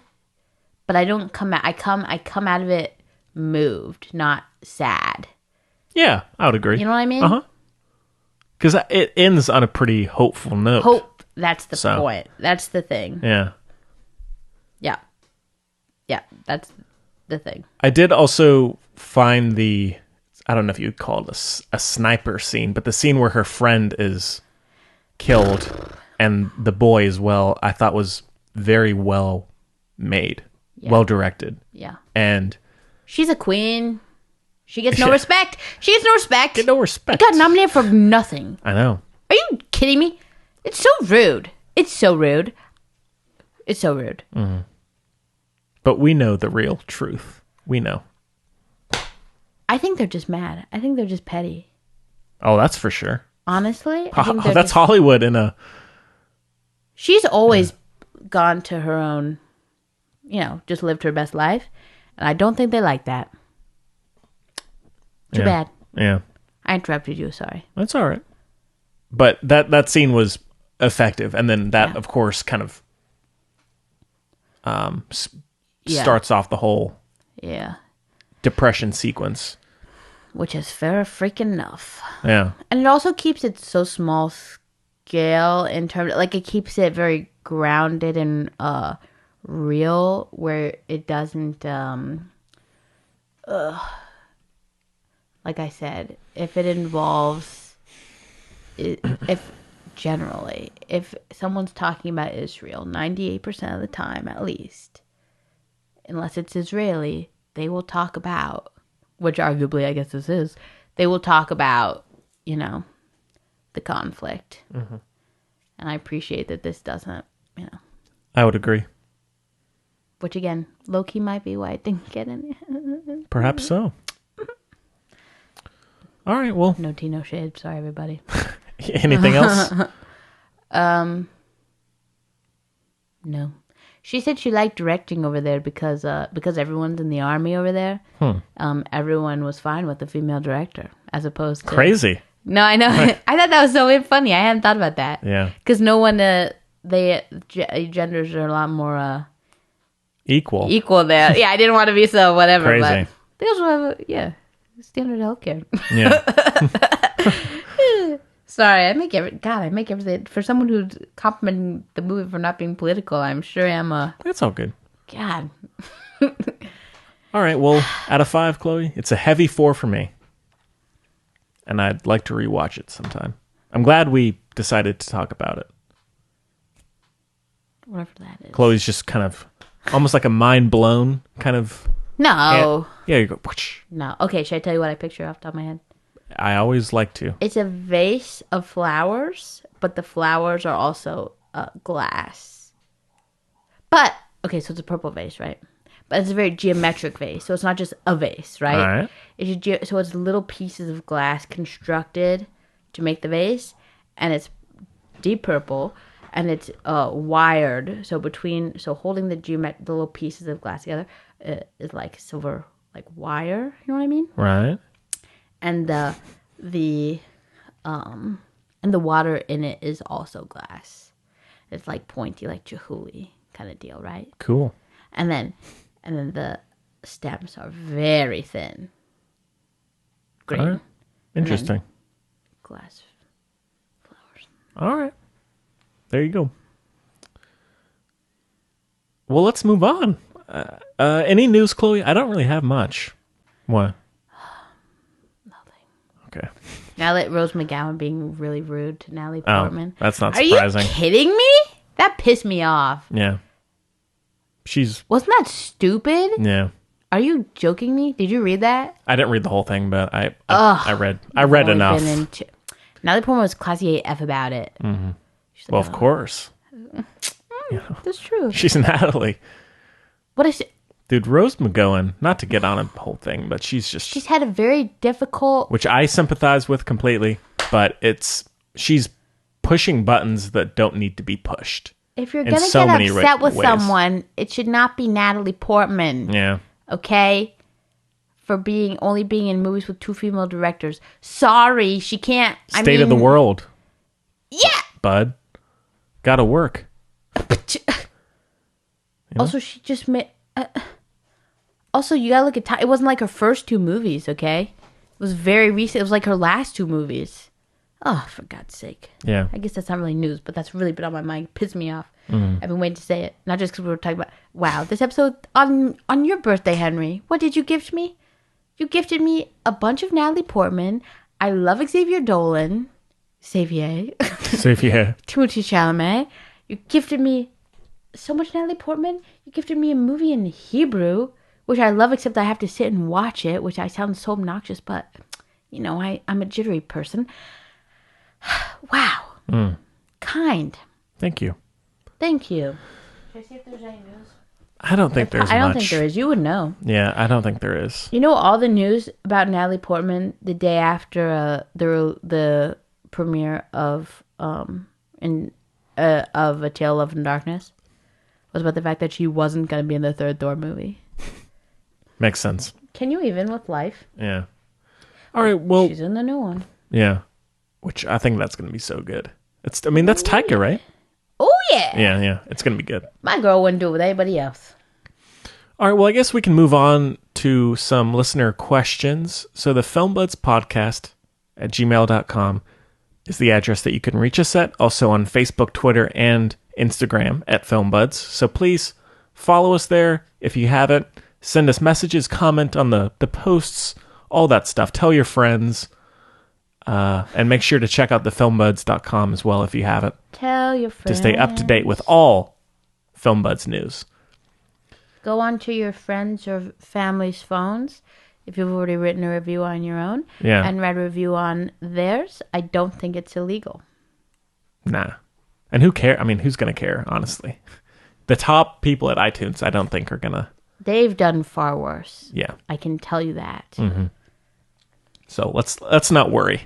but I don't come out. I come out of it moved, not sad. Yeah, I would agree. You know what I mean? Uh-huh. Because it ends on a pretty hopeful note. Hope. That's the So. point. That's the thing. Yeah. Yeah. Yeah. That's the thing. I did also find I don't know if you'd call it a sniper scene, but the scene where her friend is killed and the boy as well, I thought was very well made, well directed. Yeah. And she's a queen. She gets no respect. She gets no respect. Get no respect. Got nominated for nothing. I know. Are you kidding me? It's so rude. It's so rude. It's so rude. Mm-hmm. But we know the real truth. We know. I think they're just mad. I think they're just petty. Oh, that's for sure. Honestly, I think That's Hollywood in a... She's always gone to her own, just lived her best life. And I don't think they like that. Too bad. Yeah. I interrupted you, sorry. That's all right. But that scene was effective. And then that, of course, kind of starts off the whole depression sequence. Which is fair freaking enough. Yeah. And it also keeps it so small scale in terms of, like, it keeps it very grounded and real, where it doesn't, like I said, if it involves, if someone's talking about Israel, 98% of the time at least, unless it's Israeli, they will talk about, which arguably I guess this is, they will talk about, the conflict. Mm-hmm. And I appreciate that this doesn't, I would agree. Which again, low-key might be why I didn't get any. Perhaps so. All right, well. No tea, no shade. Sorry, everybody. Anything else? No. She said she liked directing over there because everyone's in the army over there. Everyone was fine with the female director, as opposed to... Crazy. No, I know. I thought that was so funny. I hadn't thought about that. Yeah. Because no one, genders are a lot more... Equal there. Yeah, I didn't want to be so whatever. Crazy. But they also have, standard healthcare. Yeah. Sorry, I make everything for someone who's complimenting the movie for not being political. I'm sure I'm a... That's all good. God. All right, well, out of 5, Chloe, it's a heavy 4 for me. And I'd like to rewatch it sometime. I'm glad we decided to talk about it. Whatever that is. Chloe's just kind of almost like a mind blown kind of... No. Yeah, you go... Whoosh. No. Okay, should I tell you what I picture off the top of my head? I always like to. It's a vase of flowers, but the flowers are also glass. But, okay, so it's a purple vase, right? But it's a very geometric vase, so it's not just a vase, right? All right. So it's little pieces of glass constructed to make the vase, and it's deep purple, and it's wired. So holding the little pieces of glass together is like silver, like wire. You know what I mean? Right. And the water in it is also glass. It's like pointy, like Chihuly kind of deal, right? Cool. And then the stems are very thin. Green. All right. Interesting. Glass flowers. All right. There you go. Well, let's move on. Any news, Chloe? I don't really have much. What? Okay. Now that Rose McGowan being really rude to Natalie Portman. That's not surprising. Are you kidding me? That pissed me off. Yeah. Wasn't that stupid? Yeah. Are you joking me? Did you read that? I didn't read the whole thing, but I read enough. Natalie Portman was classy AF about it. Mm-hmm. Like, well, of course. That's true. She's Natalie. What is it? Dude, Rose McGowan, not to get on a whole thing, but she's had a very difficult... Which I sympathize with completely, but she's pushing buttons that don't need to be pushed. If you're going to get upset with someone, it should not be Natalie Portman. Yeah. Okay? For only being in movies with 2 female directors. Sorry, she can't... State of the world. Yeah! Bud. Gotta work. Also, she just made... Also, you gotta look at time. It wasn't like her first 2 movies, okay? It was very recent. It was like her last 2 movies. Oh, for God's sake. Yeah. I guess that's not really news, but that's really been on my mind. It pissed me off. I've been waiting to say it. Not just because we were talking about... Wow, this episode on your birthday, Henry. What did you gift me? You gifted me a bunch of Natalie Portman. I love Xavier Dolan. Xavier. Xavier. Timothée Chalamet. You gifted me so much Natalie Portman. You gifted me a movie in Hebrew, which I love, except I have to sit and watch it, which I sound so obnoxious, but, you know, I'm a jittery person. Wow. Kind. Thank you. Thank you. Should I see if there's any news? I don't think there's much. I don't think there is. You would know. Yeah, I don't think there is. You know all the news about Natalie Portman the day after the premiere of A Tale of in Darkness was about the fact that she wasn't going to be in the third Thor movie. Makes sense. Can you even with life? Yeah. All right. Well, she's in the new one. Yeah, which I think that's going to be so good. That's Taika, right? Oh yeah. Yeah. It's going to be good. My girl wouldn't do it with anybody else. All right. Well, I guess we can move on to some listener questions. So the filmbudspodcast@gmail.com is the address that you can reach us at. Also on Facebook, Twitter, and Instagram @filmbuds. So please follow us there if you haven't. Send us messages, comment on the posts, all that stuff. Tell your friends. And make sure to check out thefilmbuds.com as well if you haven't. Tell your friends. To stay up to date with all Filmbuds news. Go onto your friends or family's phones if you've already written a review on your own. Yeah. And read a review on theirs. I don't think it's illegal. Nah. And who cares? I mean, who's going to care, honestly? The top people at iTunes, I don't think are going to. They've done far worse. Yeah. I can tell you that. Mm-hmm. So let's not worry.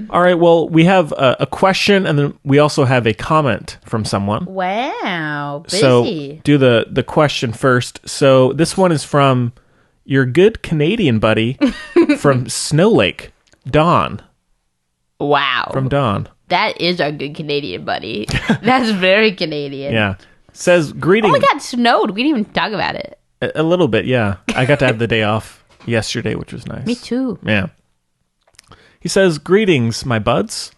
All right, well, we have a question, and then we also have a comment from someone. Wow, busy. So do the question first. So this one is from your good Canadian buddy from Snow Lake, Don. Wow. From Don. That is our good Canadian buddy. That's very Canadian. Yeah. Says, greetings. Oh my God, it snowed. We didn't even talk about it. A little bit, yeah. I got to have the day off yesterday, which was nice. Me too. Yeah. He says, greetings, my buds.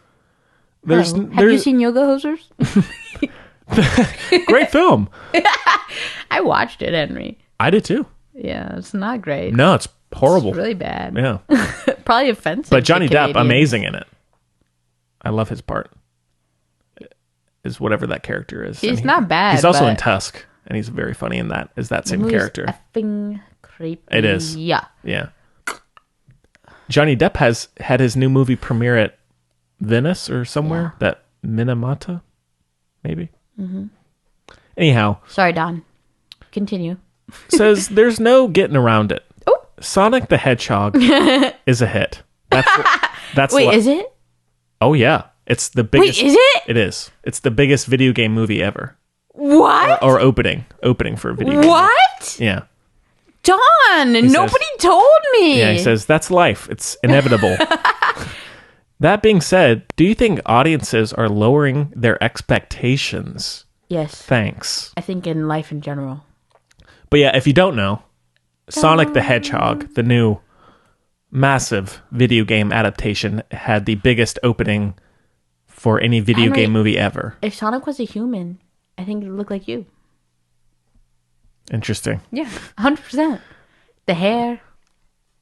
Have you seen Yoga Hosers? Great film. I watched it, Henry. I did too. Yeah, it's not great. No, it's horrible. It's really bad. Yeah. Probably offensive. But Johnny to Depp, Canadians. amazing in it. I love his part. Is whatever that character is. He's not bad. He's also but in Tusk, and he's very funny in that. Is that same the movie's character? Effing creepy. It is. Yeah. Yeah. Johnny Depp has had his new movie premiere at Venice or somewhere. Yeah. That Minamata, maybe. Mm-hmm. Anyhow. Sorry, Don. Continue. Says there's no getting around it. Oh. Sonic the Hedgehog is a hit. That's Wait, is it? Oh yeah, it's the biggest. Wait, is it? It is. It's the biggest video game movie ever. What? Or opening for a video game. What? Yeah. Don, nobody told me. Yeah, he says, that's life. It's inevitable. That being said, do you think audiences are lowering their expectations? Yes. Thanks. I think in life in general. But yeah, if you don't know, Sonic the Hedgehog, the new massive video game adaptation, had the biggest opening for any video game movie ever. If Sonic was a human, I think it would look like you. Interesting. Yeah, 100%. The hair.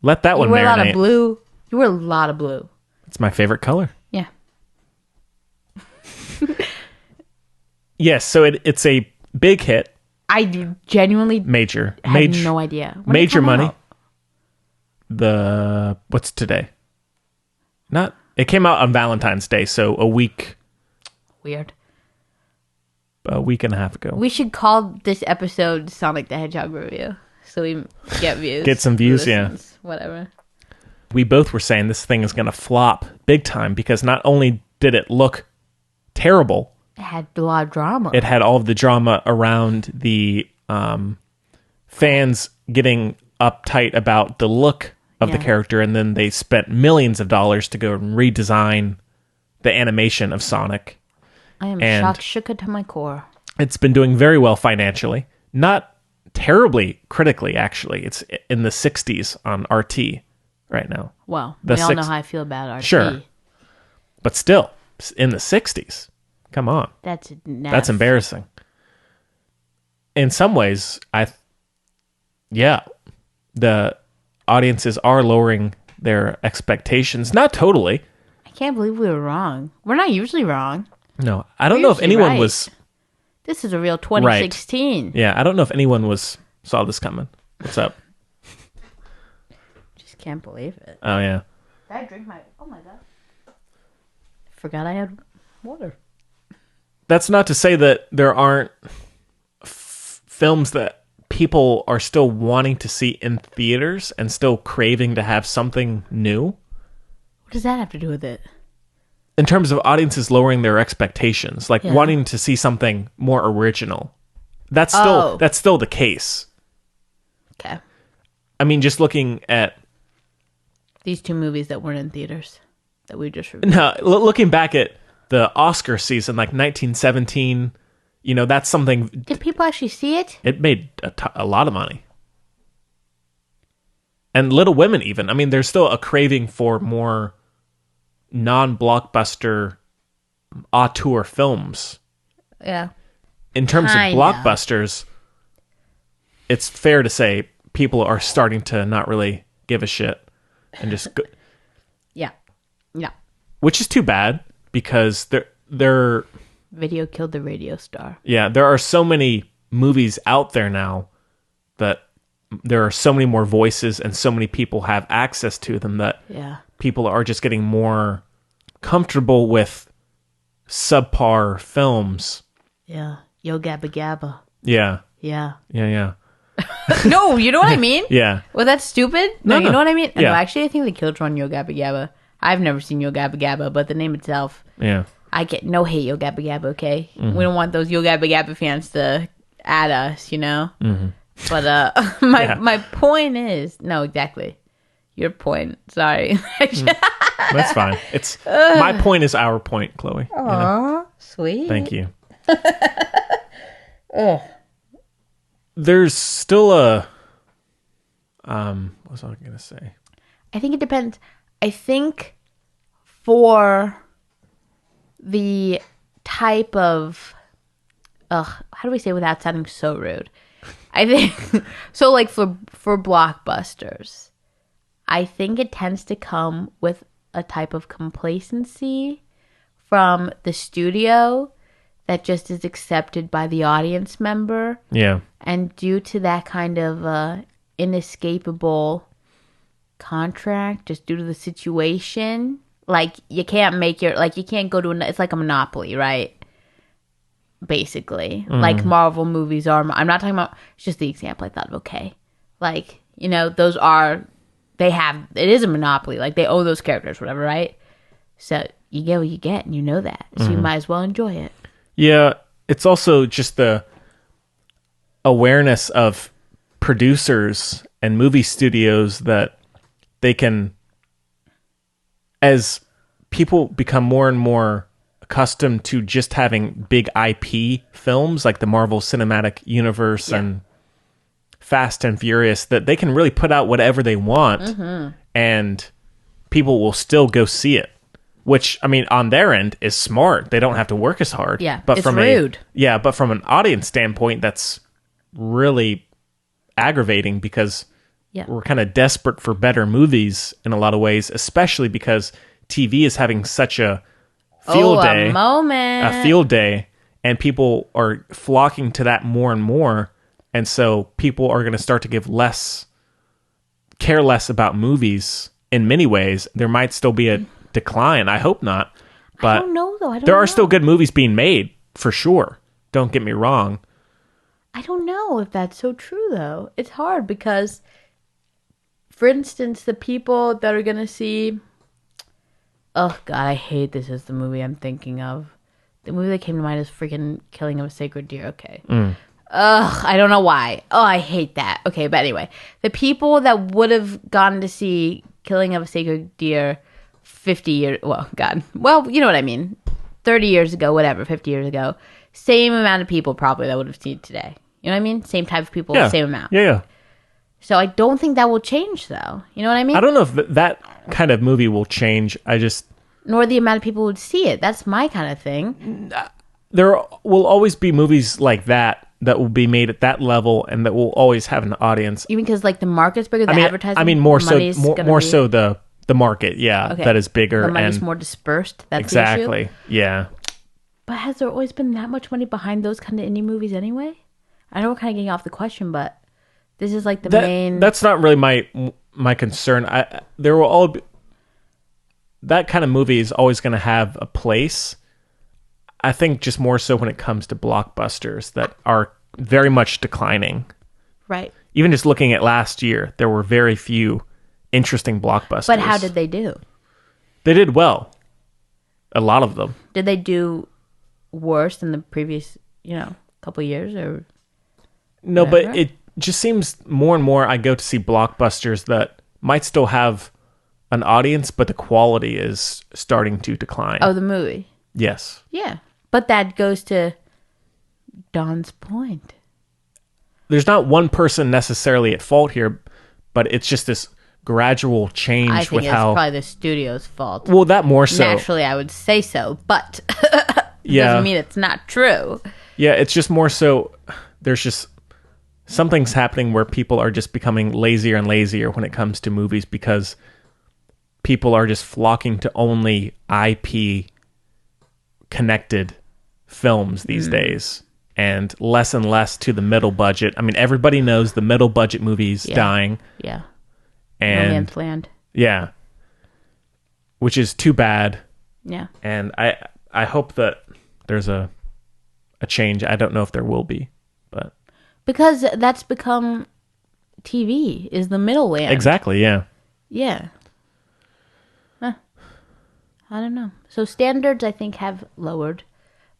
Let that one marinate. You wear a lot of blue. You wear a lot of blue. It's my favorite color. Yeah. Yes, so it's a big hit. I genuinely Major. had no idea. When did it Major come money. out? What's today? It came out on Valentine's Day, so a week Weird. And a half ago. We should call this episode Sonic the Hedgehog review, so we get views. Get some views, listens, whatever. We both were saying this thing is going to flop big time because not only did it look terrible, It had a lot of drama. it had all of the drama around the fans getting uptight about the look of the character, and then they spent millions of dollars to go and redesign the animation of Sonic. I am shook to my core. It's been doing very well financially. Not terribly critically, actually. It's in the 60s on RT right now. Well, The we all know six- how I feel about RT. Sure. But still, in the 60s. Come on. That's That's embarrassing. In some ways, the audiences are lowering their expectations. Not totally. can't believe we were wrong. We're not usually wrong. No, I don't know if usually anyone right. was. This is a real 2016. Yeah, I don't know if anyone saw this coming. What's up? Just can't believe it. Oh yeah. Did I drink my... Oh my god. Forgot I had water. That's not to say that there aren't films that people are still wanting to see in theaters and still craving to have something new. What does that have to do with it? In terms of audiences lowering their expectations, like wanting to see something more original. That's still the case. Okay. I mean, just looking at These two movies that weren't in theaters that we just reviewed. no, looking back at the Oscar season, like 1917, that's something. Did people actually see it? It made a lot of money. And Little Women, even. I mean, there's still a craving for more non-blockbuster auteur films. Yeah. In terms Kinda. of blockbusters, it's fair to say people are starting to not really give a shit and just go, Yeah. Yeah. which is too bad because they're Video killed the radio star. yeah, there are so many movies out there now that there are so many more voices and so many people have access to them that Yeah. people are just getting more comfortable with subpar films. Yeah. Yo Gabba Gabba. Yeah. Yeah. Yeah. No, you know what I mean? Yeah. Well, that's stupid. No, No. you know what I mean? Yeah. No, actually, I think they killed Ron Yo Gabba Gabba. I've never seen Yo Gabba Gabba, but the name itself, Yeah. I get no hate Yo Gabba Gabba, okay? Mm-hmm. We don't want those Yo Gabba Gabba fans to add us, Mm-hmm. But my point is, no, exactly. Your point. Sorry. That's fine. It's my point is our point, Chloe. Aw, sweet. Thank you. There's still a what was I gonna say? I think it depends. I think for the type of how do we say without sounding so rude? I think so like for blockbusters, I think it tends to come with a type of complacency from the studio that just is accepted by the audience member. Yeah. And due to that kind of inescapable contract, just due to the situation, like you can't make you can't go to it's like a monopoly, right? Basically, like Marvel movies are. I'm not talking about. It's just the example I thought of. Okay, like those are. It is a monopoly. Like they own those characters, whatever, right? So you get what you get, and you know that. So you might as well enjoy it. Yeah, it's also just the awareness of producers and movie studios that they can, as people become more and more accustomed to just having big IP films like the Marvel Cinematic Universe and Fast and Furious, that they can really put out whatever they want and people will still go see it. Which, I mean, on their end is smart. They don't have to work as hard. Yeah, but it's rude. But from an audience standpoint, that's really aggravating because we're kind of desperate for better movies in a lot of ways, especially because TV is having such a field day. A field day, and people are flocking to that more and more. And so people are going to start to care less about movies in many ways. There might still be a decline. I hope not. But I don't know, though. there are still good movies being made, for sure. Don't get me wrong. I don't know if that's so true, though. It's hard because, for instance, the people that are going to see... Oh, God, I hate this as the movie I'm thinking of. The movie that came to mind is freaking Killing of a Sacred Deer. Okay. Ugh, I don't know why. Oh, I hate that. Okay, but anyway. The people that would have gone to see Killing of a Sacred Deer 50 years... Well, God. Well, you know what I mean. 30 years ago, whatever, 50 years ago. Same amount of people probably that would have seen it today. You know what I mean? Same type of people, same amount. Yeah. So I don't think that will change, though. You know what I mean? I don't know if that kind of movie will change. Nor the amount of people who would see it. That's my kind of thing. There will always be movies like that will be made at that level and that will always have an audience. Even because like the market's bigger, the advertising. I mean more so money's gonna more be... so the the market, Okay. that is bigger. The money's and more dispersed. That's the issue. exactly, yeah. But has there always been that much money behind those kind of indie movies anyway? I know we're kind of getting off the question, but this is like the main... That's not really my concern. There will all be... That kind of movie is always going to have a place. I think just more so when it comes to blockbusters that are very much declining. Right. Even just looking at last year, there were very few interesting blockbusters. But how did they do? They did well. A lot of them. Did they do worse than the previous, couple years or... No, whatever? but it just seems more and more I go to see blockbusters that might still have an audience, but the quality is starting to decline. Oh, the movie. Yes. Yeah. But that goes to Don's point. There's not one person necessarily at fault here, but it's just this gradual change I think with it's how... probably the studio's fault. Well, that more so. Naturally, I would say so, but Yeah. doesn't mean it's not true. Yeah, it's just more so there's just something's happening where people are just becoming lazier and lazier when it comes to movies because people are just flocking to only IP connected films these days and less to the middle budget. I mean, everybody knows the middle budget movies dying. Yeah. No And Man's Land. yeah, which is too bad. Yeah. And I hope that there's a change. I don't know if there will be, but Because that's become TV, is the middleland. exactly, yeah. Yeah. I don't know. So standards, I think, have lowered,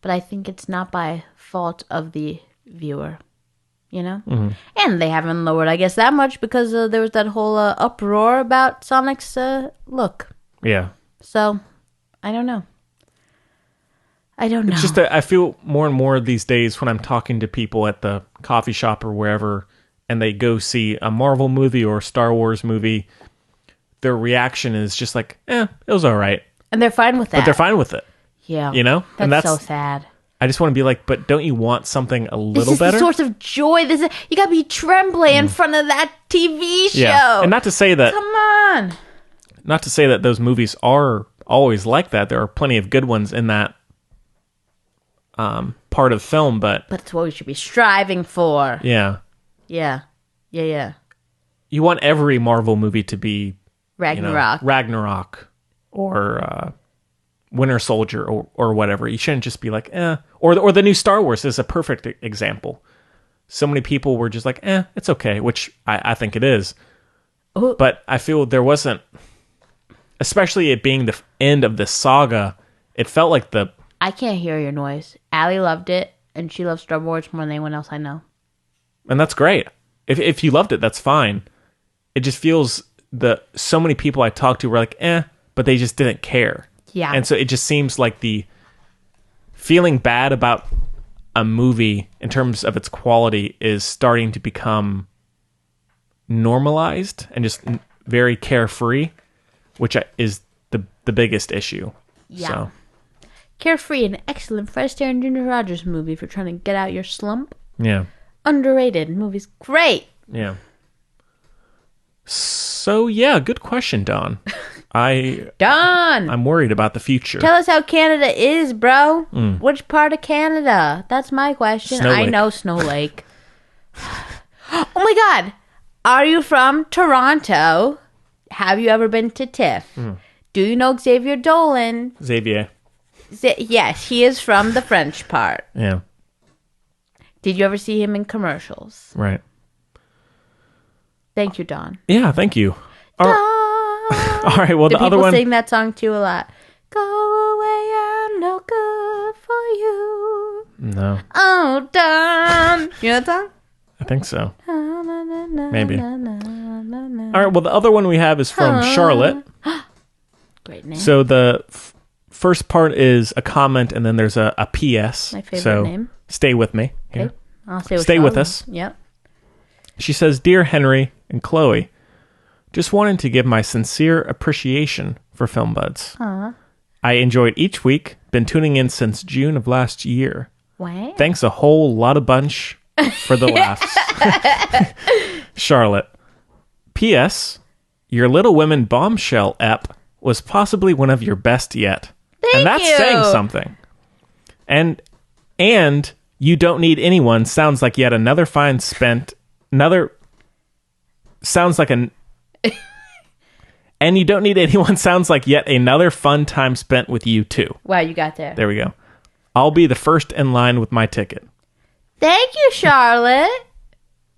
but I think it's not by fault of the viewer, Mm-hmm. And they haven't lowered, I guess, that much because there was that whole uproar about Sonic's look. Yeah. So, I don't know. It's just that I feel more and more these days when I'm talking to people at the coffee shop or wherever, and they go see a Marvel movie or a Star Wars movie, their reaction is just like, it was all right. And they're fine with that. But they're fine with it. Yeah. That's, and that's so sad. I just want to be like, but don't you want something a little This is better? the source of joy. You got to be trembling in front of that TV show. Yeah. And not to say that... Come on. Not to say that those movies are always like that. There are plenty of good ones in that part of film, but it's what we should be striving for. yeah. Yeah. You want every Marvel movie to be Ragnarok. Ragnarok or Winter Soldier or whatever. You shouldn't just be like, Or the new Star Wars is a perfect example. So many people were just like, it's okay, which I think it is. Ooh. But I feel there wasn't, especially it being the end of this saga, it felt like I can't hear your noise. Allie loved it, and she loves Star Wars more than anyone else I know. and that's great. If you loved it, that's fine. It just feels so many people I talked to were like, but they just didn't care. Yeah. And so it just seems like the feeling bad about a movie in terms of its quality is starting to become normalized and just very carefree, which is the biggest issue. Yeah. So, Carefree, an excellent Fred Astaire and Ginger Rogers movie if you're trying to get out your slump. yeah. Underrated. Movie's great. Yeah. So, yeah, good question, Don. Done. I'm worried about the future. Tell us how Canada is, bro. Which part of Canada? That's my question. Snow I Lake. know Snow Lake. Oh my God. Are you from Toronto? Have you ever been to TIFF? Do you know Xavier Dolan? Xavier. Yes, he is from the French part. Yeah. Did you ever see him in commercials? Right. Thank you, Don. Yeah, thank you. All right, well, Do the other people one... sing that song too a lot? Go away, I'm no good for you. No, Oh, Don. You know that song? I think so. Maybe. Maybe. All right, well, the other one we have is from Charlotte. Great name. So the first part is a comment, and then there's a PS. My favorite so name. Stay with me. Okay. here. I'll Stay with us. Yep. She says, Dear Henry and Chloe, just wanted to give my sincere appreciation for Film Buds. I enjoyed each week, been tuning in since June of last year. Wow. Thanks a whole lot of bunch for the laughs. Charlotte. P.S. your Little Women bombshell ep was possibly one of your best yet. Thank that's you. saying something. And You Don't Need Anyone sounds like yet another fine spent... Sounds like an... And You Don't Need Anyone sounds like yet another fun time spent with you, too. Wow, you got there. There we go. I'll be the first in line with my ticket. Thank you, Charlotte.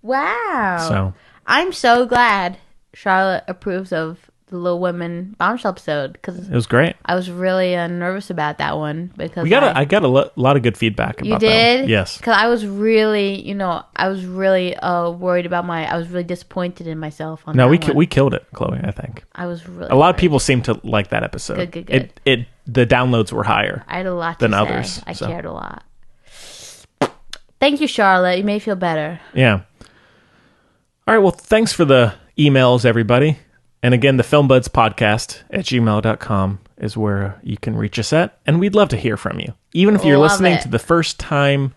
Wow. So I'm so glad Charlotte approves of the Little Women bombshell episode because it was great. I was really nervous about that one because I got a lot of good feedback about you that did. one. Yes, because I was really, worried about I was really disappointed in myself. On no, that we killed it, Chloe. I think I was really a lot of worried. people seem to like that episode. Good. The downloads were higher. I had a lot than to say. others. I so. cared a lot. Thank you, Charlotte. You may feel better. Yeah. All right. Well, thanks for the emails, everybody. And again, the FilmBuds podcast at gmail.com is where you can reach us at. And we'd love to hear from you. Even if you're Love listening it. to the first time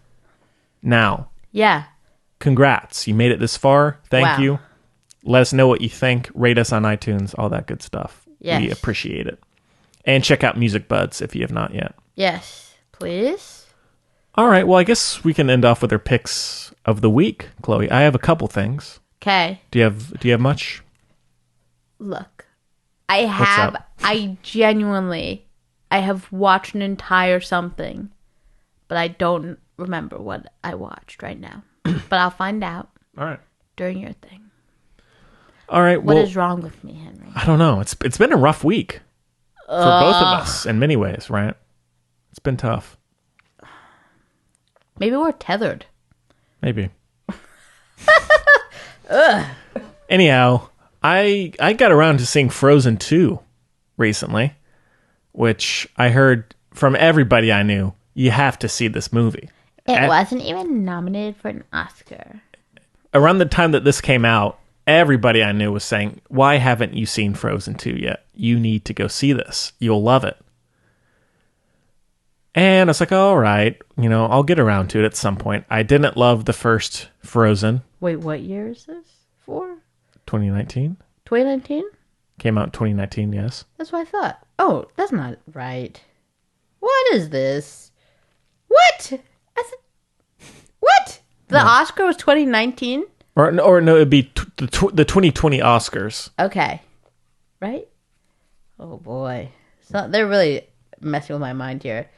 now. Yeah. Congrats. You made it this far. Thank Wow. you. Let us know what you think. Rate us on iTunes. All that good stuff. Yes. We appreciate it. And check out Music Buds if you have not yet. Yes. Please. All right. Well, I guess we can end off with our picks of the week, Chloe. I have a couple things. Okay. Do you have much? Look, I have, up? I have watched an entire something, but I don't remember what I watched right now. But I'll find out All right. during your thing. All right. What well, is wrong with me, Henry? I don't know. It's been a rough week for both of us in many ways, right? It's been tough. Maybe we're tethered. Maybe. Anyhow, I got around to seeing Frozen 2 recently, which I heard from everybody I knew. You have to see this movie. It wasn't even nominated for an Oscar. Around the time that this came out, everybody I knew was saying, why haven't you seen Frozen 2 yet? You need to go see this. You'll love it. And I was like, all right, I'll get around to it at some point. I didn't love the first Frozen. Wait, what year is this for? 2019? 2019? Came out in 2019, yes. That's what I thought. Oh, that's not right. What is this? What? What? The Oscar was 2019? Or no, it'd be the 2020 Oscars. Okay. Right? Oh, boy. So they're really messing with my mind here.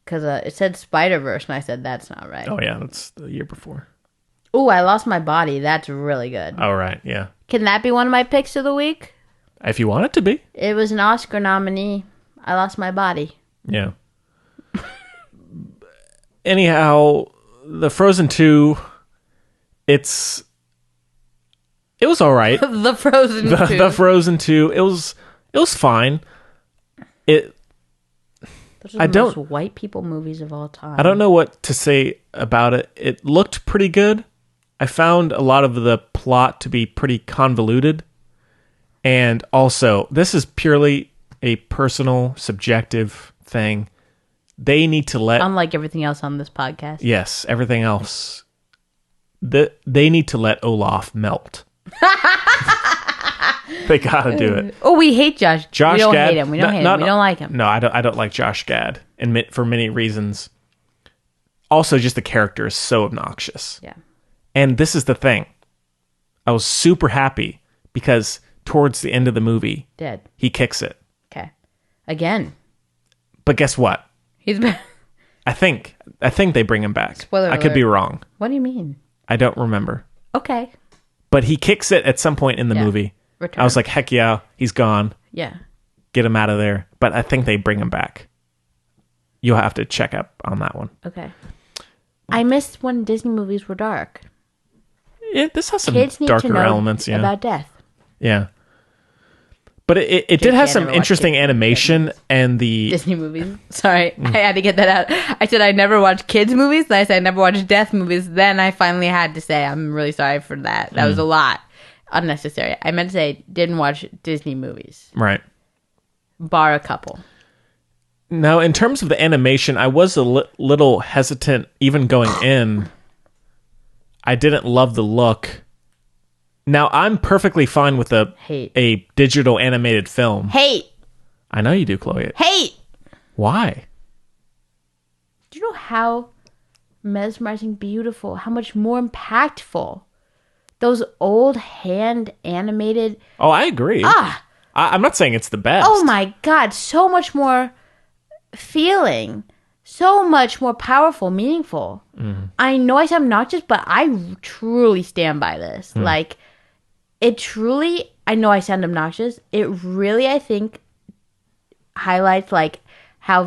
Because it said Spider-Verse, and I said, that's not right. Oh, yeah, that's the year before. Oh, I Lost My Body. That's really good. All right, yeah. Can that be one of my picks of the week? If you want it to be. It was an Oscar nominee. I Lost My Body. Yeah. Anyhow, the Frozen 2, it was all right. The Frozen 2. The Frozen 2, it was fine. Those are the most white people movies of all time. I don't know what to say about it. It looked pretty good. I found a lot of the plot to be pretty convoluted. And also, this is purely a personal, subjective thing. They need to let... Unlike everything else on this podcast. Yes, everything else. They need to let Olaf melt. They gotta do it. Oh, we hate Josh. Josh we don't Gad, hate him. We don't hate him. We don't like him. No, I don't like Josh Gad, and for many reasons. Also, just the character is so obnoxious. Yeah. And this is the thing. I was super happy because towards the end of the movie, Dead. he kicks it. Okay. Again. But guess what? He's back. I think they bring him back. Spoiler I could be alert. wrong. What do you mean? I don't remember. Okay. But he kicks it at some point in the movie. Return. I was like, heck yeah, he's gone. Yeah. Get him out of there. But I think they bring him back. You'll have to check up on that one. Okay. I missed when Disney movies were dark. Yeah, this has some Kids need darker to know elements. Yeah. about death. Yeah. But it did have some never watched interesting kids' animation and the... Disney movies. Sorry, I had to get that out. I said I never watched kids movies. Then I said I never watched death movies. Then I finally had to say I'm really sorry for that. That was a lot. Unnecessary. I meant to say didn't watch Disney movies. Right. Bar a couple. Now, in terms of the animation, I was a little hesitant even going in. I didn't love the look Now, I'm perfectly fine with Hate. a digital animated film. Hate. I know you do, Chloe. Hate. Why? Do you know how mesmerizing, beautiful, how much more impactful those old hand animated... Oh, I agree. I'm not saying it's the best. Oh my God, so much more feeling, so much more powerful, meaningful. I know I sound obnoxious, but I truly stand by this. Like, it truly, I know I sound obnoxious, it really, I think, highlights, like, how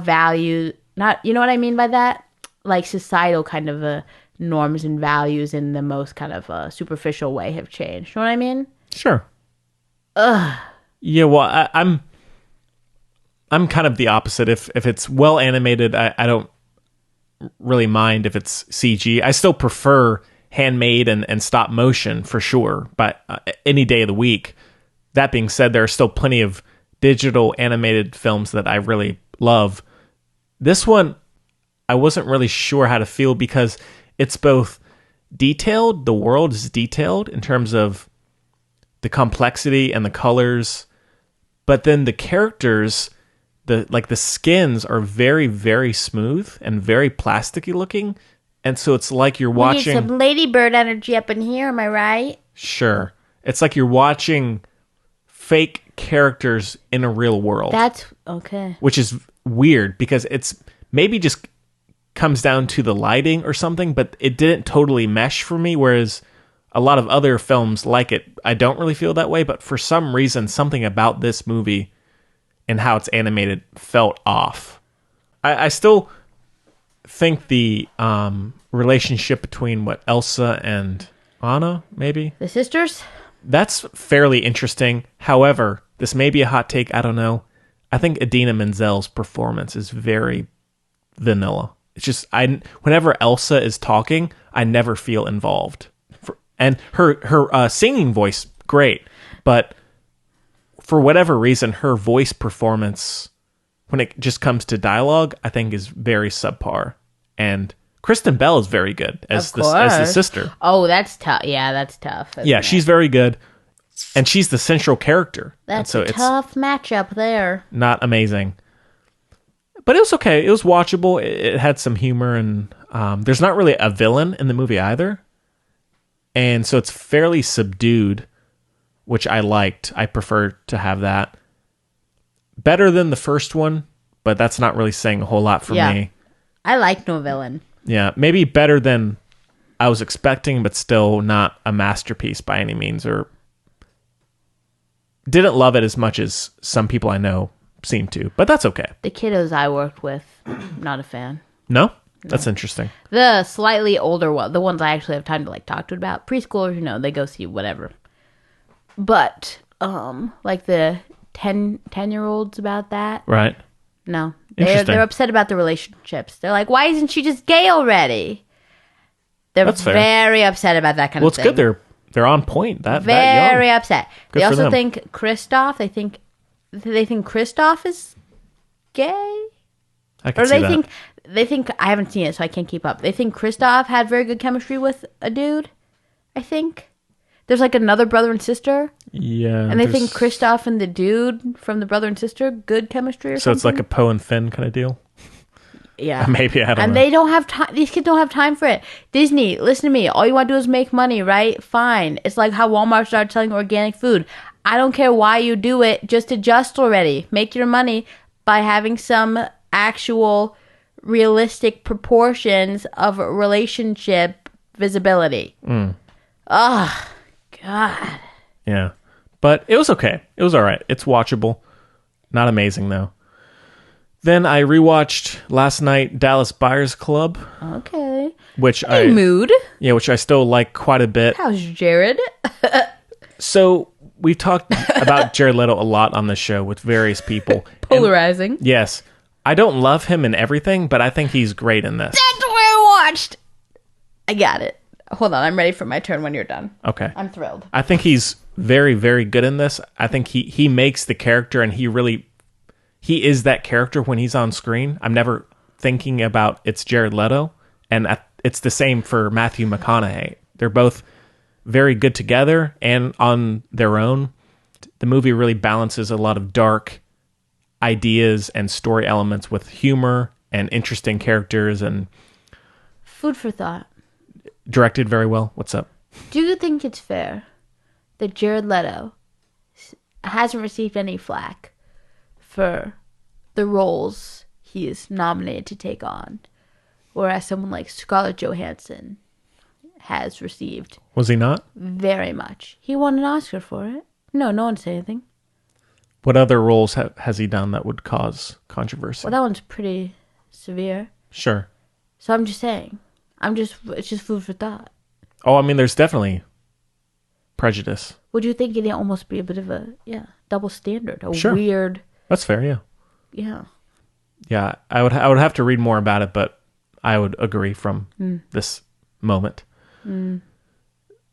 not, you know what I mean by that? Like, societal kind of norms and values in the most kind of superficial way have changed. You know what I mean? Sure. Yeah, well, I'm kind of the opposite. If it's well animated, I don't really mind if it's CG. I still prefer handmade and stop motion for sure, but any day of the week. That being said, there are still plenty of digital animated films that I really love. This one, I wasn't really sure how to feel because it's both detailed. The world is detailed in terms of the complexity and the colors, but then the characters, the skins are very, very smooth and very plasticky looking, and so it's like you're watching. We need some ladybird energy up in here. Am I right? Sure, it's like you're watching fake characters in a real world. That's okay. Which is weird because it's maybe just comes down to the lighting or something, but it didn't totally mesh for me, whereas a lot of other films like it, I don't really feel that way, but for some reason, something about this movie and how it's animated felt off. I still think the relationship between Elsa and Anna, maybe? The sisters? That's fairly interesting. However, this may be a hot take, I don't know. I think Idina Menzel's performance is very vanilla. It's just, whenever Elsa is talking, I never feel involved. And her singing voice, great. But for whatever reason, her voice performance, when it just comes to dialogue, I think is very subpar. And Kristen Bell is very good as the sister. Oh, that's tough. Yeah, that's tough. Yeah, she's very good. And she's the central character. That's a tough matchup there. Not amazing. But it was okay. It was watchable. It had some humor, and there's not really a villain in the movie either. And so it's fairly subdued, which I liked. I prefer to have that. Better than the first one, but that's not really saying a whole lot for me. I like no villain. Yeah, maybe better than I was expecting, but still not a masterpiece by any means, or didn't love it as much as some people I know seem to, but that's okay. The kiddos I worked with, not a fan. No? That's interesting. The slightly older one, the ones I actually have time to talk to about, preschoolers, they go see whatever. But like the 10-year-olds about that, right? No, they're upset about the relationships. They're like, why isn't she just gay already? They're very upset about that kind of thing. Well, it's good they're on point. Very upset. Good they also them. think Kristoff. They think Kristoff is gay. I can see that. They think I haven't seen it, so I can't keep up. They think Kristoff had very good chemistry with a dude. I think there's another brother and sister. Yeah, and they think Kristoff and the dude from the brother and sister good chemistry or something. So it's like a Poe and Finn kind of deal. Yeah, maybe I don't know. And they don't have time. These kids don't have time for it. Disney, listen to me. All you want to do is make money, right? Fine. It's like how Walmart started selling organic food. I don't care why you do it. Just adjust already. Make your money by having some actual realistic proportions of relationship visibility. Oh, God. Yeah. But it was okay. It was all right. It's watchable. Not amazing, though. Then I rewatched last night Dallas Buyers Club. Okay. Which mood. Yeah, which I still like quite a bit. How's Jared? So we've talked about Jared Leto a lot on the show with various people. Polarizing. And yes. I don't love him in everything, but I think he's great in this. That's what I watched. I got it. Hold on. I'm ready for my turn when you're done. Okay. I'm thrilled. I think he's very, very good in this. I think he makes the character, and he is that character when he's on screen. I'm never thinking about it's Jared Leto, and it's the same for Matthew McConaughey. They're both very good together and on their own. The movie really balances a lot of dark ideas and story elements with humor and interesting characters, and Food for thought. directed very well. What's up? Do you think it's fair that Jared Leto hasn't received any flack for the roles he is nominated to take on, whereas someone like Scarlett Johansson has received Was he not? very much? He won an Oscar for it. No one said anything. What other roles has he done that would cause controversy? Well, that one's pretty severe. Sure. So I'm just saying. It's just food for thought. Oh, I mean, there's definitely prejudice. Would you think it'd almost be a bit of a, double standard? Sure. Weird, That's fair, yeah. yeah. Yeah, I would have to read more about it, but I would agree from this moment.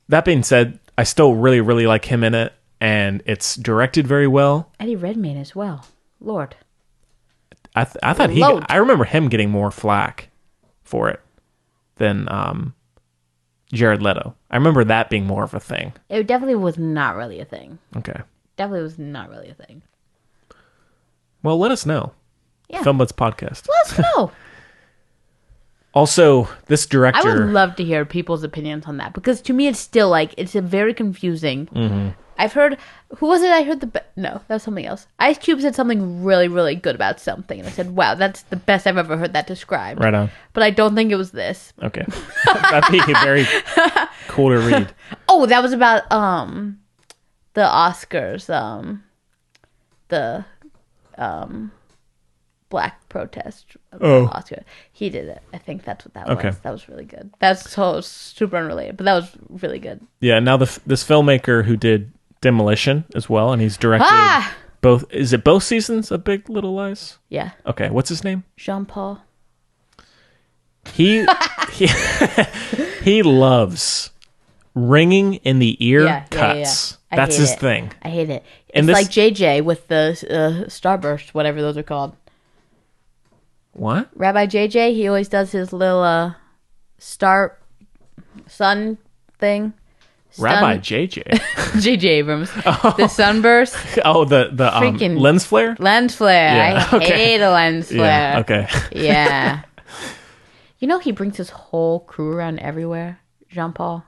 That being said, I still really, really like him in it, and it's directed very well. Eddie Redmayne as well. Lord. I thought I remember him getting more flack for it than Jared Leto. I remember that being more of a thing. It definitely was not really a thing. Okay. Definitely was not really a thing. Well, let us know. Yeah. Filmbuds Podcast. Let us know. Also, this director... I would love to hear people's opinions on that, because to me it's still like, it's a very confusing. I've heard, who was it I heard no, that was something else. Ice Cube said something really, really good about something, and I said, wow, that's the best I've ever heard that described. Right on. But I don't think it was this. Okay. That'd be very cool to read. Oh, that was about the Oscars, the black protest Oscar. He did it. I think that's what that was. That was really good. That's so super unrelated, but that was really good. Yeah, now this filmmaker who did Demolition as well, and he's directed both. Is it both seasons of Big Little Lies? Yeah. Okay, what's his name? Jean-Paul. He he loves ringing in the ear cuts. Yeah. That's his thing. I hate it. And It's like JJ with the Starburst, whatever those are called. What? Rabbi JJ, he always does his little sun thing. Rabbi JJ. JJ Abrams. The sunburst. Oh, the Freaking lens flare? Lens flare. Yeah, I okay. hate a lens flare. Yeah, okay. Yeah. You know he brings his whole crew around everywhere, Jean-Paul?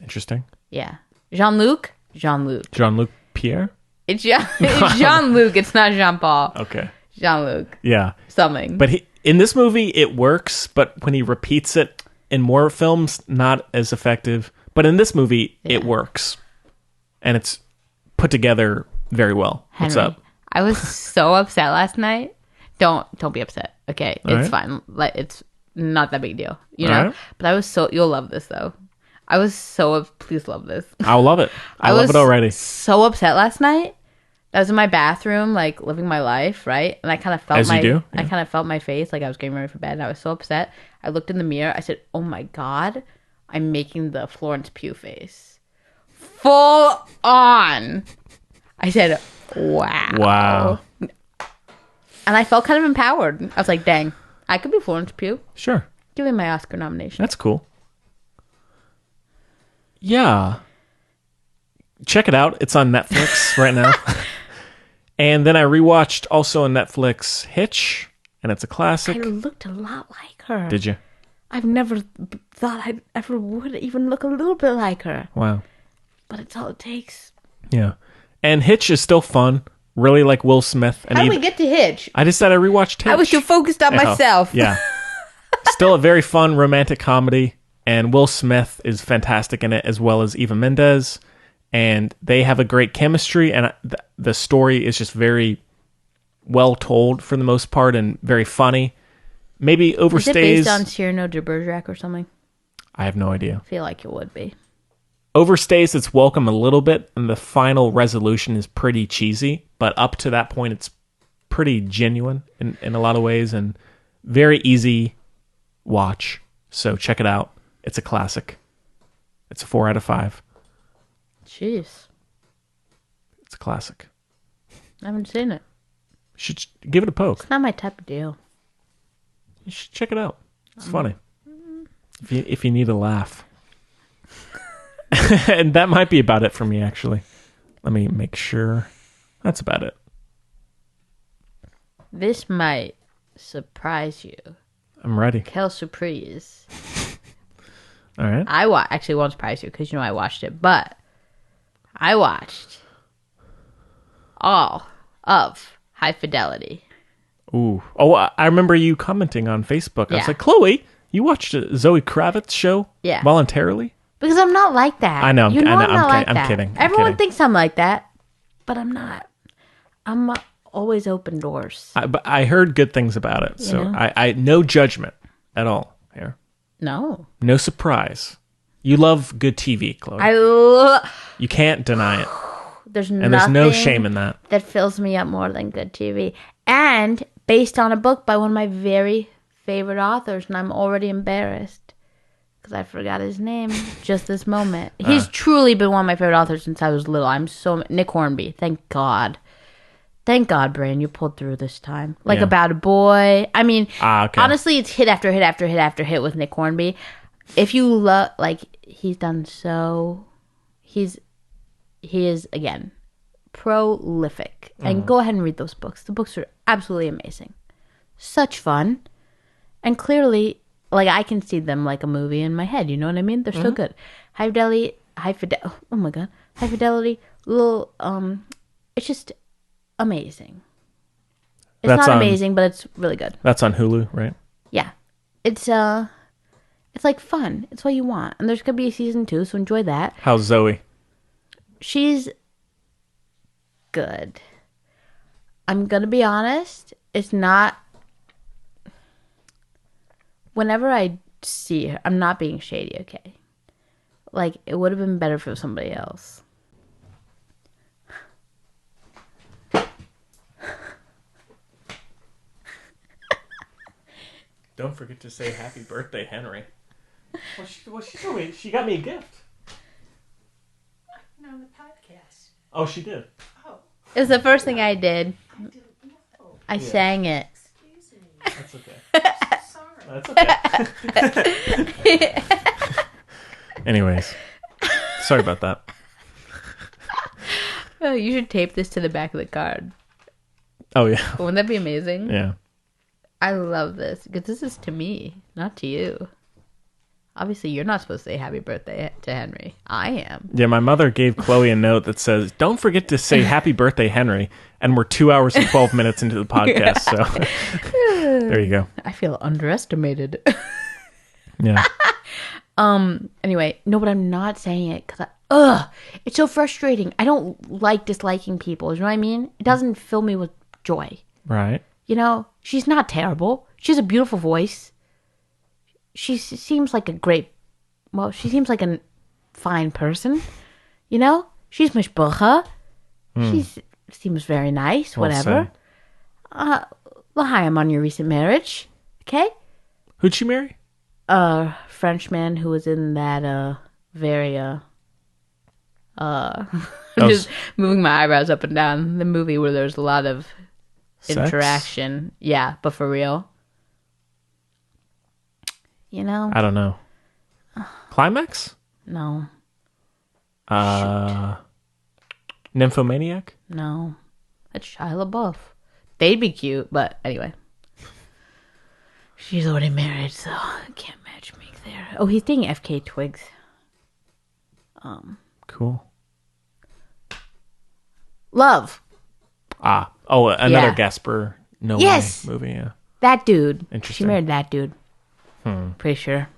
Interesting. Yeah. Jean-Luc? Jean-Luc Pierre? It's Jean-Luc. It's not Jean-Paul. Okay. Jean-Luc. Yeah. Something. But in this movie, it works, but when he repeats it in more films, not as effective. But in this movie, it works. And it's put together very well. What's Henry, up? I was so upset last night. Don't be upset. Okay, All it's right. fine. Like, it's not that big a deal, you All know. right. But I was so, you'll love this though. I was so, please love this. I'll love it. I love it already. So upset last night. I was in my bathroom, like living my life, right? And I kind of felt As you do, yeah. I kind of felt my face, like I was getting ready for bed. And I was so upset. I looked in the mirror. I said, "Oh my god, I'm making the Florence Pugh face, full on." I said, "Wow, Wow." And I felt kind of empowered. I was like, "Dang, I could be Florence Pugh. Sure. Give me my Oscar nomination." That's cool. Yeah. Check it out. It's on Netflix right now. And then I rewatched also on Netflix Hitch, and it's a classic. I looked a lot like her. Did you? I've never thought I ever would even look a little bit like her. Wow. But it's all it takes. Yeah. And Hitch is still fun. Really like Will Smith. And How did we get to Hitch? I just said I rewatched Hitch. I was too focused on myself. Yeah. Still a very fun romantic comedy. And Will Smith is fantastic in it, as well as Eva Mendes. And they have a great chemistry. And the story is just very well told for the most part and very funny. Maybe overstays. Is it based on Cyrano de Bergerac or something? I have no idea. I feel like it would be. Overstays its welcome a little bit, and the final resolution is pretty cheesy. But up to that point, it's pretty genuine in a lot of ways and very easy watch. So check it out. It's a classic. It's a 4 out of 5. Jeez. It's a classic. I haven't seen it. You should give it a poke. It's not my type of deal. You should check it out. It's funny. If you need a laugh. And that might be about it for me, actually. Let me make sure. That's about it. This might surprise you. I'm ready. Quelle surprise. All right. Actually, won't surprise you because you know I watched it, but I watched all of High Fidelity. Ooh. Oh, I remember you commenting on Facebook. I was Yeah. like, Chloe, you watched a Zoe Kravitz show voluntarily? Because I'm not like that. I know. You know I'm I'm not like I'm that. kidding. Everyone thinks I'm like that, but I'm not. I'm always open doors. But I heard good things about it, so I no judgment at all here. No. No surprise. You love good TV, Chloe. You can't deny it. There's And there's no shame in that. That fills me up more than good TV. And based on a book by one of my very favorite authors, and I'm already embarrassed because I forgot his name just this moment. He's truly been one of my favorite authors since I was little. Nick Hornby. Thank God. Thank God, Brian, you pulled through this time. Like About a Boy. I mean, honestly, it's hit after hit after hit after hit with Nick Hornby. If you love, he's done so. He is, again, prolific. And go ahead and read those books. The books are absolutely amazing. Such fun. And clearly, I can see them like a movie in my head. You know what I mean? They're so good. High Fidelity, oh my God. High Fidelity, it's just amazing. It's That's not amazing, but it's really good. That's on Hulu, right? Yeah. It's fun. It's what you want. And there's going to be a season 2, so enjoy that. How's Zoe? She's good. I'm going to be honest. It's not... Whenever I see her, I'm not being shady, okay? It would have been better if it was somebody else. Don't forget to say happy birthday, Henry. Well, she told me she got me a gift. On the podcast. Oh, she did. It was the first thing I did. I sang it. Excuse me. That's okay. Sorry. That's okay. Anyways, sorry about that. Oh, you should tape this to the back of the card. Oh yeah. Wouldn't that be amazing? Yeah. I love this because this is to me, not to you. Obviously, you're not supposed to say happy birthday to Henry. I am. Yeah, my mother gave Chloe a note that says, "Don't forget to say happy birthday, Henry." And we're 2 hours and 12 minutes into the podcast, so there you go. I feel underestimated. Yeah. Anyway, no, but I'm not saying it because it's so frustrating. I don't like disliking people. You know what I mean? It doesn't fill me with joy. Right. You know, she's not terrible. She has a beautiful voice. She seems like she seems like a fine person. You know? She's mishbucha. She seems very nice, Well whatever. L'chaim on your recent marriage. Okay? Who'd she marry? Frenchman who was in that, very, I'm just moving my eyebrows up and down. The movie where there's a lot of Sex? interaction. Yeah, but for real. You know? I don't know. Climax? No. Nymphomaniac? No. That's Shia LaBeouf. They'd be cute, but anyway. She's already married, so I can't match make there. Oh, he's dating FK Twigs. Cool. Love. Oh, another Yeah. Gasper Noé Yes! movie, yeah. That dude. Interesting. She married that dude. Pretty sure.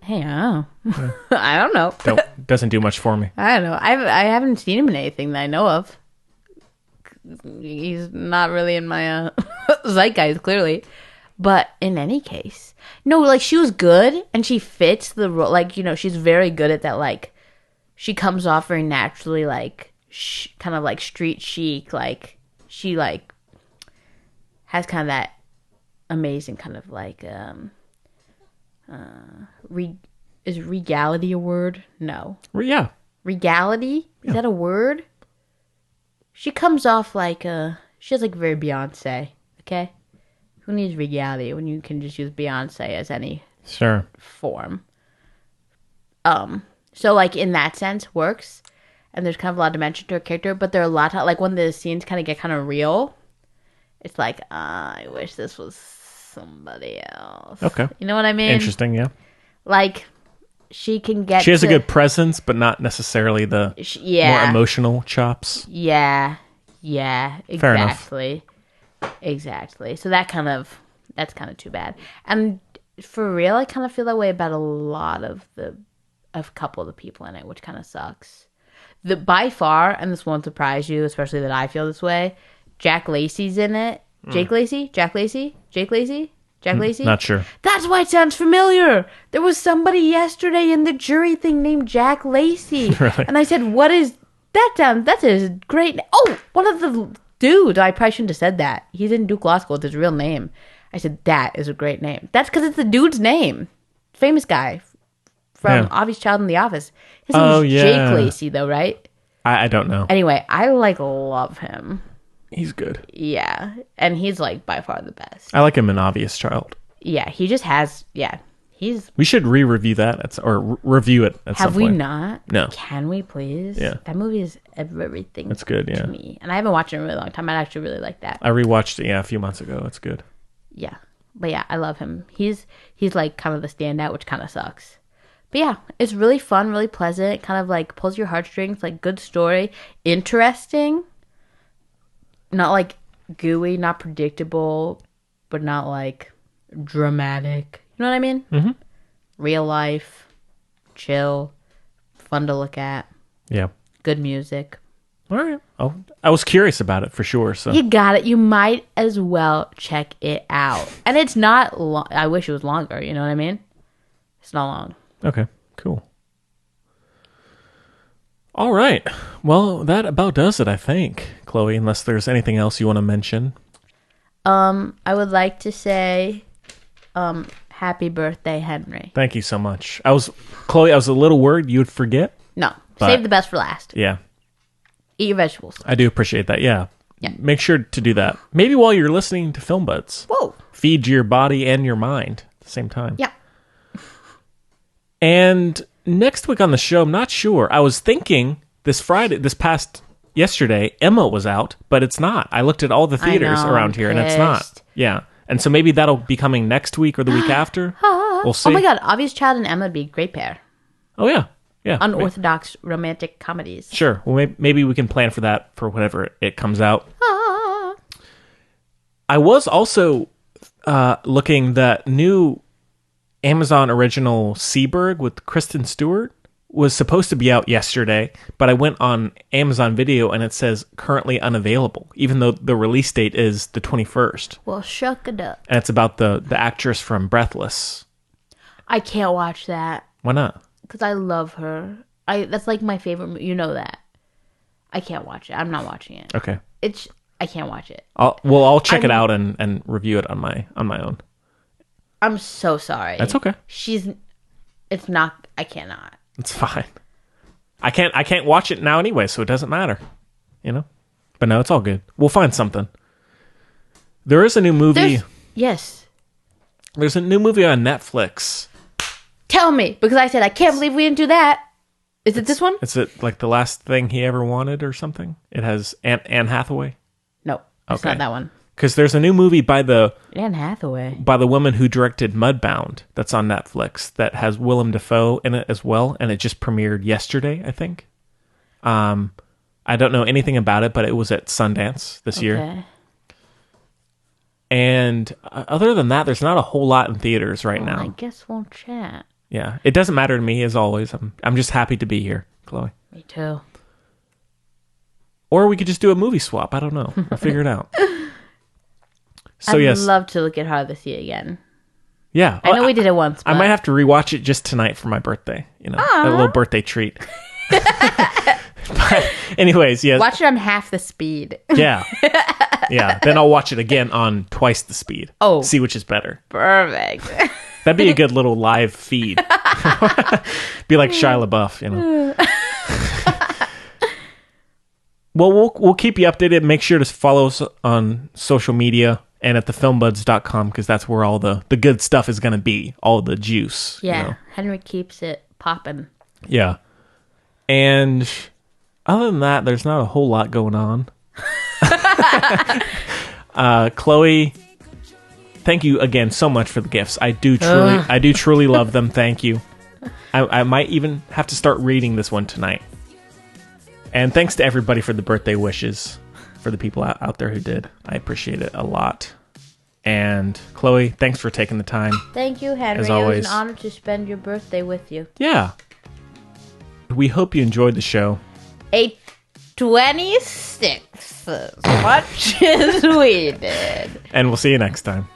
Hey, I don't know. I don't know. Doesn't do much for me. I don't know. I haven't seen him in anything that I know of. He's not really in my zeitgeist, clearly. But in any case, no, like she was good and she fits the role. Like, you know, she's very good at that. Like, she comes off very naturally, like kind of like street chic. Like, she like has kind of that amazing kind of like is regality a word? No. Yeah. Regality? Is that a word? She comes off like she has like very Beyonce, okay? Who needs regality when you can just use Beyonce as any Sure. form? So, like, in that sense, works. And there's kind of a lot of dimension to her character. But there are a lot of, like, when the scenes kind of get kind of real, it's like, I wish this was somebody else. Okay. You know what I mean? Interesting, yeah. Like, she can get She has a to- good presence, but not necessarily the more emotional chops. Yeah. Yeah. Fair enough. Exactly. So that's kind of too bad. And for real, I kind of feel that way about a lot of a couple of the people in it, which kind of sucks. By far, and this won't surprise you, especially that I feel this way, Jack Lacey's in it. Jake Lacey? Jack Lacey? Jake Lacey? Jack Lacey? Not sure. That's why it sounds familiar. There was somebody yesterday in the jury thing named Jack Lacey. Really? And I said, what is that sound? That's a great Oh, one of the dudes. I probably shouldn't have said that. He didn't do law school with his real name. I said, that is a great name. That's because it's the dude's name. Famous guy from Obvious Child in The Office. His name is Jake Lacey, though, right? I don't know. Anyway, I love him. He's good. Yeah. And he's by far the best. I like him in Obvious Child. Yeah, he just has, he's... We should re-review that review it at some Have we point. not? No. Can we please? Yeah. That movie is everything It's good, yeah. to me. And I haven't watched it in a really long time. I actually really like that. I rewatched it, a few months ago. It's good. Yeah. But yeah, I love him. He's like kind of the standout, which kind of sucks. But yeah, it's really fun, really pleasant. It kind of like pulls your heartstrings, like good story. Interesting. Not like gooey, not predictable, but not like dramatic. You know what I mean? Mm-hmm. Real life, chill, fun to look at, Yeah. good music. All right. Oh, I was curious about it for sure. So You got it. You might as well check it out. And it's not long. I wish it was longer. You know what I mean? It's not long. Okay, cool. All right. Well, that about does it, I think, Chloe, unless there's anything else you want to mention. I would like to say happy birthday, Henry. Thank you so much. Chloe, I was a little worried you'd forget. No, But- save the best for last. Yeah, Eat your vegetables. I do appreciate that. Yeah. Yeah. Make sure to do that. Maybe while you're listening to Film Buds. Whoa. Feed your body and your mind at the same time. Yeah. And next week on the show, I'm not sure. I was thinking yesterday, Emma was out, but it's not. I looked at all the theaters know, around I'm here, and it's not. pissed. Yeah. And so maybe that'll be coming next week or the week after. We'll see. Oh my God, Obvious Child and Emma would be a great pair. Oh, yeah. Yeah. Unorthodox romantic comedies. Sure. Well, maybe we can plan for that for whenever it comes out. I was also looking that new Amazon original Seaberg with Kristen Stewart was supposed to be out yesterday, but I went on Amazon Video and it says currently unavailable, even though the release date is the 21st. Well, shuck it up. And it's about the actress from Breathless. I can't watch that Why not? because I love her. That's like my favorite movie. You know that. I can't watch it. I'm not watching it. Okay. I can't watch it. I'll check it out and review it on my own. I'm so sorry. That's okay. It's not. I cannot. It's fine. I can't watch it now anyway, so it doesn't matter. You know? But no, it's all good. We'll find something. There is a new movie. Yes. There's a new movie on Netflix. Tell me, because I said I can't believe we didn't do that. Is it this one? Is it like The Last Thing He Ever Wanted or something? It has Anne Hathaway. No, it's Okay. not that one. Because there's a new movie by the Anne Hathaway. woman who directed Mudbound that's on Netflix that has Willem Dafoe in it as well, and it just premiered yesterday, I think. I don't know anything about it, but it was at Sundance this year. Okay. And other than that, there's not a whole lot in theaters right now. I guess we'll chat. Yeah, it doesn't matter to me as always. I'm just happy to be here, Chloe. Me too. Or we could just do a movie swap. I don't know. We'll figure it out. So I'd yes, love to look at Hard to See again. yeah. I know we did it once. I But might have to rewatch it just tonight for my birthday. You know, a little birthday treat. But anyways, yeah, watch it on half the speed. yeah, yeah. Then I'll watch it again on twice the speed. Oh. See which is better. Perfect. That'd be a good little live feed. Be like Shia LaBeouf, you know. Well, we'll keep you updated. Make sure to follow us on social media and at thefilmbuds.com because that's where all the good stuff is going to be. All the juice. Yeah. You know? Henry keeps it popping. Yeah. And other than that, there's not a whole lot going on. Chloe, thank you again so much for the gifts. I do truly love them. Thank you. I might even have to start reading this one tonight. And thanks to everybody for the birthday wishes, for the people out there who did. I appreciate it a lot. And Chloe, thanks for taking the time. Thank you, Henry. As It always. was an honor to spend your birthday with you. Yeah. We hope you enjoyed the show. A 26 as much as we did. And we'll see you next time.